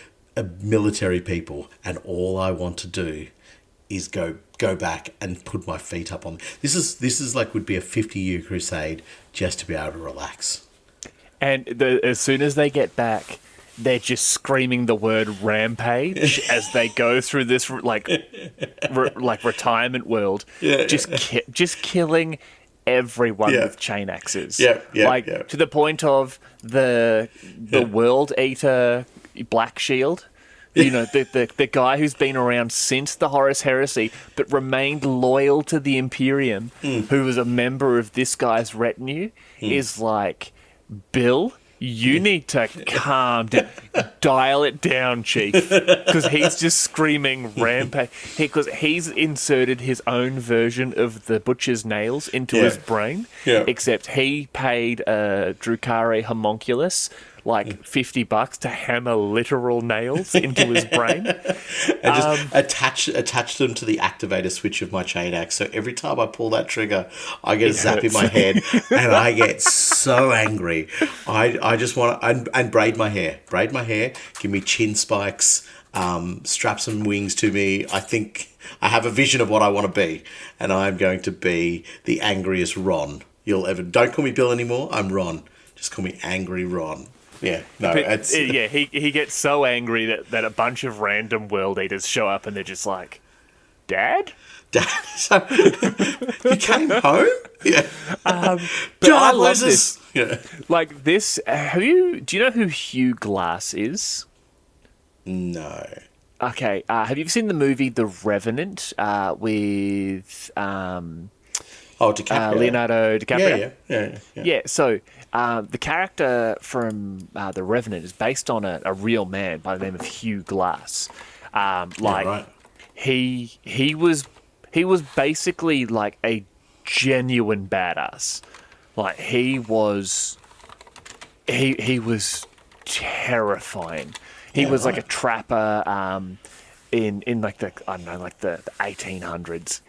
military people, and all I want to do is go back and put my feet up on. This is like would be a 50-year crusade just to be able to relax. And as soon as they get back, they're just screaming the word rampage as they go through this retirement world, just killing everyone with chain axes. To the point of the World Eater Black Shield. The guy who's been around since the Horus Heresy, but remained loyal to the Imperium, who was a member of this guy's retinue, is like, Bill, you need to calm down. Dial it down, Chief. Because he's just screaming rampage. Because he's inserted his own version of the butcher's nails into his brain. Except he paid a Drukari homunculus like $50 to hammer literal nails into his brain. And just attach them to the activator switch of my chain axe. So every time I pull that trigger, I get a zap in my head and I get so angry. I just want to and braid my hair. Braid my hair, give me chin spikes, strap some wings to me. I think I have a vision of what I want to be. And I'm going to be the angriest Ron you'll ever... Don't call me Bill anymore. I'm Ron. Just call me Angry Ron. Yeah, no, it's... he gets so angry that a bunch of random world eaters show up and they're just like, Dad? So, you came home? Yeah. But I love this. Yeah. Like this, do you know who Hugh Glass is? No. Okay, have you seen the movie The Revenant with... DiCaprio. Leonardo DiCaprio? Yeah. So the character from The Revenant is based on a real man by the name of Hugh Glass. He was basically like a genuine badass. Like he was terrifying. He was like a trapper in like the 1800s.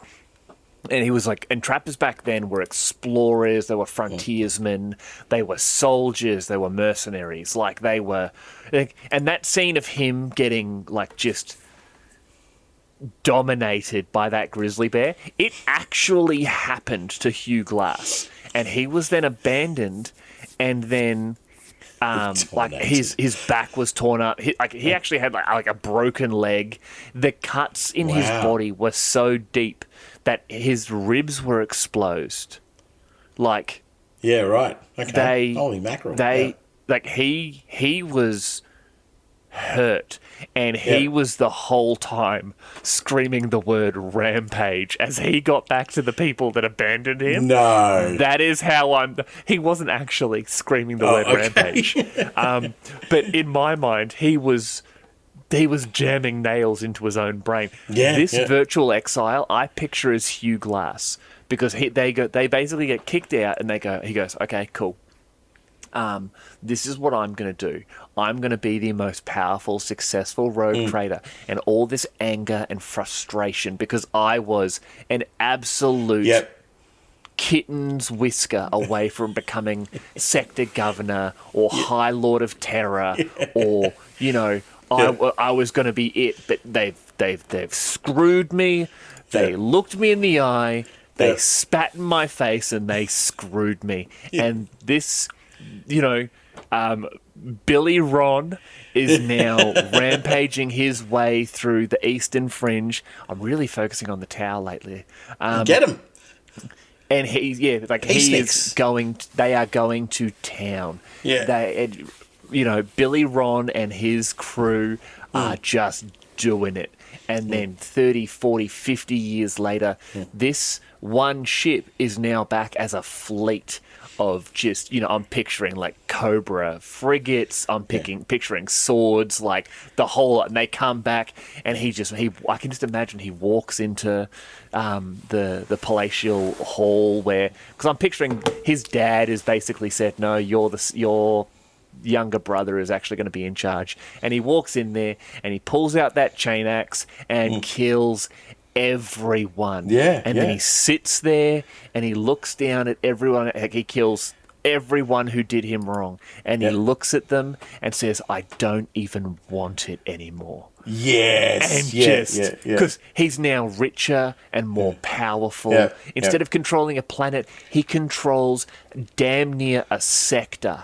And he was like, and trappers back then were explorers, they were frontiersmen, they were soldiers, they were mercenaries. Like they were, and that scene of him getting like just dominated by that grizzly bear, it actually happened to Hugh Glass. And he was then abandoned, and then like his back was torn up. He actually had like a broken leg. The cuts in his body were so deep that his ribs were exposed. Like, yeah, right. Okay. Holy mackerel. He was hurt, and he was the whole time screaming the word rampage as he got back to the people that abandoned him. No. That is how he wasn't actually screaming the word rampage. But in my mind, he was jamming nails into his own brain. This virtual exile, I picture as Hugh Glass, because they basically get kicked out, and he goes, okay, cool. This is what I'm going to do. I'm going to be the most powerful, successful rogue trader, and all this anger and frustration because I was an absolute kitten's whisker away from becoming sector governor or high lord of terror, or I was going to be it, but they've screwed me. They looked me in the eye, they spat in my face, and they screwed me. And this, Billy Ron is now rampaging his way through the Eastern Fringe. I'm really focusing on the Tower lately. Get him. And he is going. They are going to town. Yeah. Billy Ron and his crew are just doing it. And then 30, 40, 50 years later, this one ship is now back as a fleet of just, I'm picturing like Cobra frigates, I'm picturing swords, like the whole, and they come back and I can just imagine he walks into the palatial hall because I'm picturing his dad has basically said, no, your younger brother is actually going to be in charge. And he walks in there and he pulls out that chain axe and kills everyone. And then he sits there and he looks down at everyone. He kills everyone who did him wrong. And he looks at them and says, I don't even want it anymore. Yes. And because he's now richer and more powerful. Instead of controlling a planet, he controls damn near a sector.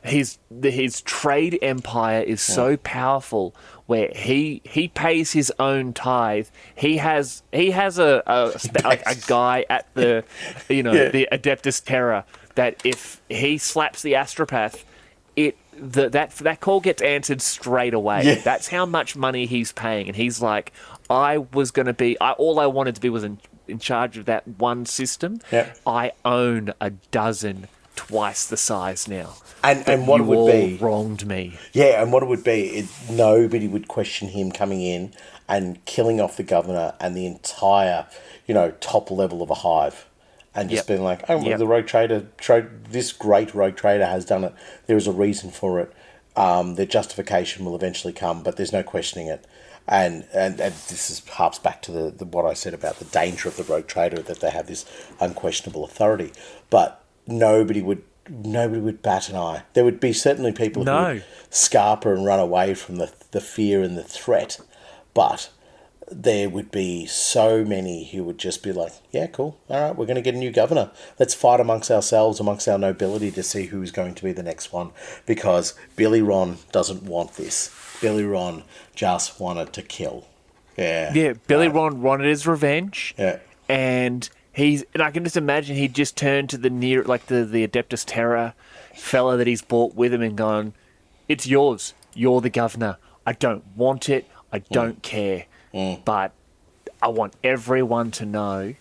His trade empire is so powerful where he pays his own tithe. He has a guy at the the Adeptus Terra that if he slaps the astropath, that call gets answered straight away. That's how much money he's paying, and he's like, all I wanted to be was in charge of that one system. I own a dozen twice the size now. And what it would be wronged me. And what it would be, nobody would question him coming in and killing off the governor and the entire, top level of a hive. And just being like, the rogue trader, this great rogue trader has done it. There is a reason for it. Their justification will eventually come, but there's no questioning it. And this harps back to the what I said about the danger of the rogue trader, that they have this unquestionable authority. But nobody would bat an eye. There would be certainly people who would scarper and run away from the fear and the threat, but there would be so many who would just be like, yeah, cool. All right, we're going to get a new governor. Let's fight amongst ourselves, amongst our nobility, to see who's going to be the next one, because Billy Ron doesn't want this. Billy Ron just wanted to kill. Billy Ron wanted his revenge. And I can just imagine he just turned to the Adeptus Terra fella that he's brought with him and gone, it's yours. You're the governor. I don't want it. I don't care. But I want everyone to know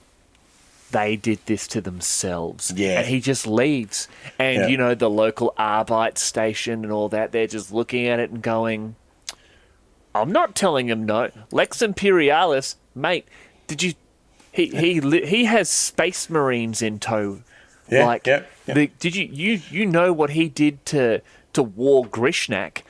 they did this to themselves. And he just leaves. And, the local Arbite station and all that, they're just looking at it and going, I'm not telling him no. Lex Imperialis, mate, did you... He has Space Marines in tow. Did you know what he did to War Grishnak?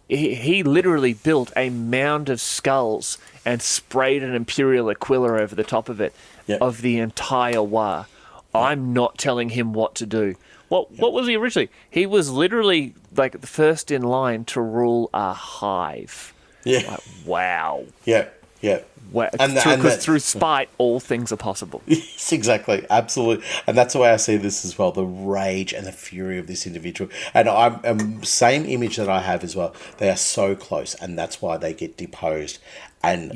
He literally built a mound of skulls and sprayed an Imperial Aquila over the top of it of the entire war. I'm not telling him what to do. What was he originally? He was literally the first in line to rule a hive. Wow. Well, through spite, all things are possible. Yes, exactly. Absolutely. And that's the way I see this as well, the rage and the fury of this individual. And same image that I have as well. They are so close, and that's why they get deposed. And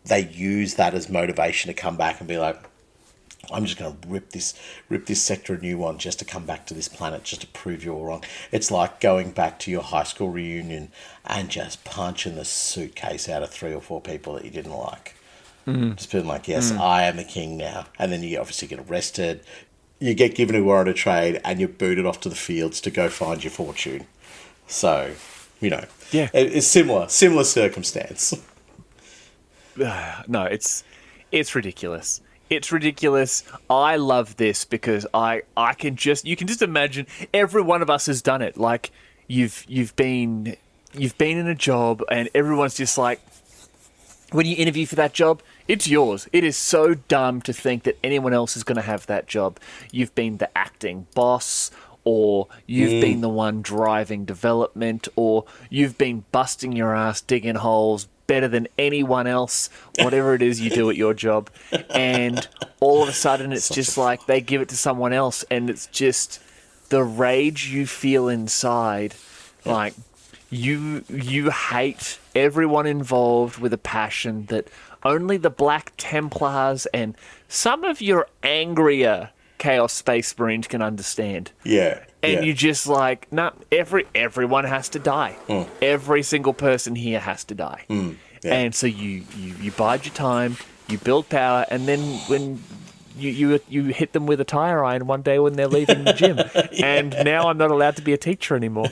they use that as motivation to come back and be like, I'm just going to rip this sector a new one just to come back to this planet, just to prove you're wrong. It's like going back to your high school reunion and just punching the suitcase out of 3 or 4 people that you didn't like. Just being like, yes, I am the king now. And then you obviously get arrested. You get given a warrant of trade and you're booted off to the fields to go find your fortune. So, it's similar circumstance. No, it's ridiculous. It's ridiculous. I love this because you can just imagine every one of us has done it. Like you've been in a job and everyone's just like, when you interview for that job, it's yours. It is so dumb to think that anyone else is going to have that job. You've been the acting boss, or you've been the one driving development, or you've been busting your ass digging holes, better than anyone else, whatever it is you do at your job. And all of a sudden, it's just like they give it to someone else, and it's just the rage you feel inside. Like, you hate everyone involved with a passion that only the Black Templars and some of your angrier Chaos Space Marines can understand. Yeah. And you just like, nah, everyone has to die. Every single person here has to die. And so you bide your time, you build power, and then when you hit them with a tire iron one day when they're leaving the gym. And now I'm not allowed to be a teacher anymore.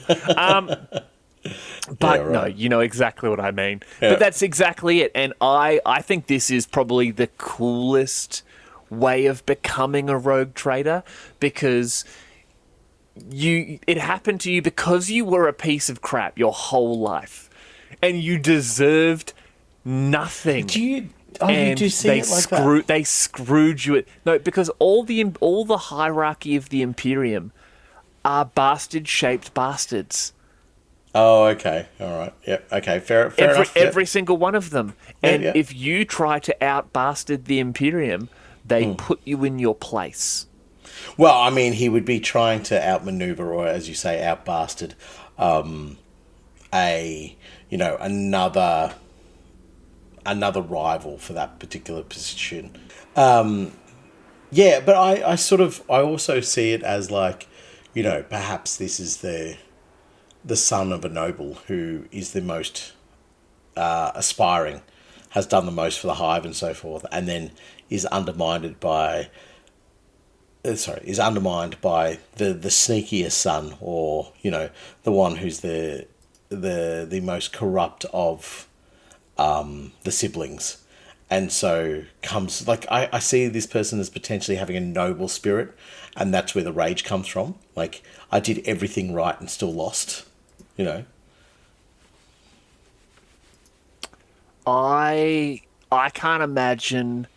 But no, you know exactly what I mean. But that's exactly it. And I think this is probably the coolest way of becoming a rogue trader, because it happened to you because you were a piece of crap your whole life and you deserved nothing. You do see it like that? They screwed you. No, because all the hierarchy of the Imperium are bastard-shaped bastards. Oh, okay. All right. Yep. Okay. Fair enough. Every single one of them. And if you try to out-bastard the Imperium, they put you in your place. Well, I mean, he would be trying to outmaneuver, or as you say, outbastard, another rival for that particular position. But I also see it as like, perhaps this is the son of a noble who is the most aspiring, has done the most for the hive and so forth, and then is undermined by the sneakiest son, or the one who's the most corrupt of the siblings. And so comes, like, I see this person as potentially having a noble spirit, and that's where the rage comes from. Like, I did everything right and still lost, I can't imagine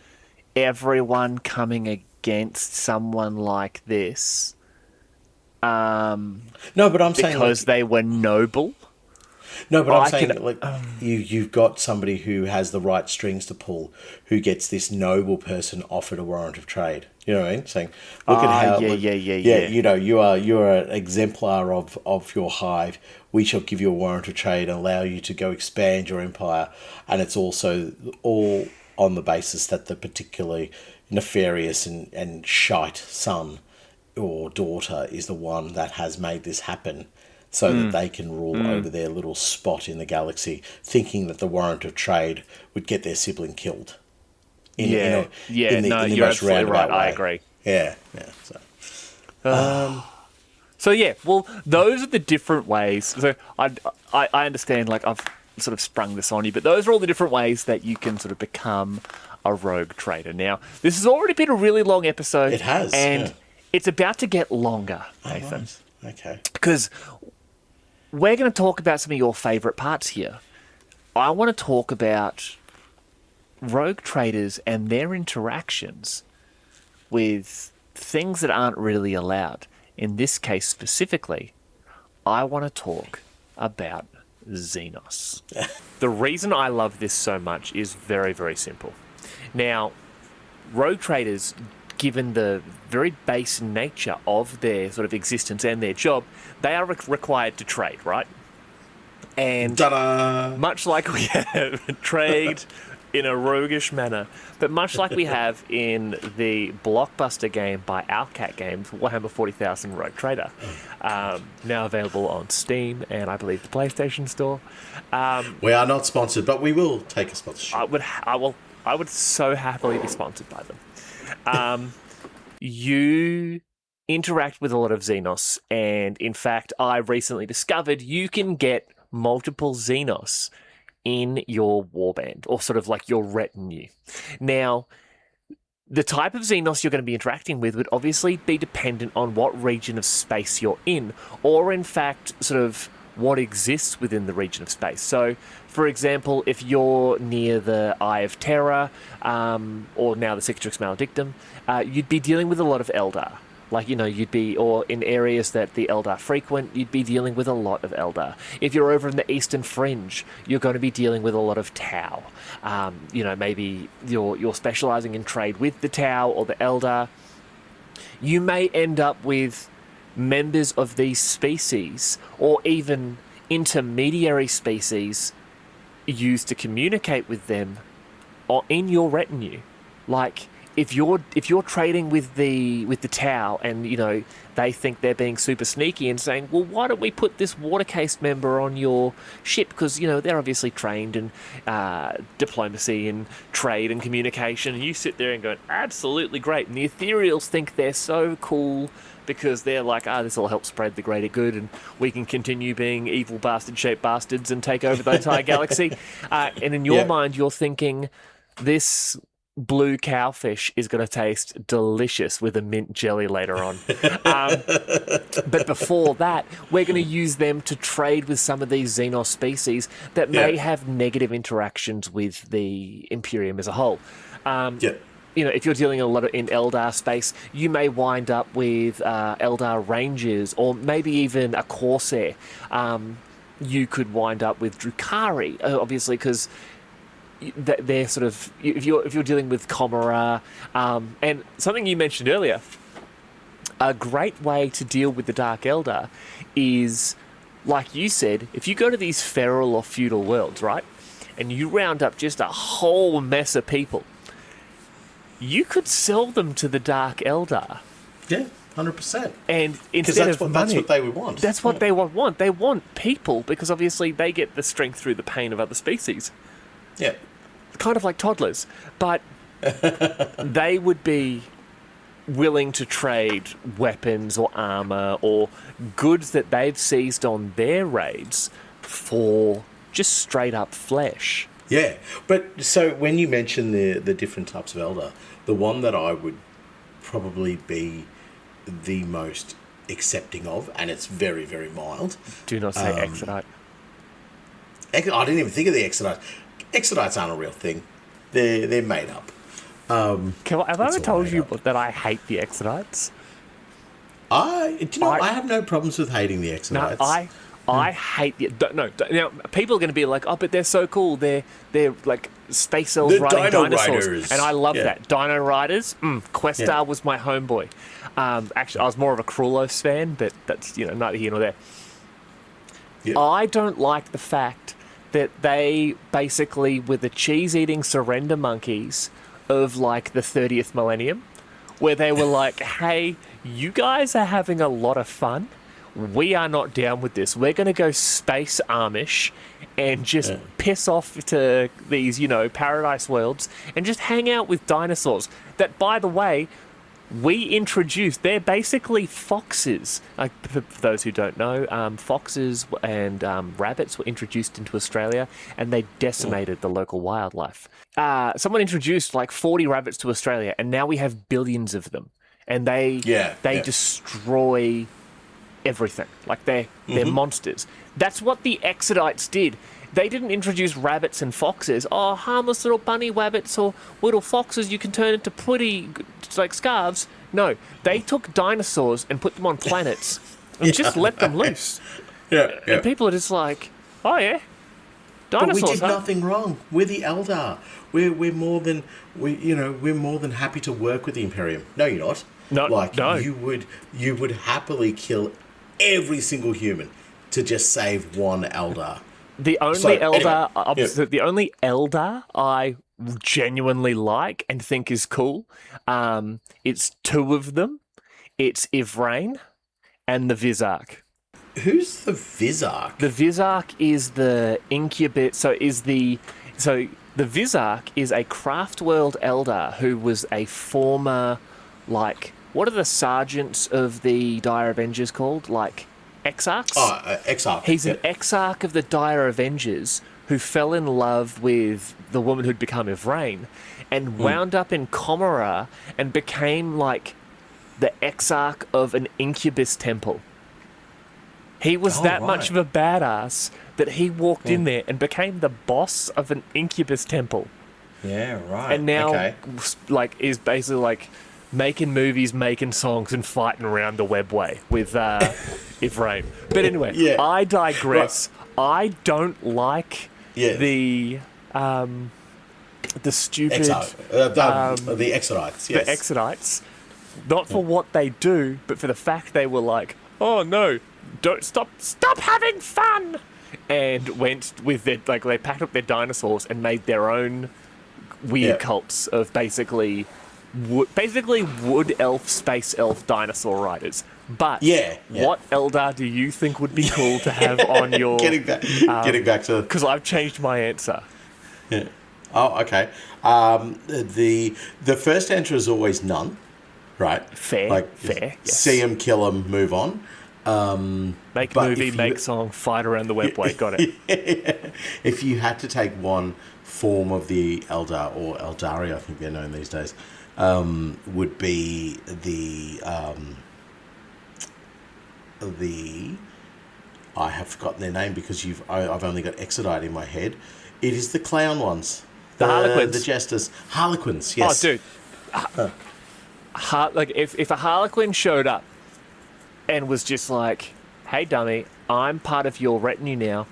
everyone coming against someone like this. No, but I'm saying because they were noble. No, but I'm saying you've got somebody who has the right strings to pull, who gets this noble person offered a warrant of trade. You know what I mean? Saying, look at how you're an exemplar of your hive. We shall give you a warrant of trade and allow you to go expand your empire. And it's also all on the basis that the particularly nefarious and shite son or daughter is the one that has made this happen, so that they can rule over their little spot in the galaxy, thinking that the warrant of trade would get their sibling killed. You're absolutely right. I agree. Yeah. So yeah, well, those are the different ways. So I understand, like, I've sort of sprung this on you, but those are all the different ways that you can sort of become a rogue trader. Now, this has already been a really long episode. It has, and it's about to get longer, Nathan. Oh, nice. Okay. Because we're going to talk about some of your favourite parts here. I want to talk about rogue traders and their interactions with things that aren't really allowed. In this case specifically, I want to talk about Xenos. The reason I love this so much is very, very simple. Now, rogue traders, given the very base nature of their sort of existence and their job, they are required to trade, right? And much like we have trade in a roguish manner, but much like we have in the blockbuster game by Owlcat Games, Warhammer 40,000 Rogue Trader, now available on Steam and I believe the PlayStation Store. We are not sponsored, but we will take a sponsorship. I would so happily be sponsored by them. You interact with a lot of Xenos, and in fact, I recently discovered you can get multiple Xenos in your warband, or sort of like your retinue. Now, the type of Xenos you're going to be interacting with would obviously be dependent on what region of space you're in, or in fact, sort of what exists within the region of space. So, for example, if you're near the Eye of Terror, or now the Cicatrix Maledictum, you'd be dealing with a lot of Eldar. Like, you'd be, or in areas that the Eldar frequent, you'd be dealing with a lot of Eldar. If you're over in the Eastern Fringe, you're going to be dealing with a lot of Tau. Maybe you're specialising in trade with the Tau or the Eldar. You may end up with members of these species, or even intermediary species, used to communicate with them or in your retinue. Like, if you're trading with the Tau, and they think they're being super sneaky and saying, well, why don't we put this water-cased member on your ship, because they're obviously trained in diplomacy and trade and communication, and you sit there and go, absolutely great, and the Ethereals think they're so cool because they're like, this will help spread the greater good, and we can continue being evil bastard-shaped bastards and take over the entire galaxy. And in your mind, you're thinking, this blue cowfish is going to taste delicious with a mint jelly later on. But before that, we're going to use them to trade with some of these Xenos species that may have negative interactions with the Imperium as a whole. If you're dealing a lot in Eldar space, you may wind up with Eldar Rangers, or maybe even a Corsair. You could wind up with Drukhari, obviously, because they're sort of, if you're dealing with Comora, and something you mentioned earlier, a great way to deal with the Dark Eldar is, like you said, if you go to these feral or feudal worlds, right, and you round up just a whole mess of people, you could sell them to the Dark Eldar. Yeah, 100%. And instead of money, that's what they would want. That's what they would want. They want people, because obviously they get the strength through the pain of other species. Yeah. Kind of like toddlers, but they would be willing to trade weapons or armor or goods that they've seized on their raids for just straight up flesh. Yeah, but so when you mention the different types of Eldar, the one that I would probably be the most accepting of, and it's very, very mild. Do not say Exodite. I didn't even think of the Exodites. Exodites aren't a real thing. They're made up. Have I ever told you that I hate the Exodites? I have no problems with hating the Exodites. No, I hate the... No, now, people are going to be like, oh, but they're so cool. They're like space elves riding dinosaurs. Riders. And I love that. Dino Riders, Questar was my homeboy. Actually, I was more of a Krulos fan, but that's, neither here nor there. Yeah. I don't like the fact that they basically were the cheese-eating surrender monkeys of, like, the 30th millennium, where they were like, hey, you guys are having a lot of fun. We are not down with this. We're going to go space Amish and just piss off to these, paradise worlds and just hang out with dinosaurs. That, by the way, we introduced. They're basically foxes. For those who don't know, foxes and rabbits were introduced into Australia, and they decimated the local wildlife. Someone introduced like 40 rabbits to Australia, and now we have billions of them. And they destroy everything. Like, they're monsters. That's what the Exodites did. They didn't introduce rabbits and foxes. Oh, harmless little bunny rabbits or little foxes you can turn into pretty, like, scarves. No, they took dinosaurs and put them on planets and just let them loose. And people are just like, oh yeah, dinosaurs. But we did nothing wrong. We're the Eldar. We're more than happy to work with the Imperium. No, you're not. No. You would happily kill every single human to just save one Eldar. The only the only Eldar I genuinely like and think is cool, it's two of them. It's Ivrain and the Vizark. Who's the Vizark? The Vizark is the incubate. The Vizark is a Craftworld Eldar who was a former, like, what are the sergeants of the Dire Avengers called? Like, Exarchs? Exarch. He's an Exarch of the Dire Avengers who fell in love with the woman who'd become Ivrain and wound up in Comora and became, like, the Exarch of an incubus temple. He was much of a badass that he walked in there and became the boss of an incubus temple. Yeah, right. And now, like, is basically, like, making movies, making songs, and fighting around the webway with Ephraim. But anyway, I digress. Right. I don't like the stupid the Exodites. Yes. The Exodites. Not for what they do, but for the fact they were like, oh no, don't stop having fun, and went with their they packed up their dinosaurs and made their own weird cults of basically wood elf, space elf, dinosaur riders. But what Eldar do you think would be cool to have on your... Getting back to... Because I've changed my answer. Yeah. Oh, okay. The first answer is always none, right? Fair. Yes. See them, kill them, move on. Make movie, make song, fight around the webway. Got it. If you had to take one form of the Eldar, or Eldari, I think they're known these days, would be the I have forgotten their name because I've only got Exodite in my head. It is the clown ones. The Harlequins. The jesters. Harlequins, yes. Oh, dude. If a Harlequin showed up and was just like, hey, dummy, I'm part of your retinue now,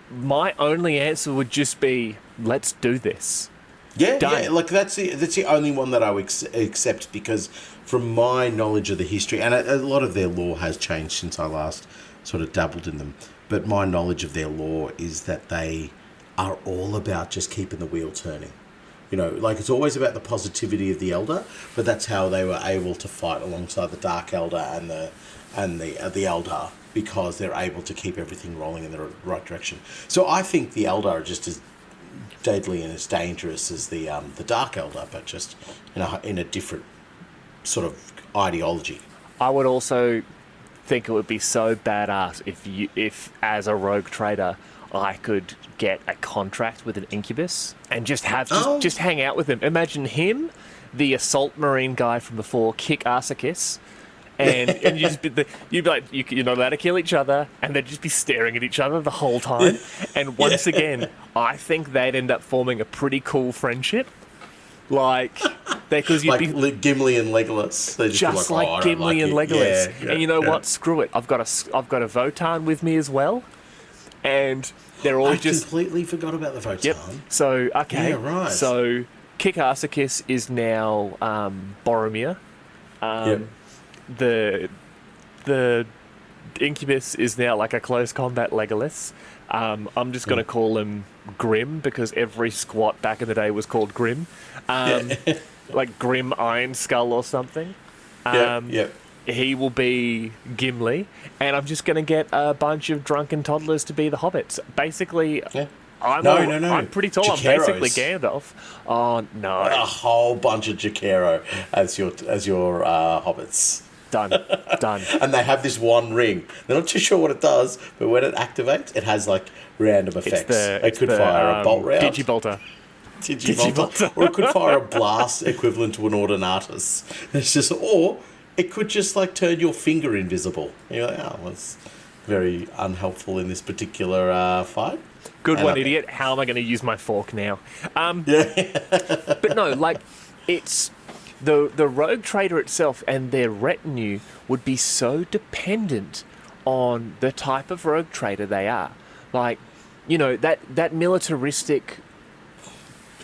my only answer would just be, let's do this. Yeah, that's the only one that I would accept, because from my knowledge of the history, and a lot of their lore has changed since I last sort of dabbled in them, but my knowledge of their lore is that they are all about just keeping the wheel turning. It's always about the positivity of the Eldar, but that's how they were able to fight alongside the Dark Eldar and the Eldar, because they're able to keep everything rolling in the right direction. So I think the Eldar are just as deadly and as dangerous as the Dark Eldar, but just in a different sort of ideology. I would also think it would be so badass if as a rogue trader I could get a contract with an incubus and just hang out with him. Imagine him, the assault marine guy from before, kick Arsakis, and you'd be like, you're not allowed to kill each other, and they'd just be staring at each other the whole time. And once again, I think they'd end up forming a pretty cool friendship. Because you'd be Gimli and Legolas. They just like Gimli and Legolas. Yeah, and you know what? Screw it. I've got a Votan with me as well, and they're all I completely forgot about the Votan. Yep. So Yeah, right. So Kick Arsakis is now Boromir. The Incubus is now like a close combat Legolas. I'm just going to call him Grim, because every squat back in the day was called Grim. Like Grim Iron Skull or something. He will be Gimli, and I'm just going to get a bunch of drunken toddlers to be the hobbits. Basically, I'm pretty tall. Jacaros. I'm basically Gandalf. Oh, no. A whole bunch of Jacaro as your hobbits. Done. And they have this one ring. They're not too sure what it does, but when it activates, it has random effects. It could fire a bolt round. Digibolter. Or it could fire a blast equivalent to an Ordinatus. It's just, or it could just turn your finger invisible. And you're like, oh, well, it's very unhelpful in this particular fight. Good one, idiot. How am I going to use my fork now? But no, it's the rogue trader itself and their retinue would be so dependent on the type of rogue trader they are. That militaristic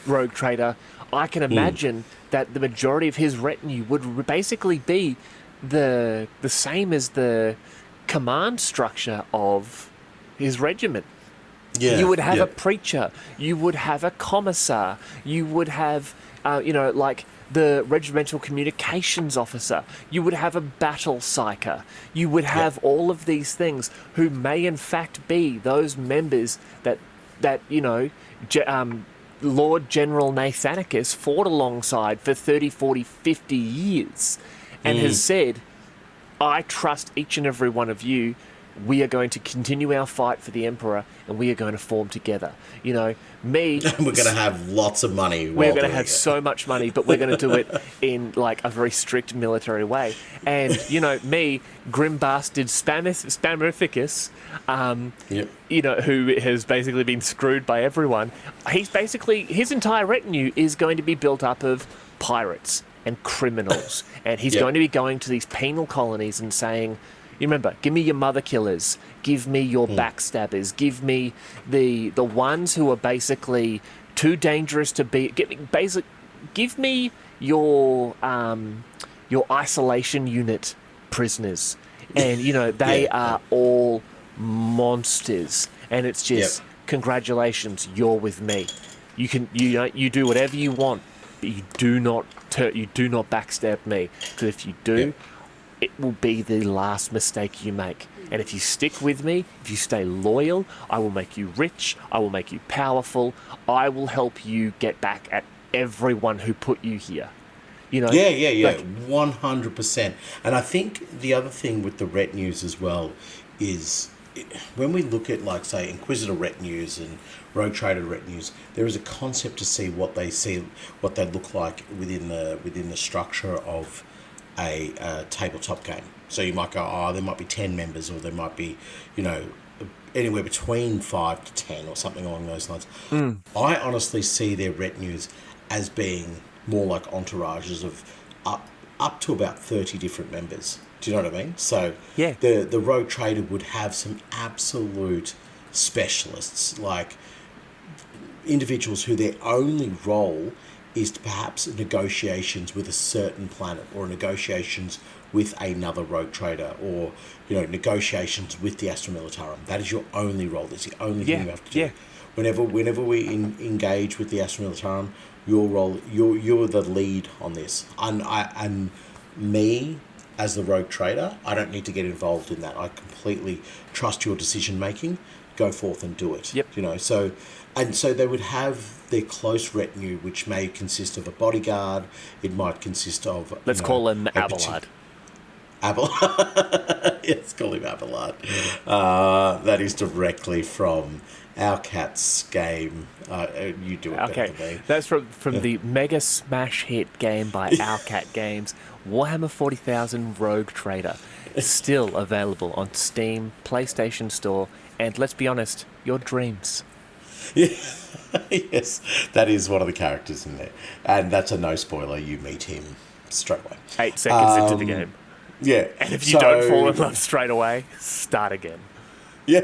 rogue trader, I can imagine that the majority of his retinue would basically be the same as the command structure of his regiment. Yeah, you would have a preacher, you would have a commissar, you would have, the regimental communications officer, you would have a battle psyker, you would have all of these things who may in fact be those members that Lord General Nathanicus fought alongside for 30, 40, 50 years and has said, I trust each and every one of you. We are going to continue our fight for the Emperor, and we are going to form together. Me... we're going to have lots of money. We're going to have so much money, but we're going to do it in, a very strict military way. And, me, grim bastard Spamuel, who has basically been screwed by everyone, his entire retinue is going to be built up of pirates and criminals. And he's going to be going to these penal colonies and saying, you remember, give me your mother killers, give me your backstabbers, give me the ones who are basically too dangerous to be. Give me your isolation unit prisoners, and they are all monsters. And it's just congratulations, you're with me. You can you do whatever you want, but you do not backstab me, because if you do, it will be the last mistake you make. And if you stick with me, if you stay loyal, I will make you rich, I will make you powerful, I will help you get back at everyone who put you here. Yeah, 100%. And I think the other thing with the retinues as well is, when we look at, like, say, Inquisitor retinues and Rogue Trader retinues, there is a concept to see what they look like within the structure of a tabletop game. So you might go, there might be 10 members, or there might be, anywhere between 5 to 10 or something along those lines. I honestly see their retinues as being more like entourages of up to about 30 different members. Do you know what I mean? So the Rogue Trader would have some absolute specialists, like individuals who their only role is to perhaps negotiations with a certain planet, or negotiations with another Rogue Trader, or negotiations with the Astra Militarum. That is your only role. That's the only thing you have to do. Whenever we engage with the Astra Militarum, your role, you're the lead on this. And me, as the Rogue Trader, I don't need to get involved in that. I completely trust your decision making. Go forth and do it. So they would have their close retinue, which may consist of a bodyguard. It might consist of, let's call him Abelard. Abelard. Let's call him Abelard. That is directly from Owlcat's game. You do it better than me. That's from the mega smash hit game by Owlcat Games, Warhammer 40,000 Rogue Trader. Still available on Steam, PlayStation Store, and let's be honest, your dreams. Yeah. Yes, that is one of the characters in there. And that's a no spoiler, you meet him straight away. 8 seconds into the game. Yeah. And if you don't fall in love straight away, start again. Yeah,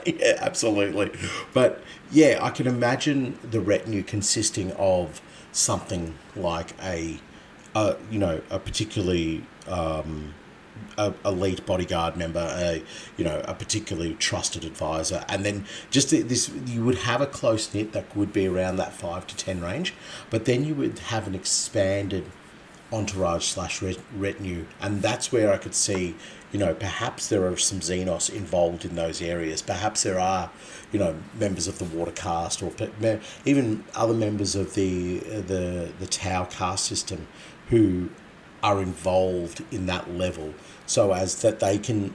yeah, absolutely. But yeah, I can imagine the retinue consisting of something like a particularly elite bodyguard member, a particularly trusted advisor, and then just this, you would have a close knit that would be around that 5 to 10 range, but then you would have an expanded entourage / retinue, and that's where I could see, perhaps there are some Xenos involved in those areas. Perhaps there are, members of the water caste, or even other members of the Tau caste system who are involved in that level, so as that they can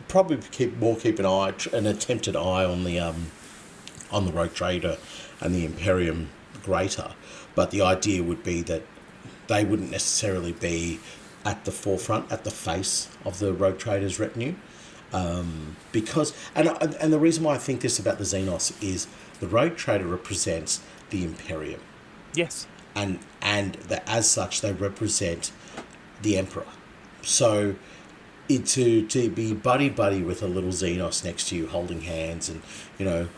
probably keep an attempted eye on the Rogue Trader and the Imperium Greater. But the idea would be that they wouldn't necessarily be at the forefront, at the face of the Rogue Trader's retinue, because and the reason why I think this about the Xenos is the Rogue Trader represents the Imperium. Yes. And as such, they represent the Emperor. So to be buddy with a little Xenos next to you, holding hands, and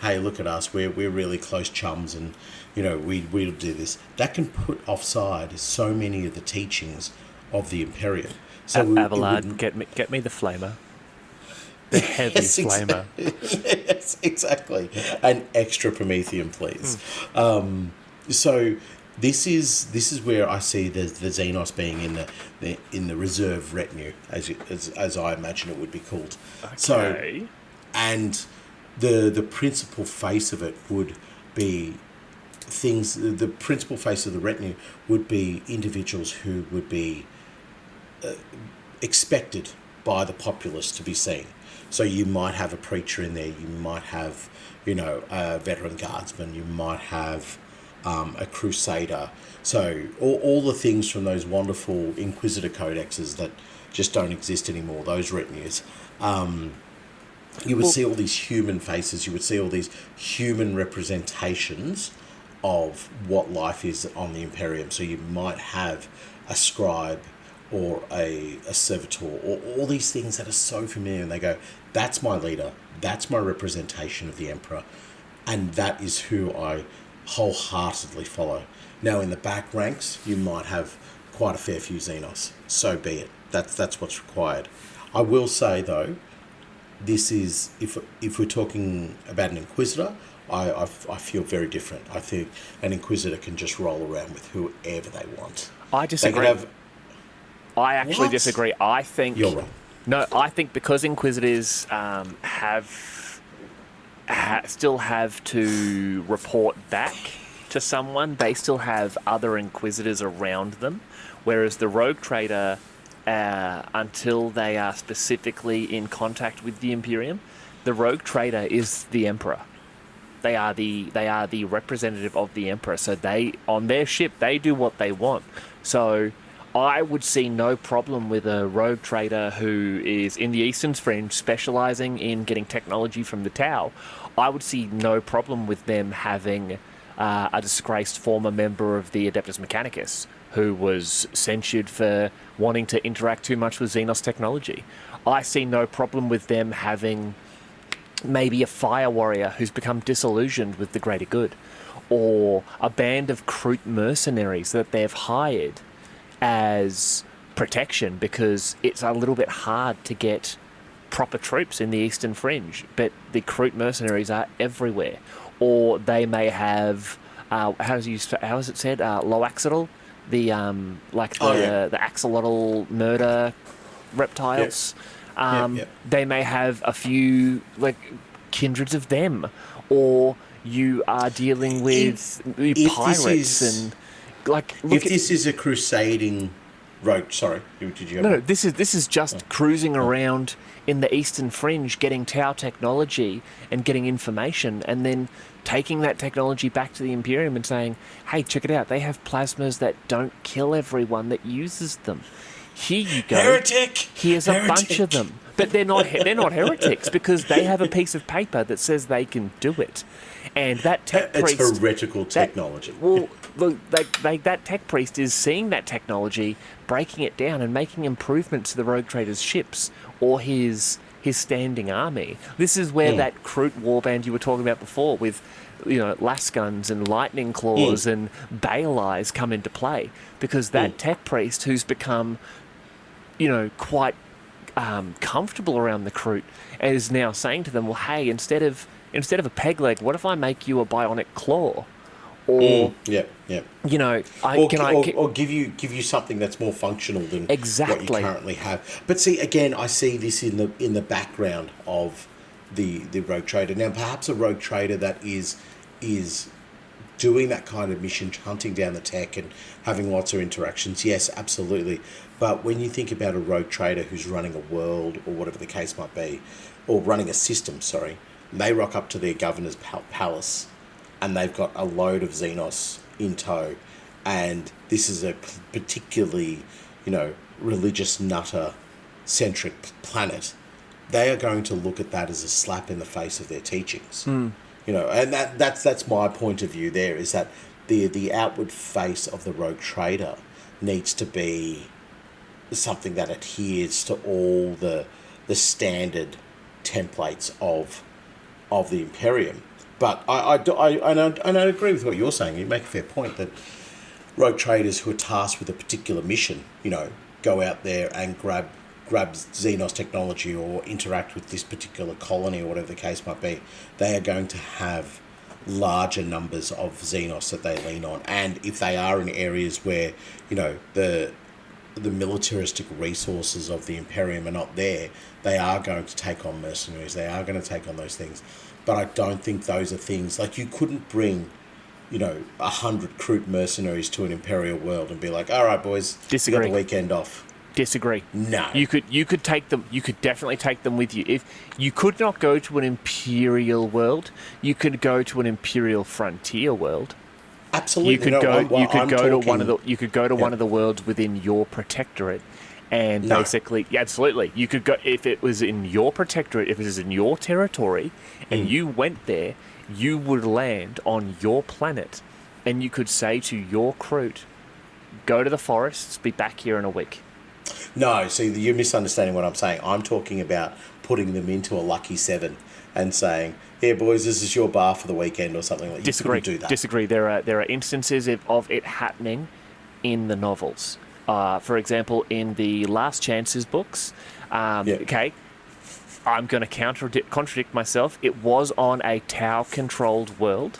hey, look at us, we're really close chums, and we'll do this. That can put offside so many of the teachings of the Imperium. So Abelard, get me the flamer, the heavy flamer. Yes, exactly. An extra Prometheum, please. So this is where I see the Xenos being in the reserve retinue, as I imagine it would be called. Okay. So, and the principal face of it would be things. The principal face of the retinue would be individuals who would be expected by the populace to be seen. So you might have a preacher in there. You might have, a veteran guardsman. You might have a crusader. So all the things from those wonderful Inquisitor codexes that just don't exist anymore, those retinues. You would see all these human faces. You would see all these human representations of what life is on the Imperium. So you might have a scribe or a servitor, or all these things that are so familiar, and they go, that's my leader, that's my representation of the Emperor, and that is who I wholeheartedly follow. Now, in the back ranks, you might have quite a fair few Xenos. So be it. That's what's required. I will say, though, this is, if we're talking about an Inquisitor, I feel very different. I think an Inquisitor can just roll around with whoever they want. I disagree. I actually disagree. I think... You're wrong. No, I think because Inquisitors still have to report back to someone, they still have other Inquisitors around them, whereas the Rogue Trader, until they are specifically in contact with the Imperium, the Rogue Trader is the Emperor. They are the representative of the Emperor, so they, on their ship, they do what they want. So I would see no problem with a Rogue Trader who is in the Eastern Fringe specialising in getting technology from the Tau. I would see no problem with them having a disgraced former member of the Adeptus Mechanicus who was censured for wanting to interact too much with Xenos technology. I see no problem with them having maybe a fire warrior who's become disillusioned with the greater good, or a band of Kroot mercenaries that they've hired as protection because it's a little bit hard to get proper troops in the Eastern Fringe, but the Kroot mercenaries are everywhere. Or they may have, how is it said, Loaxidal, the axolotl murder reptiles. They may have a few kindreds of them, or you are dealing with pirates and if this is a crusading rogue, sorry, did you? No, this is just cruising around in the Eastern Fringe, getting Tau technology and getting information, and then taking that technology back to the Imperium and saying, "Hey, check it out! They have plasmas that don't kill everyone that uses them. Here you go. Heretic. Here's a bunch of them." But they're not heretics because they have a piece of paper that says they can do it, and that tech priest. It's heretical technology. Look, that tech priest is seeing that technology, breaking it down, and making improvements to the Rogue Trader's ships or his standing army. This is where that Kroot warband you were talking about before, with lasguns and lightning claws and bale eyes, come into play, because that tech priest who's become quite comfortable around the Kroot is now saying to them, well, hey, instead of a peg leg, what if I make you a bionic claw? Or or give you something that's more functional than what you currently have. But see, again, I see this in the background of the Rogue Trader. Now, perhaps a Rogue Trader that is doing that kind of mission, hunting down the tech and having lots of interactions, yes, absolutely. But when you think about a Rogue Trader who's running a world or whatever the case might be, or running a system, they rock up to their governor's palace and they've got a load of Xenos in tow, and this is a particularly, religious nutter-centric planet, they are going to look at that as a slap in the face of their teachings. And that's my point of view there, is that the outward face of the Rogue Trader needs to be something that adheres to all the standard templates of the Imperium. But I agree with what you're saying. You make a fair point that Rogue Traders who are tasked with a particular mission, go out there and grab Xenos technology or interact with this particular colony or whatever the case might be, they are going to have larger numbers of Xenos that they lean on. And if they are in areas where, the militaristic resources of the Imperium are not there, they are going to take on mercenaries. They are going to take on those things. But I don't think those are things, you couldn't bring, 100 Kroot mercenaries to an Imperial world and be like, all right, boys, disagree. We got the weekend off. Disagree. No. You could take them. You could definitely take them with you. If you could not go to an Imperial world, you could go to an Imperial frontier world. Absolutely. You could go to one of the worlds within your protectorate, and basically, absolutely, you could go if it was in your protectorate, if it was in your territory, and you went there, you would land on your planet, and you could say to your crew, go to the forests, be back here in a week. No, see, you're misunderstanding what I'm saying. I'm talking about putting them into a lucky 7 and saying, "Here, boys, this is your bar for the weekend," or something like that. You couldn't do that. Disagree. There are instances of it happening in the novels. For example, in the Last Chances books. Okay, I'm going to contradict myself. It was on a Tau-controlled world.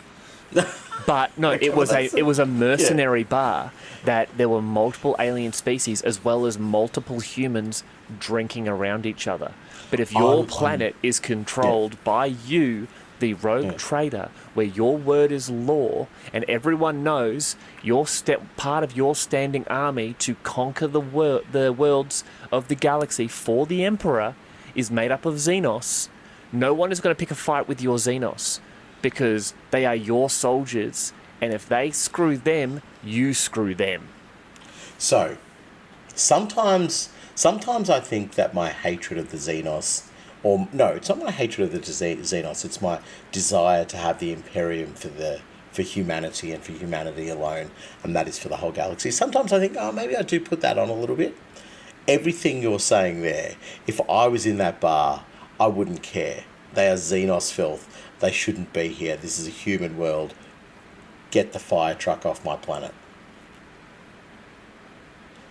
But no, it was a mercenary bar that there were multiple alien species as well as multiple humans drinking around each other. But if your planet is controlled by you, the rogue trader, where your word is law and everyone knows part of your standing army to conquer the worlds of the galaxy for the Emperor is made up of Xenos, no one is going to pick a fight with your Xenos. Because they are your soldiers, and if they screw them, you screw them. So, sometimes I think that my hatred of the Xenos, or no, it's not my hatred of the Xenos, it's my desire to have the Imperium for humanity and for humanity alone, and that is for the whole galaxy. Sometimes I think, maybe I do put that on a little bit. Everything you're saying there, if I was in that bar, I wouldn't care. They are Xenos filth. They shouldn't be here. This is a human world. Get the fire truck off my planet.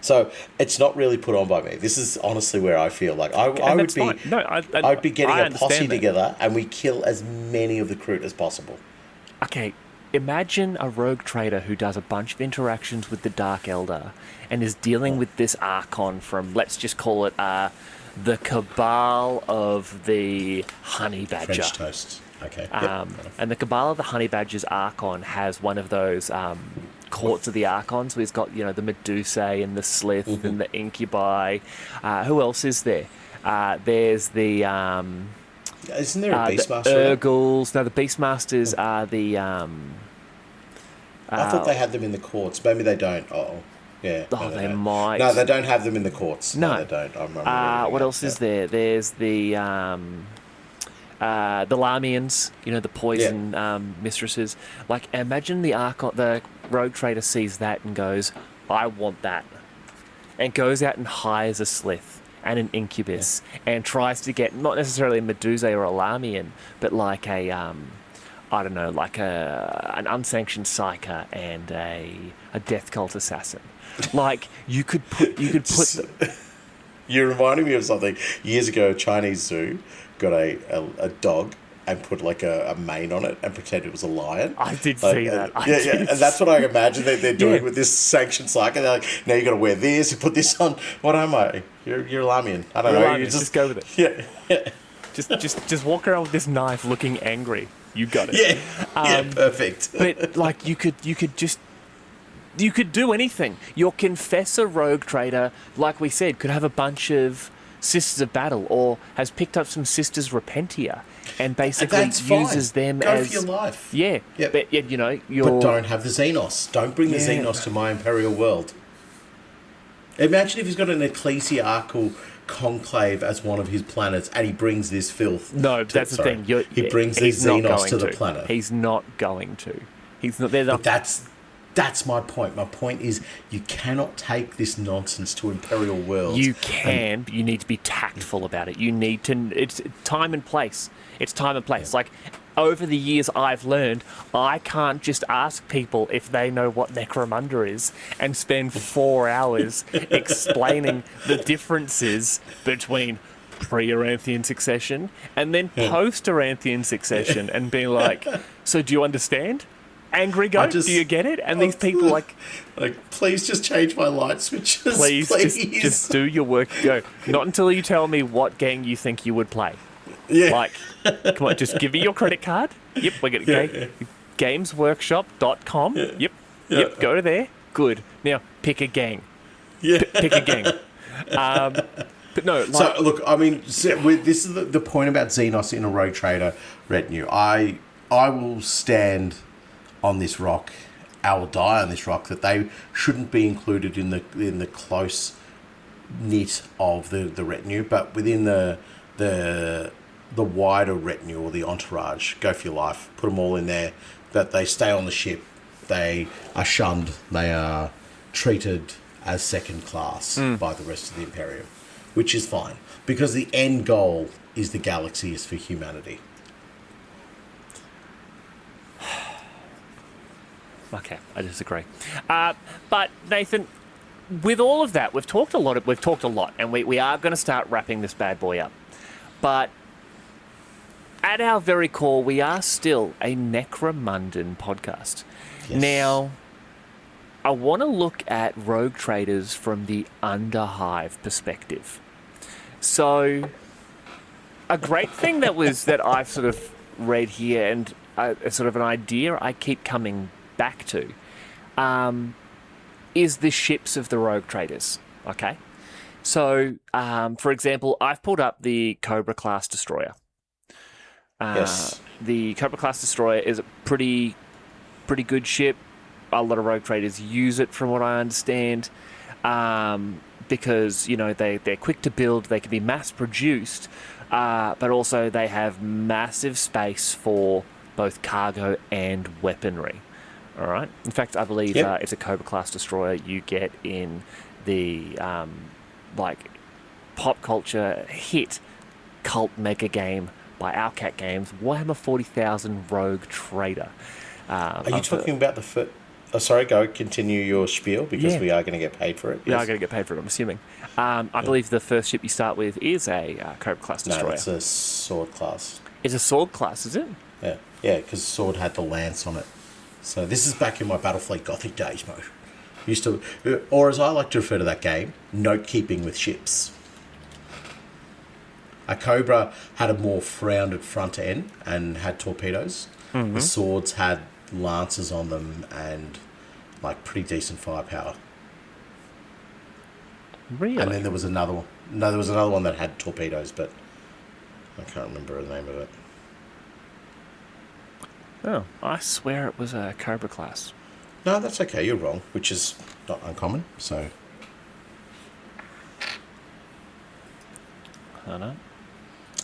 So it's not really put on by me. This is honestly where I feel like I would be. Fine. No, I'd be getting a posse that. together, and we kill as many of the crew as possible. Okay, imagine a rogue trader who does a bunch of interactions with the Dark Elder and is dealing with this Archon from, let's just call it the Cabal of the Honey Badger. French toast. Okay. And the Cabal of the Honey Badger's Archon has one of those courts of the Archons where he's got, the Medusae and the Slith and the Incubi. Who else is there? There's the... Isn't there a Beastmaster? The Urgles. No, the Beastmasters are the... I thought they had them in the courts. Maybe they don't. Yeah. Oh, they might. No, they don't have them in the courts. No, they don't. What else is there? There's the Lamians, the poison mistresses. Like, imagine the rogue trader sees that and goes, "I want that," and goes out and hires a Slith and an Incubus and tries to get not necessarily a Medusa or a Lamian, but like a I don't know, like an unsanctioned psyker and a death cult assassin. Like you could put You're reminding me of something. Years ago, a Chinese zoo got a dog and put like a mane on it and pretended it was a lion. I did see that. And that's what I imagine they're doing with this sanctioned psycho. They're like, now you got to wear this, you put this on. What am I? You're a Lamian. I don't know. You just go with it. Yeah. Just walk around with this knife, looking angry. You got it. Yeah. Perfect. But like you could do anything. Your confessor rogue trader, like we said, could have a bunch of Sisters of Battle, or has picked up some Sisters Repentia, and basically uses them Go as for your life. Yeah, Yep. But But don't have the Xenos. Don't bring the Xenos to my Imperial world. Imagine if he's got an ecclesiarchal conclave as one of his planets, and he brings this filth. No, that's the thing. He brings these Xenos to the planet. He's not going to. He's not. But that's my point. My point is you cannot take this nonsense to Imperial worlds. You can, but you need to be tactful about it. You need to... It's time and place. It's time and place. Like, over the years I've learned, I can't just ask people if they know what Necromunda is and spend 4 hours explaining the differences between pre-Aranthian succession and then post-Aranthian succession and being like, so do you understand? Angry Goat, do you get it? And these people like, please just change my light switches. Please. Just do your work. Go. Not until you tell me what game you think you would play. Yeah. Like, come on, just give me your credit card. Yep, we're going to gamesworkshop.com. Yep, go to there. Good. Now, pick a gang. Yeah. Pick a gang. But no. Like, so, look, I mean, this is the point about Xenos in a rogue trader retinue. I will stand on this rock, I will die on this rock, that they shouldn't be included in the close knit of the retinue, but within the wider retinue or the entourage. Go for your life. Put them all in there, that they stay on the ship They are shunned. They are treated as second class by the rest of the Imperium, which is fine because the end goal is the galaxy is for humanity. Okay, I disagree. But Nathan, with all of that, we've talked a lot, and we are going to start wrapping this bad boy up. But at our very core, we are still a Necromundan podcast. Yes. Now, I want to look at rogue traders from the Underhive perspective. So, a great thing that I've sort of read here, and sort of an idea I keep coming back to, is the ships of the rogue traders. Okay, so for example, I've pulled up the Cobra class destroyer. Yes. The Cobra class destroyer is a pretty good ship. A lot of rogue traders use it, from what I understand, because they're quick to build. They can be mass produced, but also they have massive space for both cargo and weaponry. All right. In fact, I believe it's a Cobra class destroyer you get in the pop culture hit cult mega game by Owlcat Games, Warhammer 40,000 Rogue Trader. Are you talking about the foot? Oh, sorry, continue your spiel because we are going to get paid for it. Yeah, I'm going to get paid for it, I'm assuming. I believe the first ship you start with is a Cobra class destroyer. No, it's a sword class. It's a sword class, is it? Yeah, because sword had the lance on it. So this is back in my Battlefleet Gothic days, Mo. Used to, or as I like to refer to that game, note keeping with ships. A Cobra had a more rounded front end and had torpedoes. Mm-hmm. The swords had lances on them and pretty decent firepower. Really? And then there was another one. No, there was another one that had torpedoes, but I can't remember the name of it. Oh, I swear it was a Cobra class. No, that's okay. You're wrong, which is not uncommon. So, I know.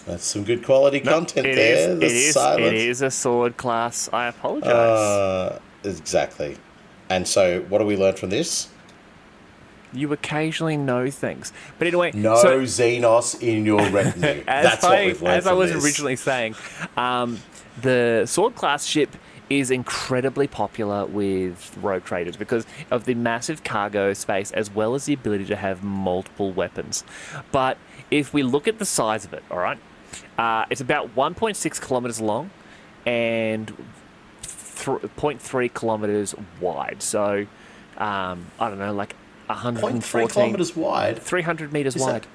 That's some good quality content there. It is a sword class. I apologise. Exactly. And so, what do we learn from this? You occasionally know things. But anyway... No Xenos in your retinue. That's what we've learned as I was originally saying, the sword class ship is incredibly popular with rogue traders because of the massive cargo space as well as the ability to have multiple weapons. But if we look at the size of it, all right, it's about 1.6 kilometers long and 0.3 kilometers wide. So, I don't know, 114... 0.3 kilometers wide? 300 meters wide.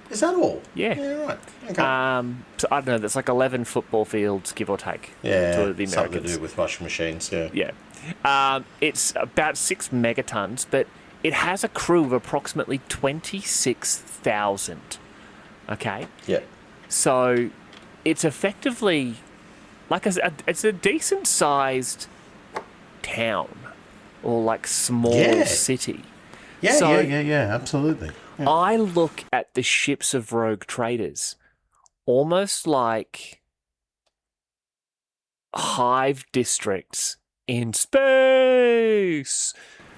Is that all? Yeah. Yeah, right. Okay. So I don't know, that's 11 football fields, give or take. Yeah, to the Americans. Something to do with washing machines, yeah. Yeah. It's about 6 megatons, but it has a crew of approximately 26,000. Okay? Yeah. So it's effectively, it's a decent-sized town or small city. Yeah, absolutely. Yeah. I look at the ships of rogue traders almost like hive districts in space.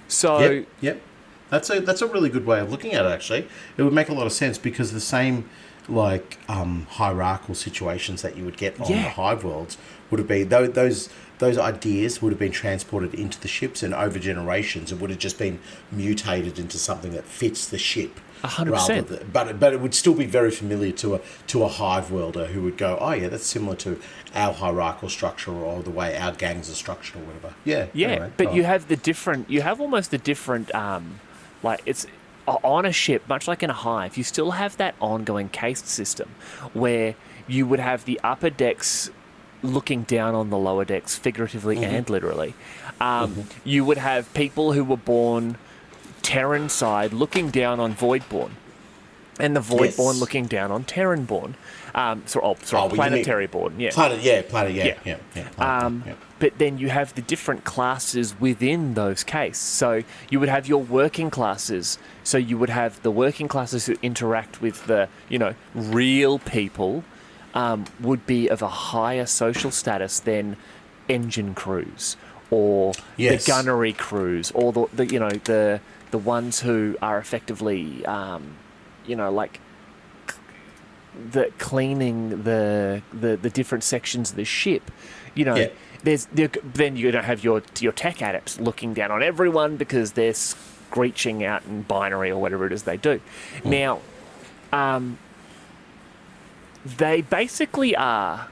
So, yep. That's a really good way of looking at it. Actually, it would make a lot of sense because the same hierarchical situations that you would get on the hive worlds would have been those ideas would have been transported into the ships, and over generations it would have just been mutated into something that fits the ship. 100%. But it would still be very familiar to a hive worlder who would go, oh yeah, that's similar to our hierarchical structure or the way our gangs are structured or whatever. Yeah. Anyway, but you have almost the different it's on a ship, much like in a hive, you still have that ongoing caste system where you would have the upper decks looking down on the lower decks, figuratively and literally. You would have people who were born Terran side looking down on Voidborn, and the Voidborn looking down on Terran-born. Planetary-born, yeah. Planet, yeah. But then you have the different classes within those castes. So you would have your working classes. So you would have the working classes who interact with the, real people would be of a higher social status than engine crews or Yes. the gunnery crews, or the ones who are effectively like the cleaning the different sections of the ship. Yeah. Then you don't have your tech adepts looking down on everyone because they're screeching out in binary or whatever it is they do. Now, they basically are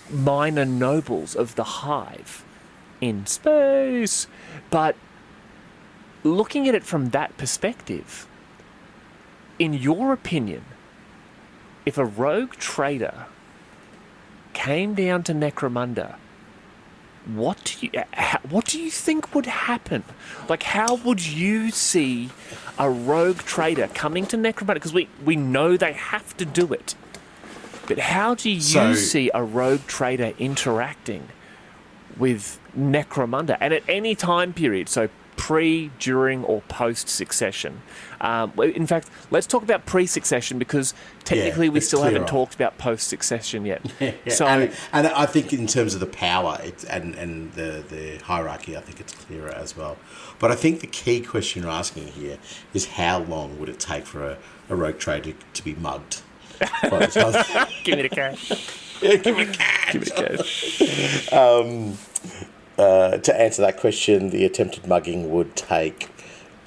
minor nobles of the Hive in space. But looking at it from that perspective, in your opinion, if a rogue trader came down to Necromunda, what do you think would happen? Like, how would you see a rogue trader coming to Necromunda? Because we know they have to do it. But how do you see a rogue trader interacting with Necromunda? And at any time period, so pre, during, or post-succession. In fact, let's talk about pre-succession because technically we still haven't talked about post-succession yet. Yeah. So, and I think in terms of the power and the hierarchy, I think it's clearer as well. But I think the key question you're asking here is how long would it take for a rogue trader to be mugged? By the time... Give me the cash. Yeah, give me cash. Give me the cash. To answer that question, the attempted mugging would take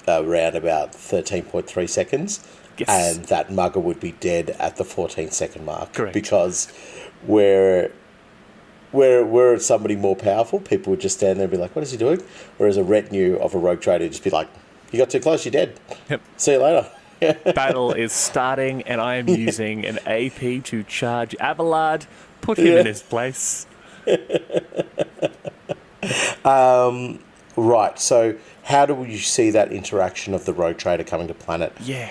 around about 13.3 seconds. Yes. And that mugger would be dead at the 14-second mark. Correct. Because where somebody more powerful, people would just stand there and be like, what is he doing? Whereas a retinue of a rogue trader would just be like, you got too close, you're dead. Yep. See you later. Battle is starting, and I am using an AP to charge Abelard. Put him in his place. Right, so how do you see that interaction of the rogue trader coming to planet? Yeah.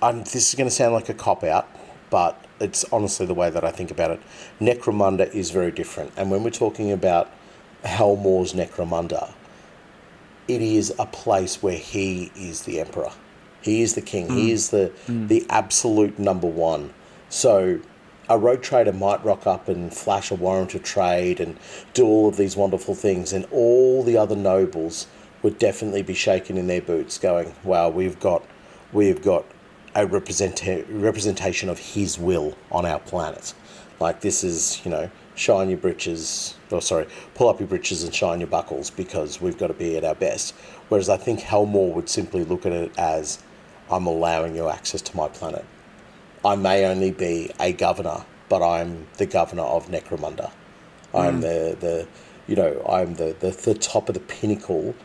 This is going to sound like a cop-out, but it's honestly the way that I think about it. Necromunda is very different, and when we're talking about Helmor's Necromunda, it is a place where he is the emperor. He is the king. He is the absolute number one. So a rogue trader might rock up and flash a warrant of trade and do all of these wonderful things, and all the other nobles would definitely be shaking in their boots going, wow, we've got a representation of his will on our planet. Like, this is, shine your britches, pull up your britches and shine your buckles because we've got to be at our best. Whereas I think Helmor would simply look at it as, I'm allowing you access to my planet. I may only be a governor, but I'm the governor of Necromunda. I'm the top of the pinnacle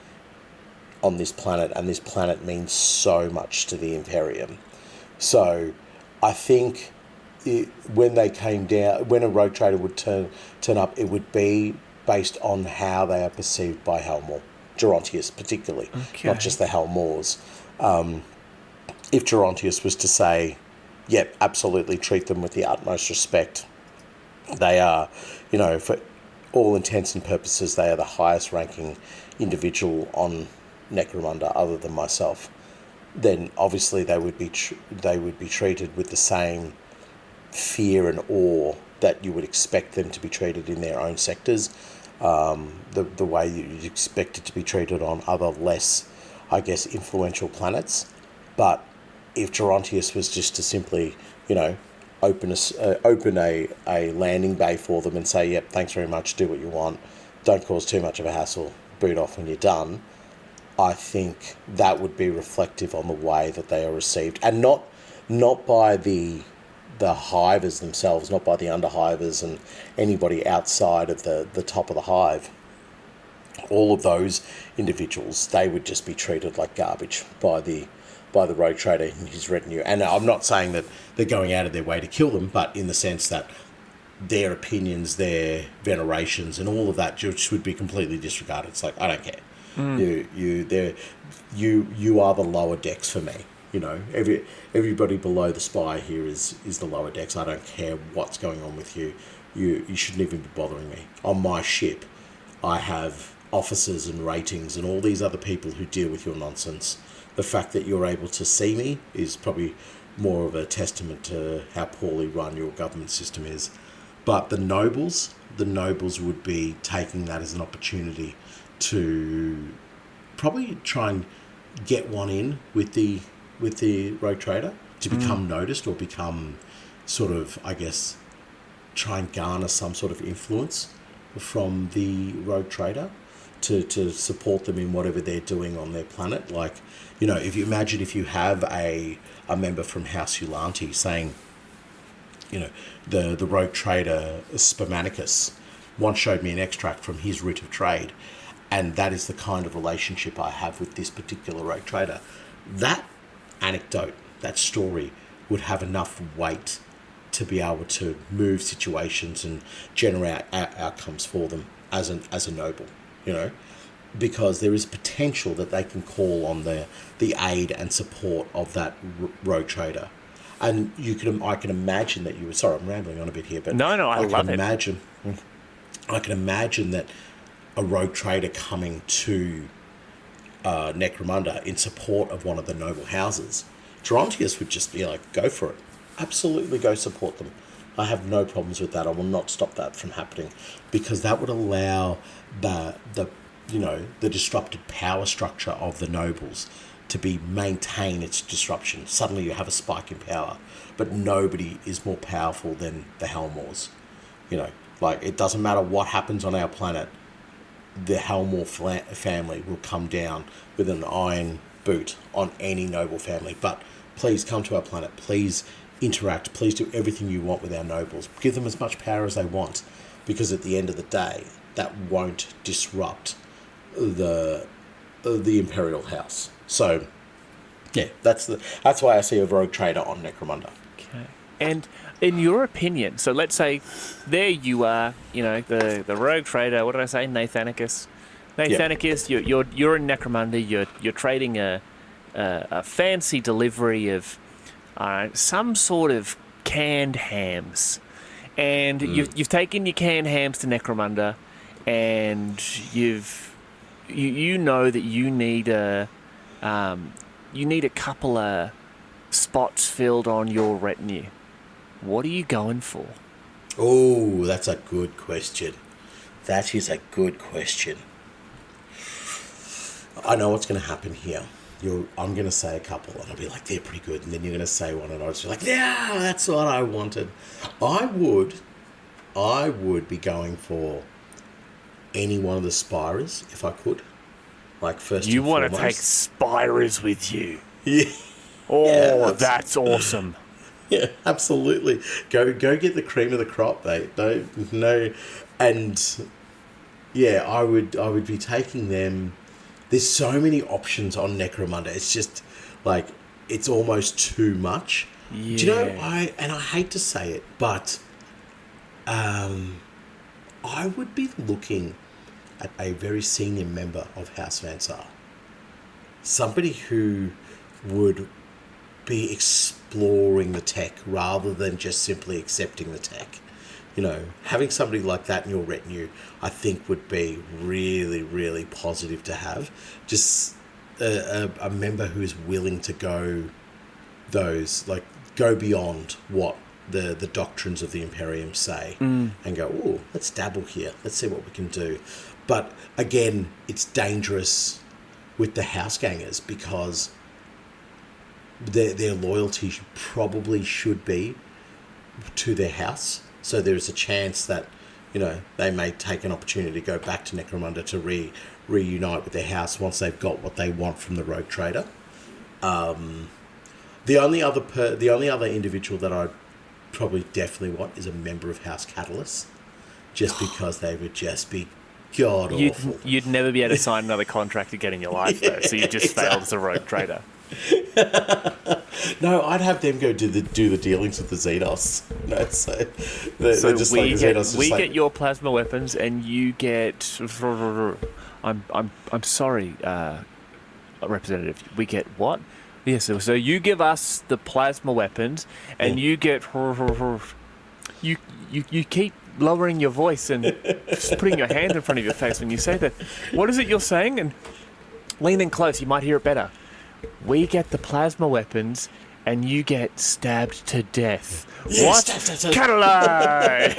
on this planet, and this planet means so much to the Imperium. So I think when they came down, when a rogue trader would turn up, it would be based on how they are perceived by Helmor, Gerontius particularly, not just the Helmors. If Gerontius was to say, yep, absolutely treat them with the utmost respect, they are, for all intents and purposes, they are the highest ranking individual on Necromunda other than myself, then obviously they would be treated with the same fear and awe that you would expect them to be treated in their own sectors, the way you'd expect it to be treated on other less, I guess, influential planets. But if Gerontius was just to simply, open a landing bay for them and say, yep, thanks very much, do what you want, don't cause too much of a hassle, boot off when you're done, I think that would be reflective on the way that they are received, and not by the hivers themselves, not by the underhivers and anybody outside of the top of the hive. All of those individuals, they would just be treated like garbage by the rogue trader and his retinue. And I'm not saying that they're going out of their way to kill them, but in the sense that their opinions, their venerations, and all of that just would be completely disregarded. It's like, I don't care. You are the lower decks for me. Everybody below the spire here is the lower decks. I don't care what's going on with you. You shouldn't even be bothering me. On my ship, I have officers and ratings and all these other people who deal with your nonsense. The fact that you're able to see me is probably more of a testament to how poorly run your government system is. But the nobles would be taking that as an opportunity to probably try and get one in with the rogue trader to become noticed or become sort of, I guess, try and garner some sort of influence from the rogue trader to support them in whatever they're doing on their planet. Like, if you imagine if you have a member from House Ulanti saying, the rogue trader Spamuel once showed me an extract from his route of trade, and that is the kind of relationship I have with this particular rogue trader. That anecdote, that story, would have enough weight to be able to move situations and generate outcomes for them as a noble, because there is potential that they can call on the aid and support of that rogue trader. And I can imagine that you were... Sorry, I'm rambling on a bit here, but... No, I love it. I can imagine that a rogue trader coming to Necromunda in support of one of the noble houses, Gerontius would just be like, go for it. Absolutely go support them. I have no problems with that. I will not stop that from happening, because that would allow the disrupted power structure of the nobles to maintain its disruption. Suddenly you have a spike in power, but nobody is more powerful than the Helmors. Like, it doesn't matter what happens on our planet, the Helmor family will come down with an iron boot on any noble family. But please come to our planet. Please interact. Please do everything you want with our nobles. Give them as much power as they want, because at the end of the day, that won't disrupt the Imperial house. So, yeah, that's why I see a rogue trader on Necromunda. Okay. And in your opinion, so let's say there you are, the rogue trader. What did I say, Nathanicus? Nathanicus, yep. You're in Necromunda. You're trading a fancy delivery of some sort of canned hams, and you've taken your canned hams to Necromunda, and you know that you need a couple of spots filled on your retinue. What are you going for? Oh, that's a good question. That is a good question. I know what's going to happen here. I'm going to say a couple, and I'll be like, they're pretty good. And then you're going to say one, and I'll just be like, yeah, that's what I wanted. I would be going for any one of the Spirers, if I could. Like, first you and want foremost. to take Spirers with you? Yeah. Oh, that's awesome. Yeah, absolutely. Go get the cream of the crop, mate. No, and yeah, I would be taking them. There's so many options on Necromunda. It's just like, it's almost too much. Yeah. Do you know, I hate to say it, but I would be looking at a very senior member of House Vansar. Somebody who would be exploring the tech rather than just simply accepting the tech. Having somebody like that in your retinue, I think, would be really, really positive to have. Just a member who is willing to go beyond what the doctrines of the Imperium say, and go, oh, let's dabble here. Let's see what we can do. But again, it's dangerous with the Housegangers, because their loyalty probably should be to their house. So there's a chance that, they may take an opportunity to go back to Necromunda to reunite with their house once they've got what they want from the rogue trader. The only other individual that I probably definitely want is a member of House Catalyst, just because they would just be god awful. You'd never be able to sign another contract again in your life, though. So you just failed as a rogue trader. No, I'd have them go do the dealings with the Xenos. We get your plasma weapons, and you get. I'm sorry, Representative. We get what? Yes. So you give us the plasma weapons, and you get. You keep lowering your voice and just putting your hand in front of your face when you say that. What is it you're saying? And lean in close. You might hear it better. We get the plasma weapons, and you get stabbed to death. Yeah, What? Catalyze!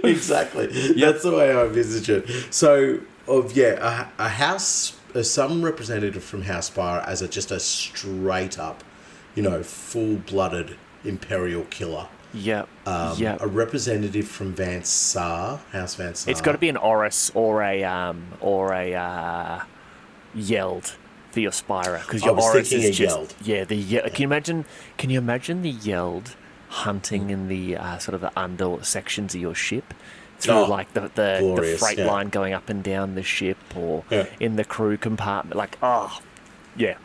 Exactly. That's the way I envisage it. So, a house, some representative from House Spire as just a straight up, full-blooded Imperial killer. Yep. A representative from Van Sar, House Van Sar. It's got to be an Oris or a Yeld for your Spira, because your Oris is just Yeld. Yeah. The Yeld. Can you imagine the Yeld hunting in the sort of the under sections of your ship? Through the freight line going up and down the ship, or in the crew compartment,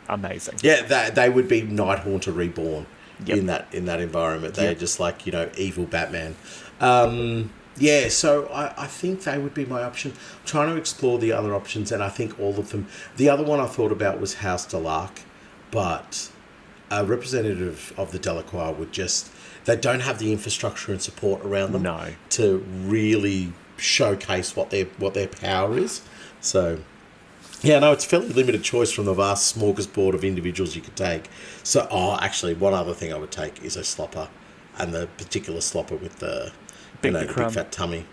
amazing. Yeah, they would be Night Haunter reborn in that environment. They're just like evil Batman. So I think they would be my option. I'm trying to explore the other options, and I think all of them. The other one I thought about was House Delarc, but a representative of the Delacroix would just. They don't have the infrastructure and support around them to really showcase what their power is. So, it's a fairly limited choice from the vast smorgasbord of individuals you could take. So, actually, one other thing I would take is a slopper, and the particular slopper with the big fat tummy.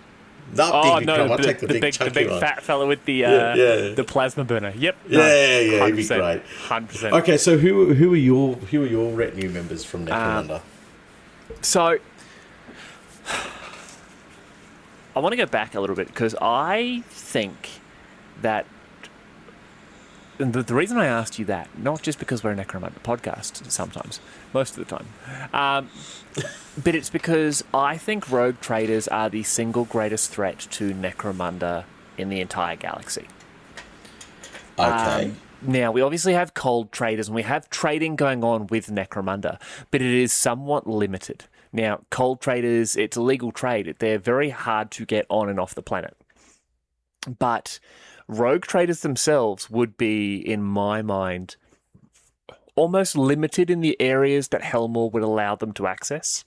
I'll take the big fat fella with the plasma burner. Yep. He'd be great. 100%. Okay, so who are your retinue members from Necromunda? So, I want to go back a little bit, because I think that the reason I asked you that, not just because we're a Necromunda podcast sometimes, most of the time, but it's because I think rogue traders are the single greatest threat to Necromunda in the entire galaxy. Okay. Now, we obviously have cold traders, and we have trading going on with Necromunda, but it is somewhat limited. Now, cold traders, it's a legal trade. They're very hard to get on and off the planet. But rogue traders themselves would be, in my mind, almost limited in the areas that Helmore would allow them to access.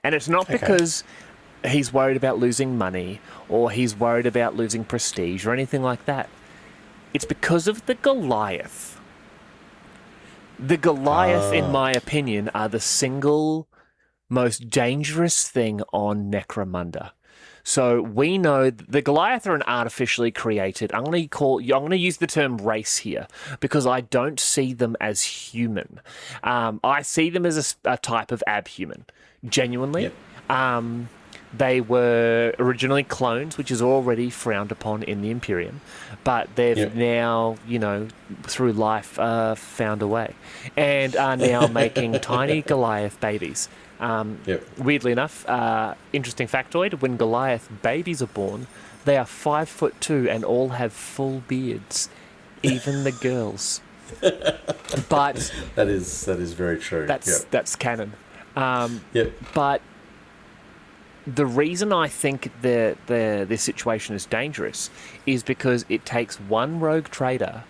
And it's not because he's worried about losing money, or he's worried about losing prestige, or anything like that. It's because of the Goliath. The Goliath, in my opinion, are the single most dangerous thing on Necromunda. So we know the Goliath are an artificially created. I'm going to use the term race here, because I don't see them as human. I see them as a type of abhuman, genuinely. Yep. They were originally clones, which is already frowned upon in the Imperium, but they've now, through life, found a way, and are now making tiny Goliath babies. Weirdly enough, interesting factoid, when Goliath babies are born, they are 5'2" and all have full beards, even the girls. But that is very true. That's canon. But the reason I think this situation is dangerous is because it takes one rogue trader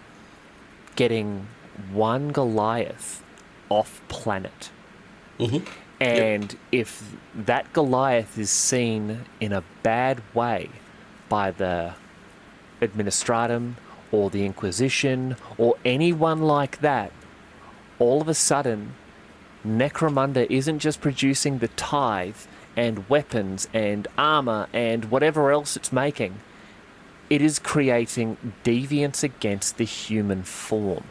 getting one Goliath off planet. Mm-hmm. And if that Goliath is seen in a bad way by the Administratum or the Inquisition or anyone like that, all of a sudden, Necromunda isn't just producing the tithe and weapons and armor and whatever else it's making. It is creating deviance against the human form.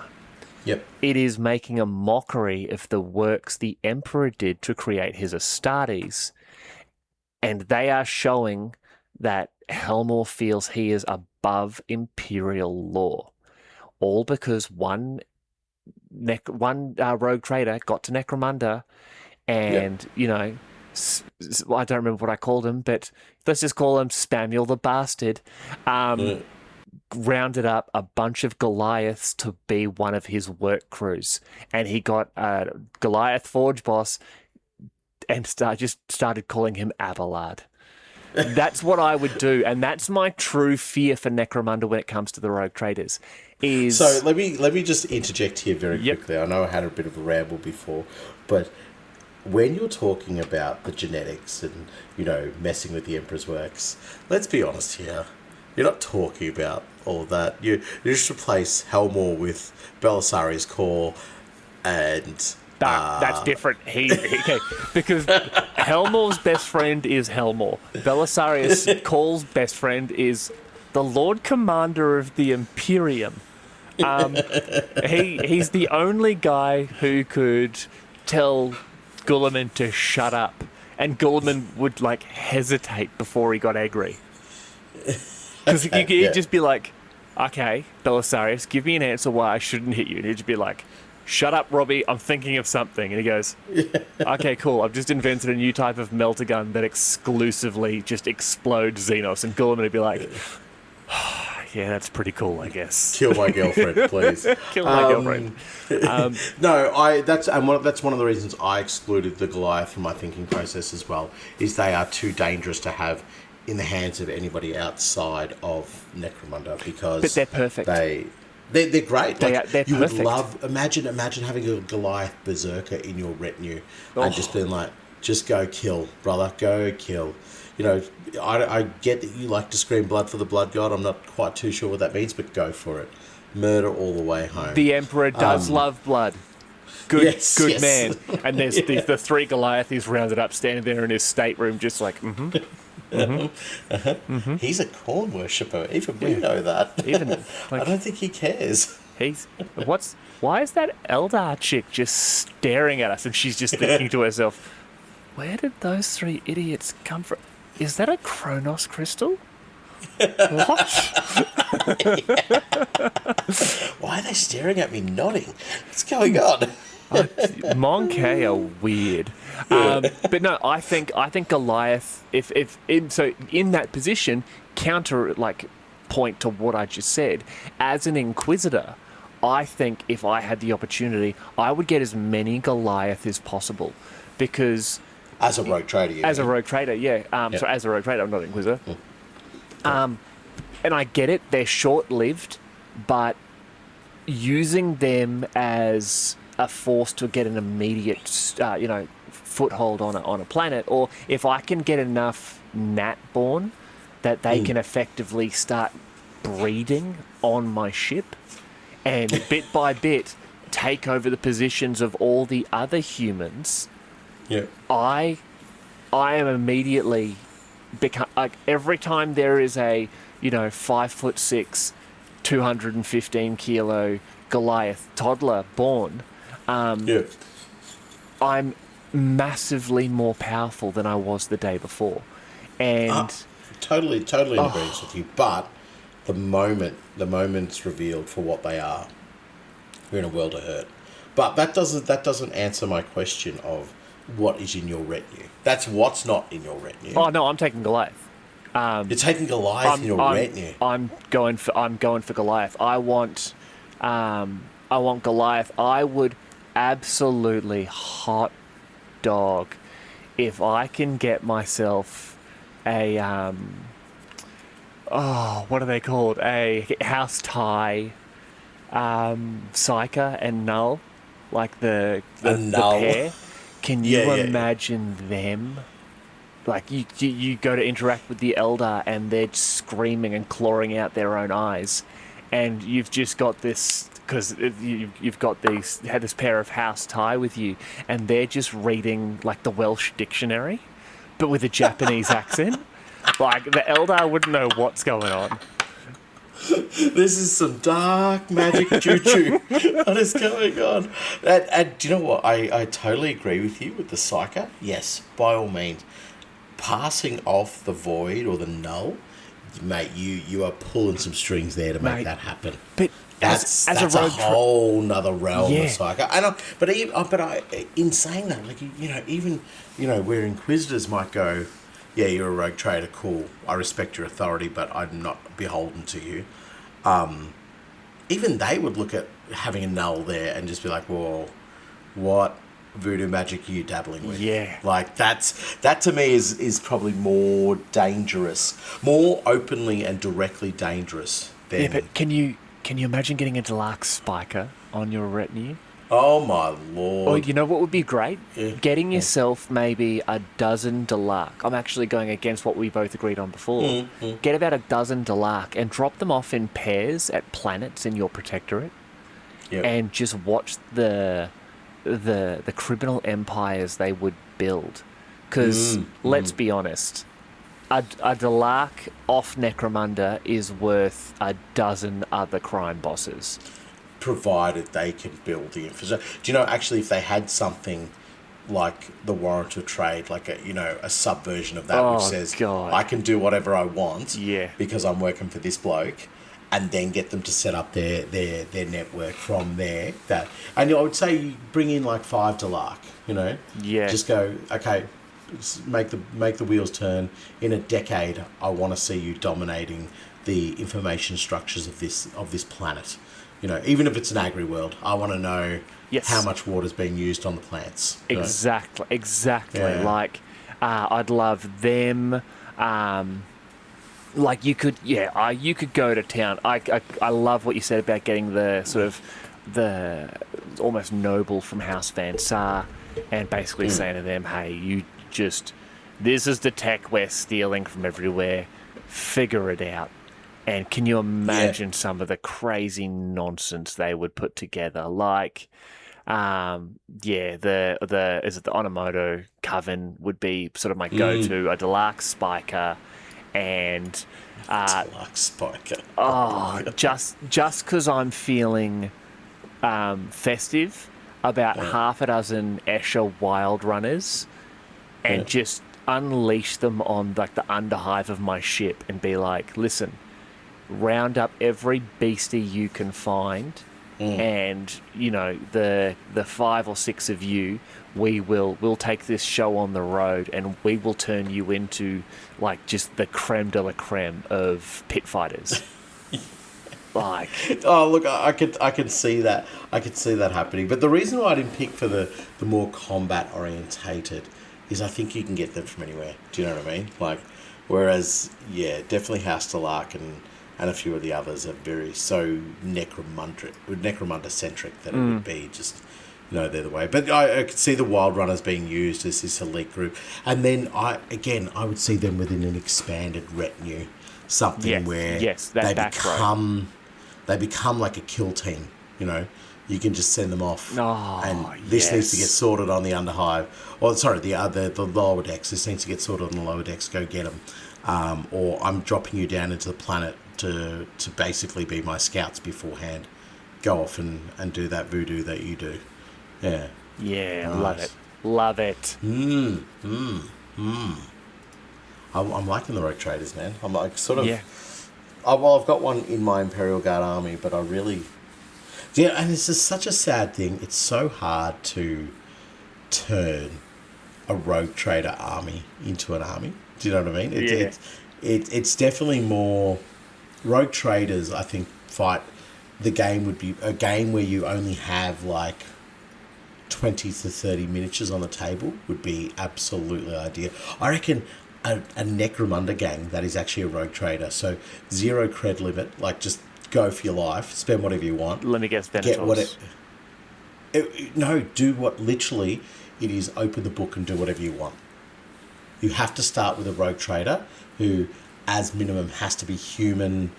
Yep. It is making a mockery of the works the Emperor did to create his Astartes, and they are showing that Helmore feels he is above Imperial law, all because one rogue trader got to Necromunda, and I don't remember what I called him, but let's just call him Spamuel the Bastard. Rounded up a bunch of Goliaths to be one of his work crews, and he got a Goliath Forge boss and just started calling him Abelard. That's what I would do, and that's my true fear for Necromunda when it comes to the rogue traders. So let me just interject here very quickly. I know I had a bit of a ramble before, but when you're talking about the genetics and, messing with the Emperor's works, let's be honest here. You're not talking about all of that. You just replace Helmor with Belisarius core, and that's different. Okay, because Helmor's best friend is Helmor. Belisarius Call's best friend is the Lord Commander of the Imperium. He's the only guy who could tell Guilliman to shut up, and Guilliman would like hesitate before he got angry. Because he'd just be like, "Okay, Belisarius, give me an answer why I shouldn't hit you." And he'd just be like, "Shut up, Robbie, I'm thinking of something." And he goes, "Okay, cool, I've just invented a new type of melter gun that exclusively just explodes Xenos." And Guilliman would be like, "Yeah, that's pretty cool, I guess." Kill my girlfriend, please. Kill my girlfriend. No, that's one of the reasons I excluded the Goliath from my thinking process as well. Is they are too dangerous to have in the hands of anybody outside of Necromunda, because but they're perfect. They're great. They're you perfect. would love. Imagine having a Goliath berserker in your retinue and just being like, "Just go kill, brother. Go kill." You know, I get that you like to scream blood for the blood god. I'm not quite too sure what that means, but go for it. Murder all the way home. The Emperor does love blood. Good man. And there's the three Goliaths rounded up, standing there in his stateroom, just like, He's a corn worshipper. Even we know that. Even like, I don't think he cares. Why is that Eldar chick just staring at us? And she's just thinking to herself, "Where did those three idiots come from? Is that a Kronos crystal? What? Why are they staring at me nodding? What's going on?" Monkey are weird. But no, I think Goliath, if in that position, counter point to what I just said, as an Inquisitor, I think if I had the opportunity, I would get as many Goliath as possible, because as a rogue trader, yeah. So as a rogue trader, I'm not an Inquisitor. And I get it; they're short-lived, but using them as a force to get an immediate, foothold on a planet, or if I can get enough Natborn that they can effectively start breeding on my ship, and bit by bit take over the positions of all the other humans. Yeah, I am immediately become like, every time there is a 5'6", 215 kilo Goliath toddler born, I'm massively more powerful than I was the day before, and totally in agreement with you. But the moment's revealed for what they are, we're in a world of hurt. But that doesn't answer my question of what is in your retinue. That's what's not in your retinue. Oh no, I'm taking Goliath. You're taking Goliath in your retinue. I'm going for Goliath. I want Goliath. I would absolutely hot dog if I can get myself a what are they called? A house tie, Psyker and Null, like the pair. Can you imagine them? Like you go to interact with the Eldar and they're screaming and clawing out their own eyes, and you've just got this, because you've got had this pair of house tie with you, and they're just reading like the Welsh dictionary, but with a Japanese accent. Like the Eldar wouldn't know what's going on. This is some dark magic choo-choo. What is going on? And do you know what? I totally agree with you with the Psyker. Yes, by all means. Passing off the Void or the Null, mate, you are pulling some strings there to make that happen. But that's a whole nother realm of Psyker. And in saying that, like even where Inquisitors might go, yeah, you're a rogue trader, cool. I respect your authority, but I'm not beholden to you. Even they would look at having a Null there and just be like, well, what voodoo magic are you dabbling with? Yeah. Like, that to me is probably more dangerous, more openly and directly dangerous than... Yeah, but can you imagine getting a deluxe Spiker on your retinue? Oh my Or lord! you know what would be great? Yeah. Getting yourself maybe a dozen Delark. I'm actually going against what we both agreed on before. Get about a dozen Delark and drop them off in pairs at planets in your protectorate, Yep. and just watch the criminal empires they would build. Because let's be honest, a Delark off Necromunda is worth a dozen other crime bosses. Provided they can build the infrastructure. Do you know, actually, if they had something like the Warrant of Trade, like a subversion of that, which says, God. I can do whatever I want Yeah. because I'm working for this bloke, and then get them to set up their network from there. And I would say you bring in like 5 Delark, Yeah. just go, okay, make the wheels turn. In a decade, I want to see you dominating the information structures of this planet. Even if it's an agri-world, I want to know how much water's being used on the plants. Exactly. Yeah. Like, I'd love them. Like you could go to town. I love what you said about getting the sort of the almost noble from House Van Sar, and basically saying to them, hey, this is the tech we're stealing from everywhere. Figure it out. And can you imagine some of the crazy nonsense they would put together? Like, the Onomoto Coven would be sort of my go-to. A Delark Spiker, and Delark Spiker. just because I'm feeling festive, about half a dozen Escher Wild Runners, and just unleash them on like the Underhive of my ship and be like, listen, round up every beastie you can find, and the 5 or 6 of you, we'll take this show on the road, and we will turn you into like just the creme de la creme of pit fighters. Like, oh look, I could see that. I could see that happening. But the reason why I didn't pick for the more combat orientated is I think you can get them from anywhere. Do you know what I mean? Like, whereas definitely House Delark and a few of the others are so Necromunda centric that it would be just they're the way. But I could see the Wild Runners being used as this elite group, and then I would see them within an expanded retinue, something where they become like a kill team. You can just send them off, and this needs to get sorted on the Underhive. Or sorry, the lower decks. This needs to get sorted on the lower decks. Go get them. Or I'm dropping you down into the planet to basically be my scouts beforehand. Go off and do that voodoo that you do. Yeah. Yeah, Nice. Love it. I'm liking the Rogue Traders, man. I'm like sort of... Yeah. I've got one in my Imperial Guard army, but I really... Yeah, and this is such a sad thing. It's so hard to turn a Rogue Trader army into an army. Do you know what I mean? It's definitely more... Rogue Traders, I think, fight... The game would be a game where you only have, like, 20 to 30 miniatures on the table would be absolutely ideal. I reckon a Necromunda gang that is actually a Rogue Trader. So, 0 cred limit, like, just go for your life, spend whatever you want. Let me guess, Venators. Do what literally it is, open the book and do whatever you want. You have to start with a Rogue Trader who, as minimum, has to be human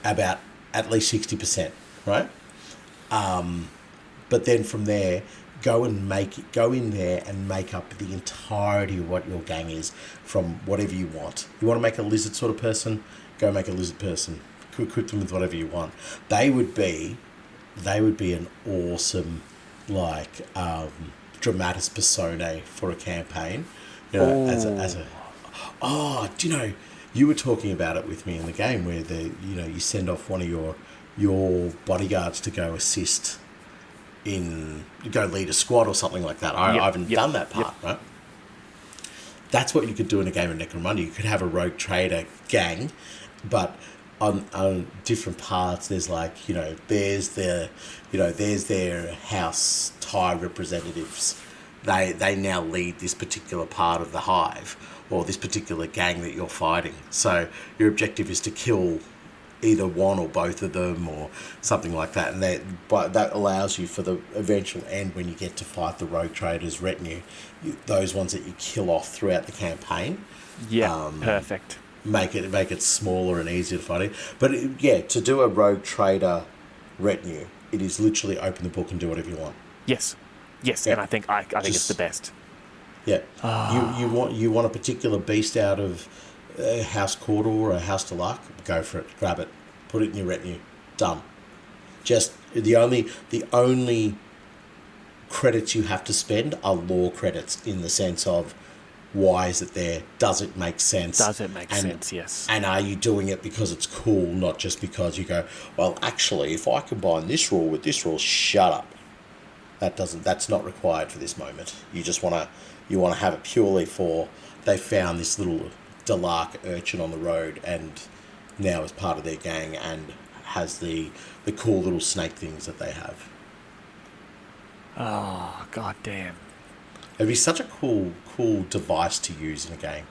about at least 60%, right? But then from there, go in there and make up the entirety of what your gang is from whatever you want. You want to make a lizard sort of person? Go make a lizard person. Equip them with whatever you want. They would be an awesome, like, dramatis personae for a campaign. Do you know? You were talking about it with me in the game where you send off one of your bodyguards to go assist go lead a squad or something like that. I haven't done that part, right? That's what you could do in a game of Necromunda. You could have a Rogue Trader gang, but on different parts, there's there's their house tie representatives. They now lead this particular part of the hive or this particular gang that you're fighting. So your objective is to kill either one or both of them or something like that, and that allows you for the eventual end when you get to fight the rogue traders retinue, those ones that you kill off throughout the campaign. Yeah, perfect. Make it smaller and easier to fight it. But to do a rogue trader retinue, it is literally open the book and do whatever you want. Yes, and I think it's the best. Yeah, you want a particular beast out of House Cawdor or a House Delark, go for it, grab it, put it in your retinue, done. Just the only credits you have to spend are lore credits, in the sense of, why is it there? Does it make sense? Does it make sense? Yes. And are you doing it because it's cool, not just because you go, well, actually, if I combine this rule with this rule, shut up. That's not required for this moment. You just want to have it purely for, they found this little Delark urchin on the road and now is part of their gang and has the cool little snake things that they have. Oh, god damn. It'd be such a cool device to use in a game.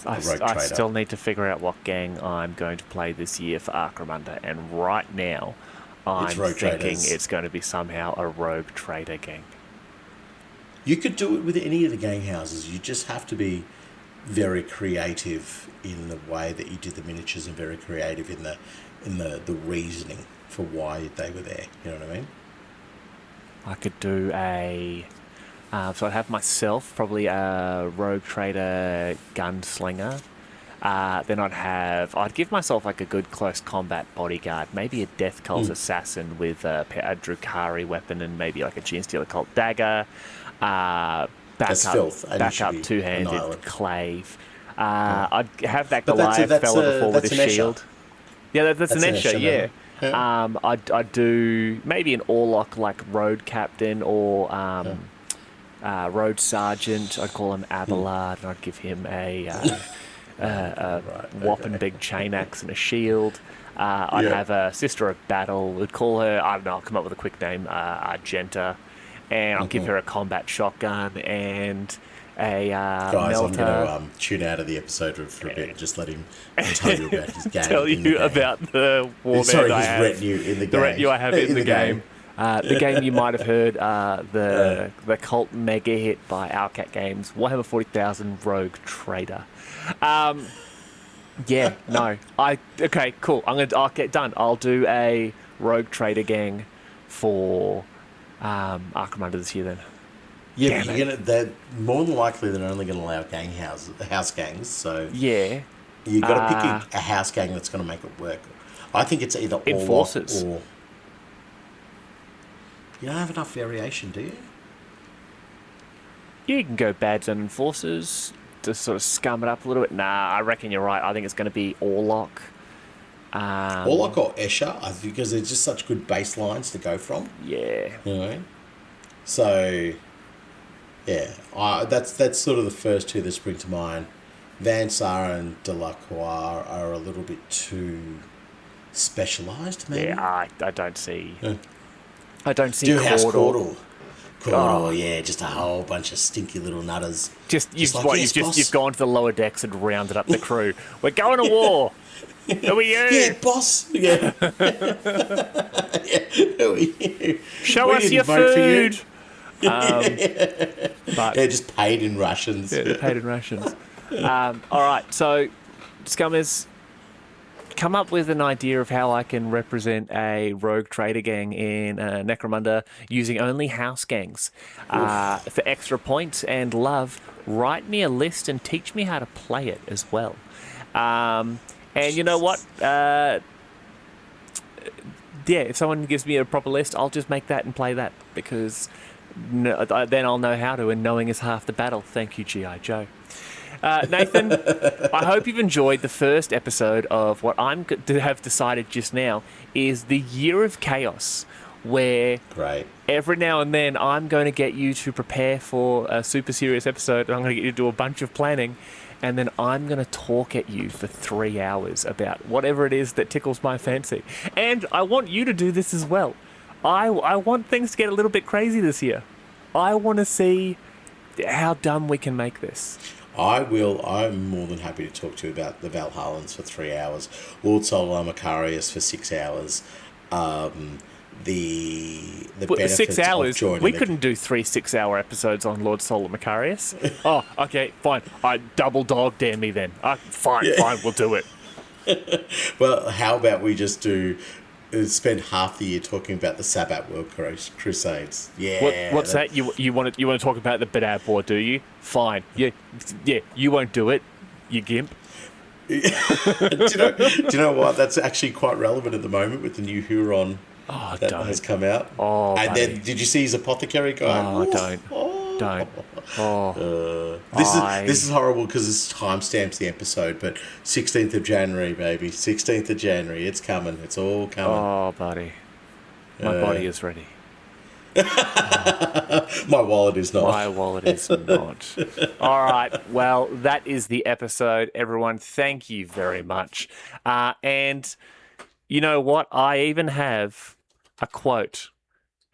I still need to figure out what gang I'm going to play this year for Arcremunda, and right now I'm thinking it's going to be somehow a rogue trader gang. You could do it with any of the gang houses. You just have to be very creative in the way that you did the miniatures, and very creative in the reasoning for why they were there. You know what I mean? I could do so I'd have myself, probably a rogue trader gunslinger. Then I'd give myself like a good close combat bodyguard, maybe a death cult assassin with a Drukhari weapon and maybe like a Genestealer cult dagger. Backup two-handed clave. I'd have that Goliath fella before with a shield. Yeah, that's an Escher, yeah. I'd do maybe an Orlock like road captain or road sergeant. I'd call him Abelard, and I'd give him a whopping big chain axe and a shield. I'd have a Sister of Battle. We'd call her, I don't know, I'll come up with a quick name, Argenta. And I'll give her a combat shotgun and a Guys, melter. I'm going to tune out of the episode for a bit and just let him tell you about his game. Tell you about the warband I have. Retinue in the game. The retinue I have in the game. The game you might have heard, the cult mega hit by Owlcat Games, Warhammer 40,000 Rogue Trader. Okay, cool. I'll get done. I'll do a Rogue Trader gang for Arcremunda this year then. Yeah, but they're more than likely they're only going to allow house gangs. So yeah, you got to pick a house gang that's going to make it work. I think it's either Enforcers or. You don't have enough variation, do you? You can go Bads and Enforcers to sort of scum it up a little bit. Nah, I reckon you're right. I think it's going to be Orlock. Orlock or Escher, because they're just such good baselines to go from. Yeah. You know what I mean? So, yeah, that's sort of the first two that spring to mind. Van Sar and Delacroix are a little bit too specialised, maybe. Yeah, I don't see. I don't see Do House Cawdor. Cawdor, yeah, just a whole bunch of stinky little nutters. You've gone to the lower decks and rounded up the crew. We're going to war. Who are you? Yeah, boss. Yeah. Who are you? Show us your food. But just paid in rations. Yeah, they're paid in rations. All right, so Scummers, come up with an idea of how I can represent a rogue trader gang in Necromunda using only house gangs. For extra points and love, write me a list and teach me how to play it as well. And you know what? If someone gives me a proper list, I'll just make that and play that, because then I'll know how to, and knowing is half the battle. Thank you, G.I. Joe. Nathan, I hope you've enjoyed the first episode of what I'm to have decided just now is the Year of Chaos, where every now and then I'm going to get you to prepare for a super serious episode, and I'm going to get you to do a bunch of planning, and then I'm going to talk at you for 3 hours about whatever it is that tickles my fancy. And I want you to do this as well. I want things to get a little bit crazy this year. I want to see how dumb we can make this. I'm more than happy to talk to you about the Valhallans for 3 hours, Lord Solar Macarius for 6 hours, the benefits 6 hours. of joining. We couldn't do 3 6-hour episodes on Lord Solar Macarius. Oh, okay, fine. I double dog dare me then. Fine, we'll do it. Well, how about we just spend half the year talking about the Sabbat World Crusades? Yeah. What's that? You want to talk about the Badab War, do you? Fine. Yeah. You won't do it, you gimp. do you know what? That's actually quite relevant at the moment with the new Huron that has come out. Oh, and buddy. then did you see his apothecary guy? Oh, don't. This is horrible because it's timestamps the episode, but 16th of January, baby. 16th of January. It's coming. It's all coming. Oh, buddy. My body is ready. My wallet is not. My wallet is not. All right. Well, that is the episode, everyone. Thank you very much. And you know what? I even have a quote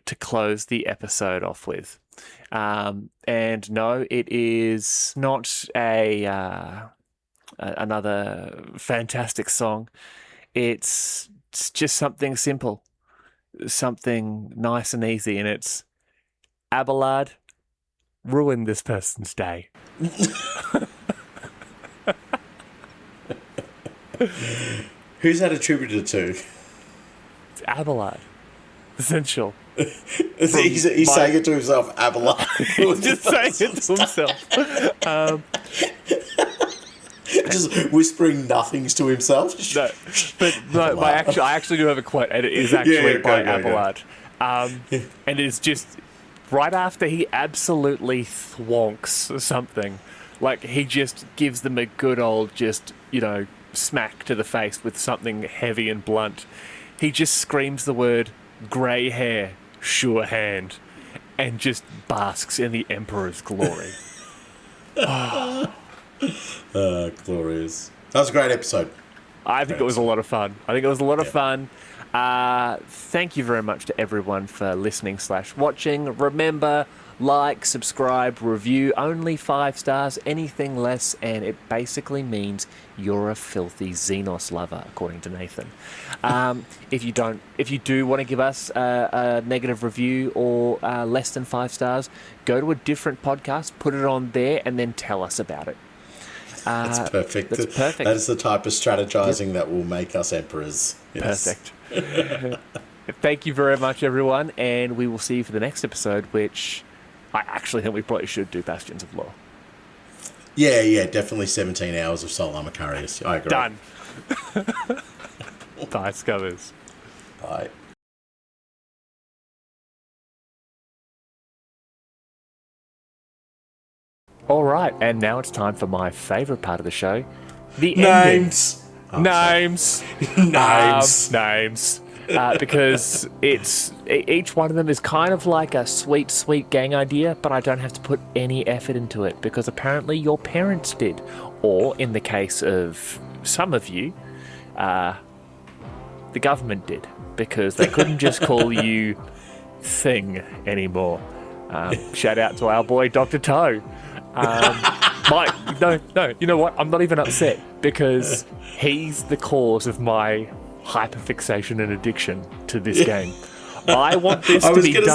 to close the episode off with. And no, it is not another fantastic song. It's just something simple, something nice and easy, and it's Abelard, ruin this person's day. Who's that attributed to? It's Abelard. Essential. He's saying it to himself, Abelard. He's just saying it to himself. Just whispering nothings to himself. I actually do have a quote, and it is actually by Abelard. And it's just right after he absolutely thwonks something, like he just gives them a good old smack to the face with something heavy and blunt. He just screams the word grey hair, sure hand, and just basks in the Emperor's glory. Glorious. That was a great episode. I think it was a lot of fun. Thank you very much to everyone for listening / watching. Remember, like, subscribe, review, only 5 stars, anything less, and it basically means you're a filthy Xenos lover, according to Nathan. If you do want to give us a negative review or less than 5 stars, go to a different podcast, put it on there, and then tell us about it. That's perfect. That's perfect. That is the type of strategizing that will make us emperors. Yes. Perfect. Thank you very much, everyone, and we will see you for the next episode, which I actually think we probably should do Bastions of Law. Yeah, definitely 17 hours of Solar Macarius. I agree. Done. Bye, scummers. Bye. All right, and now it's time for my favourite part of the show, the names. Names. Names. Because each one of them is kind of like a sweet gang idea, but I don't have to put any effort into it because apparently your parents did, or in the case of some of you, the government did, because they couldn't just call you Thing anymore. Shout out to our boy Dr. Toe. No, you know what? I'm not even upset because he's the cause of my hyperfixation and addiction to this game. I want this to be done.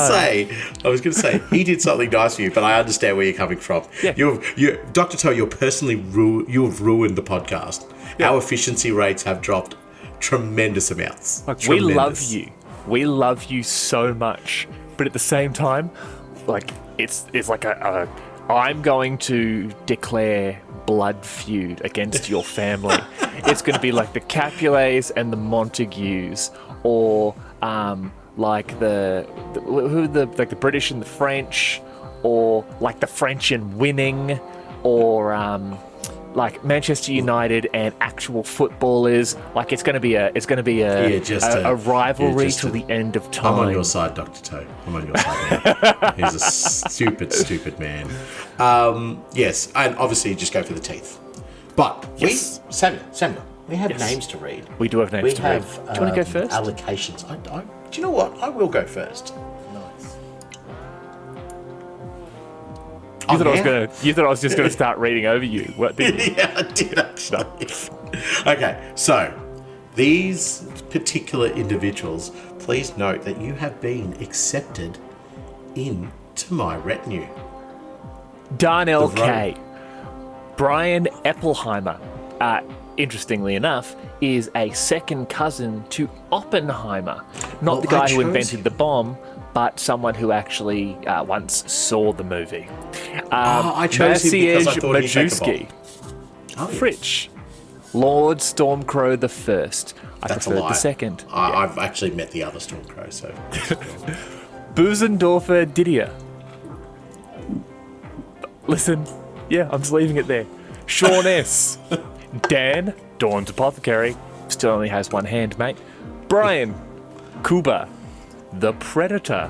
I was going to say, he did something nice for you, but I understand where you're coming from. Yeah. Dr. Toe, you have ruined the podcast. Yeah. Our efficiency rates have dropped tremendous amounts. We love you. We love you so much. But at the same time, like it's like I'm going to declare blood feud against your family. It's going to be like the Capulets and the Montagues, or like the British and the French, or like the French and winning, or like Manchester United and actual footballers. Like it's going to be a rivalry till the end of time. I'm on your side, Dr. Toe. I'm on your side, man. He's a stupid man. Yes, and obviously just go for the teeth. But yes. Samuel, we have names to read. We do have names to read. Do you want to go first? Allocations. Do you know what? I will go first. Nice. You thought I was just going to start reading over you. What did you? Yeah, I did actually. Okay, so these particular individuals, please note that you have been accepted into my retinue. Darnell K. Brian Eppelheimer, interestingly enough, is a second cousin to Oppenheimer. Not the guy who invented the bomb, but someone who actually once saw the movie. I chose him because I thought he'd take the Majewski. Oh, yeah. Fritsch. Lord Stormcrow the First. I That's a preferred lie. the second. I've actually met the other Stormcrow, so... Busendorfer Didier. Listen, yeah, I'm just leaving it there. Sean S. Dan, Dawn's Apothecary. Still only has one hand, mate. Brian, Kuba, The Predator.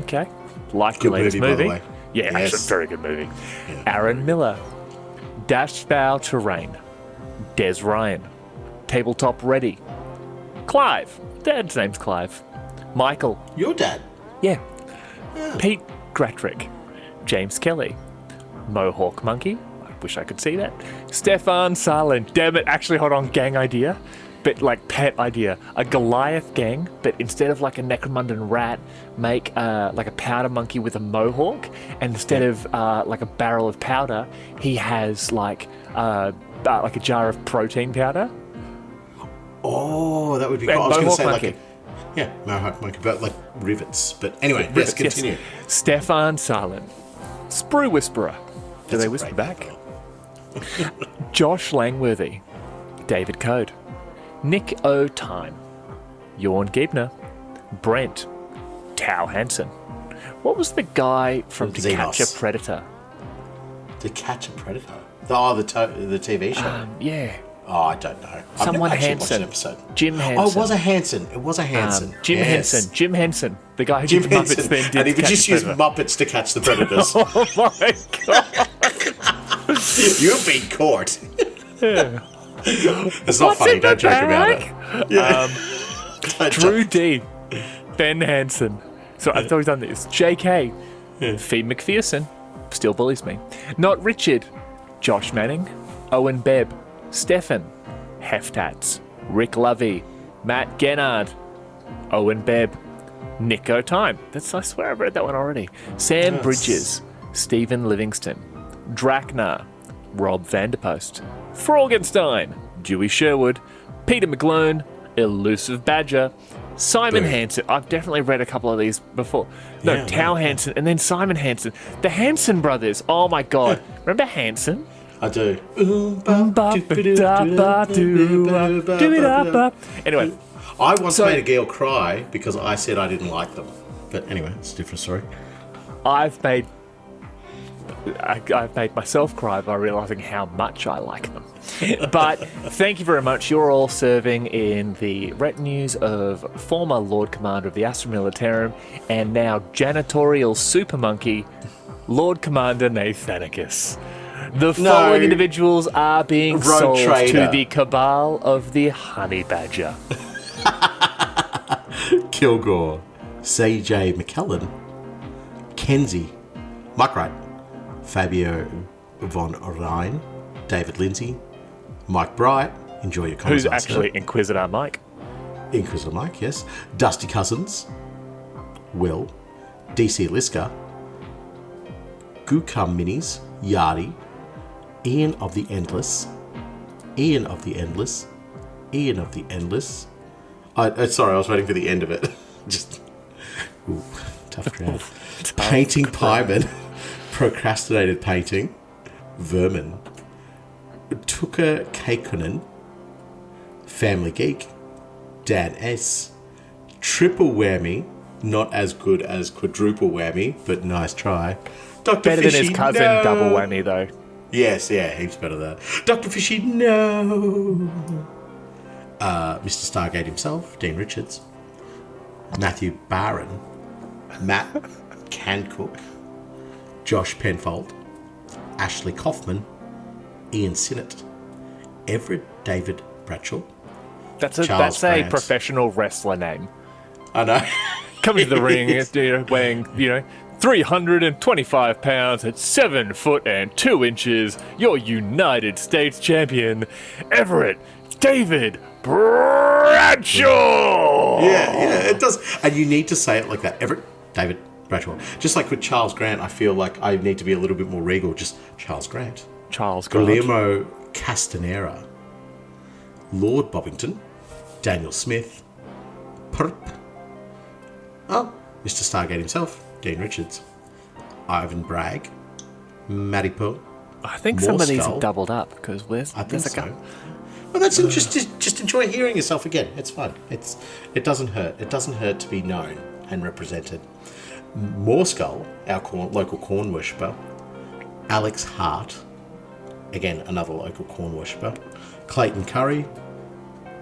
Okay. Like Good the latest movie, by the movie. way. Yeah, Yes. actually, very good movie. Yeah. Aaron Miller, Dashbow Terrain, Des Ryan, Tabletop Ready, Clive. Dad's name's Clive. Michael. Your dad? Yeah. Pete Gratrick, James Kelly, Mohawk Monkey. I wish I could see that. Stefan Salin. Damn it. Actually, hold on. Gang idea. But like pet idea. A Goliath gang, but instead of like a Necromundan rat, make like a powder monkey with a mohawk. And instead of like a barrel of powder, he has like a jar of protein powder. Oh, that would be cool. I was going to Mohawk say monkey. Mohawk monkey, but like rivets. But anyway, yes, continue. Yes. Stefan Salin. Sprue Whisperer. Do they whisper back? Josh Langworthy. David Code. Nick O. Time. Jorn Giebner. Brent. Tao Hansen. What was the guy from To Catch a Xenos. Predator? To Catch a Predator? The TV show? Yeah. Oh, I don't know. Someone I've never actually watched Hansen. an episode. Jim Henson. Oh, it was a Hansen. It was a Hansen. Jim Yes. Henson. Jim Henson. The guy who Jim did the Muppets Henson. then did And he To would Catch just a use Predator. Muppets to catch the predators. Oh my god. You've been caught. It's not What's funny. in the Don't joke about it. bag? Yeah. Drew D. Ben Hansen. So I thought he's done this. JK. Fee McPherson. Still bullies me. Not Richard. Josh Manning. Owen Bebb. Stefan. Heftats. Rick Lovey. Matt Gennard. Owen Bebb. Nico Time. I swear I've read that one already. Sam Bridges. Stephen Livingston. Draknar. Rob Vanderpost. Fraugenstein. Dewey Sherwood. Peter McGlone. Elusive Badger. Simon Hansen. I've definitely read a couple of these before. No, Yeah, Tao Hansen and then Simon Hansen. The Hansen brothers. Oh my god. Remember Hansen? I do. Anyway, I once made a girl cry because I said I didn't like them. But anyway, it's a different story. I've made myself cry by realising how much I like them. But thank you very much. You're all serving in the retinues of former Lord Commander of the Astra Militarum and now janitorial super monkey, Lord Commander Nathanicus. The following individuals are being sold trader. to the cabal of the Honey Badger. Kilgore, C.J. McKellen, Kenzie, Mike Wright, Fabio von Rijn, David Lindsay, Mike Bright, enjoy your comments. Who's actually Inquisitor Mike. Inquisitor Mike, yes. Dusty Cousins, Will, DC Liska, Gukam Minis, Yardi, Ian of the Endless, Ian of the Endless, Ian of the Endless. Sorry, I was waiting for the end of it. Just tough crowd. Painting Pieman, Procrastinated Painting, Vermin, Tuka Keikunen, Family Geek, Dan S, Triple Whammy, not as good as Quadruple Whammy, but nice try. Dr. Better Fishy, than his cousin, no. Double Whammy, though. Yes, yeah, heaps better than that. Dr. Fishy, no. Mr. Stargate himself, Dean Richards, Matthew Barron, Matt Cancook, Josh Penfold, Ashley Kaufman, Ian Sinnott, Everett David Bradshaw. That's Charles a France. professional wrestler name. I know. Coming to the ring, wearing, 325 pounds at 7 foot and 2 inches, your United States champion, Everett David Bradshaw! Yeah, it does. And you need to say it like that. Everett David Bradshaw. Just like with Charles Grant, I feel like I need to be a little bit more regal. Just Charles Grant. Charles Grant. Guillermo Castanera. Lord Bobbington. Daniel Smith. Perp. Oh, Mr. Stargate himself. Dean Richards. Ivan Bragg. Maripo. I think some of these are doubled up because there's a couple. Well, that's just enjoy hearing yourself again. It's fun. It doesn't hurt. It doesn't hurt to be known and represented. Moorskull, our local corn worshipper. Alex Hart, again another local corn worshipper. Clayton Curry,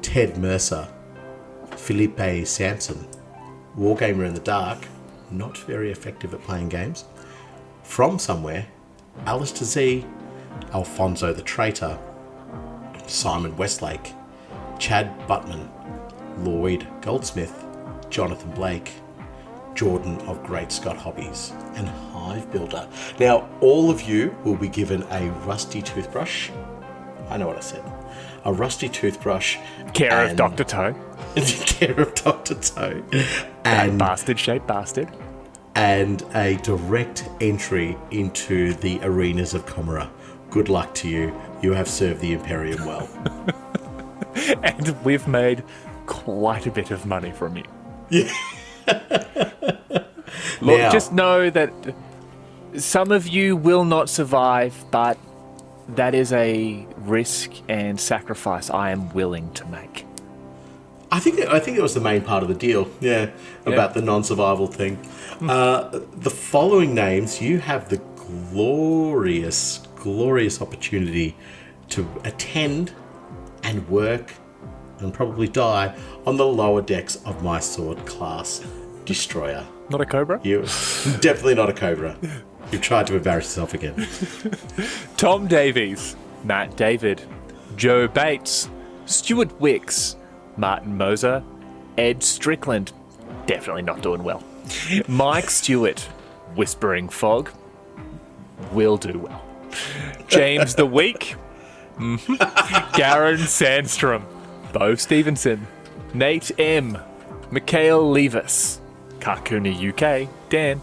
Ted Mercer, Felipe Sampson, Wargamer in the Dark, not very effective at playing games. From Somewhere, Alistair Z, Alfonso the Traitor, Simon Westlake, Chad Butman, Lloyd Goldsmith, Jonathan Blake, Jordan of Great Scott Hobbies, and Hive Builder. Now, all of you will be given a rusty toothbrush. I know what I said. A rusty toothbrush. Care of Dr. Toe. Care of Dr. Toe. And bastard-shaped bastard. And a direct entry into the arenas of Comera. Good luck to you. You have served the Imperium well. And we've made quite a bit of money from you. Yeah. Look, just know that some of you will not survive, but that is a risk and sacrifice I am willing to make. I think it was the main part of the deal, about the non-survival thing. The following names, you have the glorious opportunity to attend and work and probably die on the lower decks of my sword class destroyer. Not a Cobra? You definitely not a Cobra. You've tried to embarrass yourself again. Tom Davies, Matt David, Joe Bates, Stuart Wicks, Martin Moser, Ed Strickland, definitely not doing well. Mike Stewart, Whispering Fog, will do well. James the Week, Garen Sandstrom, Bo Stevenson, Nate M, Mikhail Levis, Kakuna UK, Dan,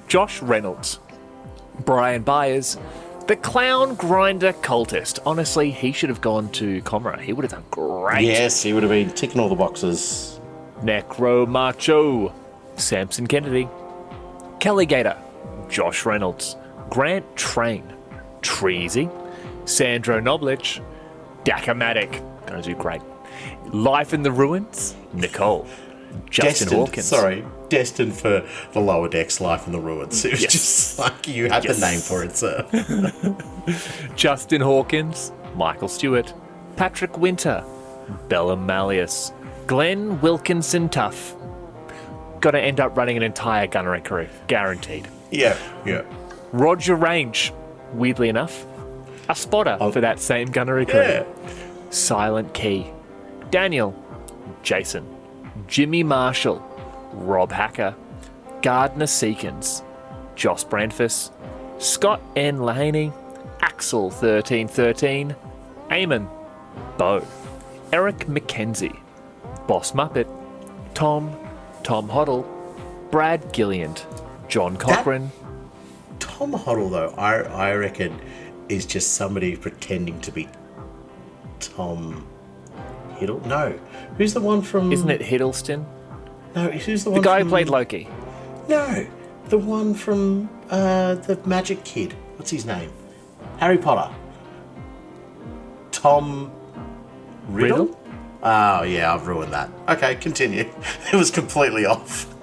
Josh Reynolds, Brian Byers, the Clown Grinder Cultist. Honestly, he should have gone to Comera. He would have done great. Yes, he would have been ticking all the boxes. Necro Macho, Samson Kennedy, Kelly Gator, Josh Reynolds, Grant Train, Treasy, Sandro Noblich, Dakamatic, gonna do great. Life in the Ruins, Nicole, Justin Hawkins. Destined for the lower decks, Life in the Ruins. It was just like you had the name for it, sir. Justin Hawkins, Michael Stewart, Patrick Winter, Bella Malleus, Glenn Wilkinson Tuff. Got to end up running an entire gunnery crew, guaranteed. Yeah. Roger Range, weirdly enough, a spotter for that same gunnery crew. Yeah. Silent Key, Daniel, Jason, Jimmy Marshall, Rob Hacker, Gardner Seekins, Joss Brandfuss, Scott N. Lahaney, Axel 1313, Eamon, Bo, Eric McKenzie, Boss Muppet, Tom Hoddle, Brad Gilliand, John Cochran. Tom Hoddle, though, I reckon, is just somebody pretending to be Tom Hiddle. No, who's the one from? Isn't it Hiddleston? No, who's the one? The guy who played Loki. No, the one from the Magic Kid. What's his name? Harry Potter. Tom Riddle? Oh, yeah, I've ruined that. Okay, continue. It was completely off.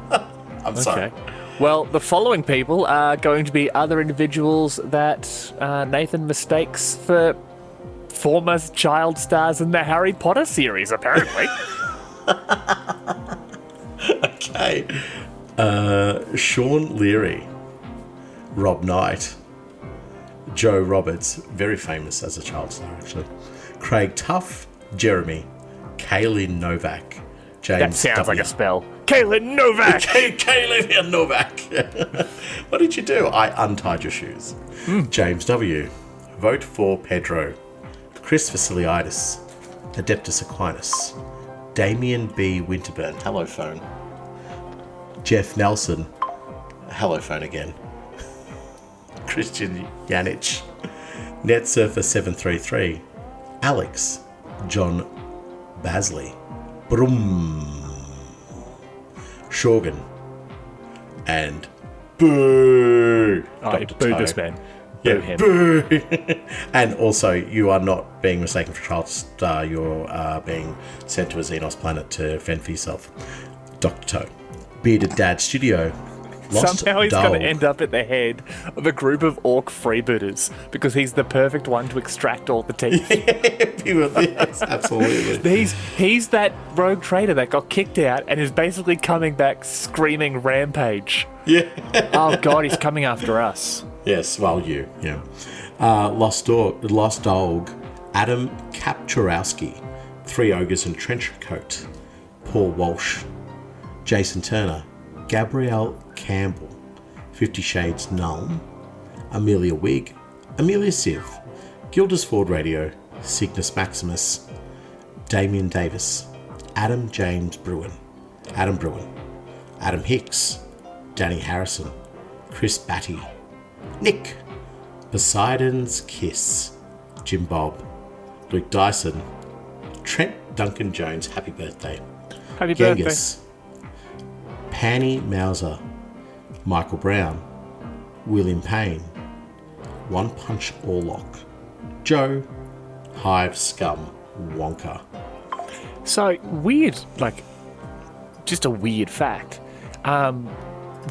I'm sorry. Well, the following people are going to be other individuals that Nathan mistakes for former child stars in the Harry Potter series, apparently. Okay. Sean Leary, Rob Knight, Joe Roberts, very famous as a child star, actually. Craig Tuff, Jeremy, Kaylin Novak, James. That sounds like a spell. Kaylin Novak! Kaylin Novak! What did you do? I untied your shoes. James W. Vote for Pedro. Chris Vasiliadis. Adeptus Aquinas. Damien B. Winterburn. Hello, phone. Jeff Nelson. Hello, phone again. Christian Yanich. NetSurfer733. Alex. John Basley. Brum. Shogun. And boo. Dr. Boo Toe. this man. Boo him. Boo. And also, you are not being mistaken for child star. You're being sent to a Xenos planet to fend for yourself. Dr. Toe. Bearded Dad Studio. Lost Somehow he's Dog. going to end up at the head of a group of orc freebooters because he's the perfect one to extract all the teeth. Yes, absolutely. He's that rogue trader that got kicked out and is basically coming back screaming rampage. Yeah. Oh God, he's coming after us. Yes, well, you. Yeah. Lost Dog. Adam Kapczorowski. 3 Ogres in Trench Coat. Paul Walsh. Jason Turner. Gabrielle Campbell. 50 Shades Nuln. Amelia Wigg. Amelia Siv. Gildas Ford Radio. Cygnus Maximus. Damien Davis. Adam James Bruin. Adam Bruin. Adam Hicks. Danny Harrison. Chris Batty. Nick. Poseidon's Kiss. Jim Bob. Luke Dyson. Trent Duncan Jones. Happy birthday. Happy Genghis. Panny Mauser. Michael Brown. William Payne. One Punch Orlock. Joe. Hive Scum. Wonka. So weird, like, just a weird fact.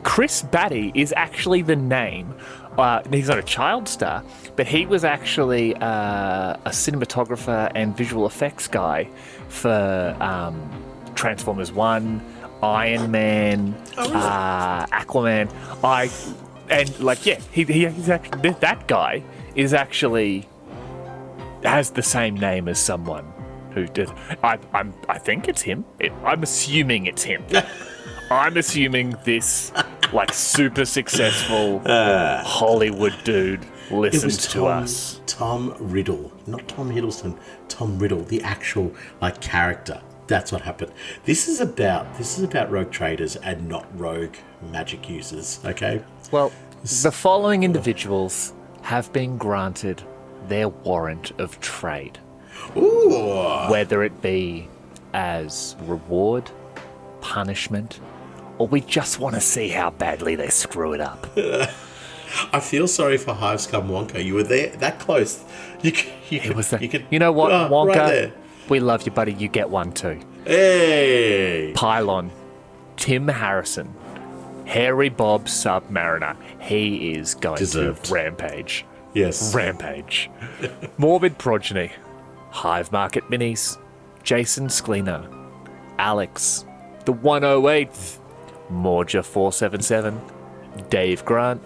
Chris Batty is actually the name. He's not a child star, but he was actually a cinematographer and visual effects guy for Transformers 1, Iron Man, Aquaman. He's actually, that guy is actually has the same name as someone who did. I think it's him. I'm assuming it's him. I'm assuming this like super successful Hollywood dude listens to us. Tom Riddle, not Tom Hiddleston. Tom Riddle, the actual like character. That's what happened. This is about rogue traders and not rogue magic users. Okay. Well, the following individuals have been granted their warrant of trade. Ooh. Whether it be as reward, punishment, or we just want to see how badly they screw it up. I feel sorry for Hive Scum Wonka. You were there, that close. You know what, Wonka? Right there. We love you, buddy. You get one too. Hey. Pylon, Tim Harrison, Hairy Bob Submariner. He is going Deserved. to rampage. Yes. Rampage. Morbid Progeny, Hive Market Minis, Jason Scleno, Alex, the 108th, Morja 477, Dave Grant,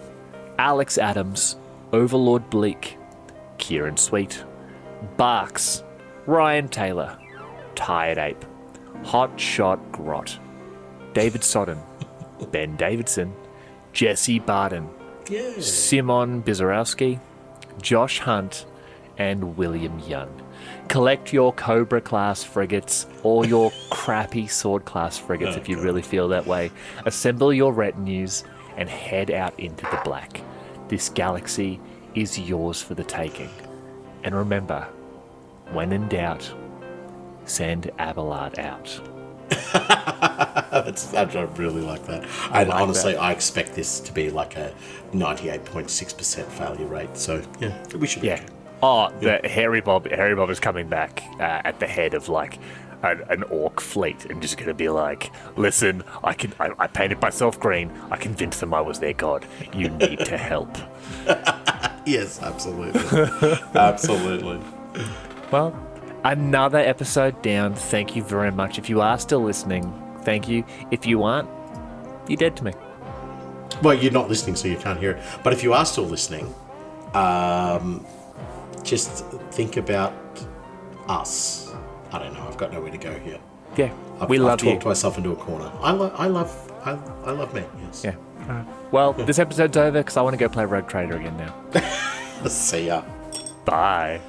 Alex Adams, Overlord Bleak, Kieran Sweet, Barks, Ryan Taylor, Tired Ape, Hot Shot Grot, David Sodden, Ben Davidson, Jesse Barden, Simon Bizarowski, Josh Hunt, and William Young. Collect your Cobra class frigates or your crappy sword class frigates if you really feel that way. Assemble your retinues and head out into the black. This galaxy is yours for the taking. And remember, when in doubt, send Abelard out. I really like that. And honestly, I expect this to be like a 98.6% failure rate. So, yeah, we should be okay. Oh, Hairy Bob is coming back at the head of like an orc fleet and just going to be like, listen, I painted myself green. I convinced them I was their god. You need to help. Yes, absolutely. Absolutely. Well, another episode down. Thank you very much. If you are still listening, thank you. If you aren't, you're dead to me. Well, you're not listening, so you can't hear it. But if you are still listening, just think about us. I don't know. I've got nowhere to go here. Yeah, I've love you. talked myself into a corner. I love me. Yes. Yeah. Well, this episode's over because I want to go play Rogue Trader again now. See ya. Bye.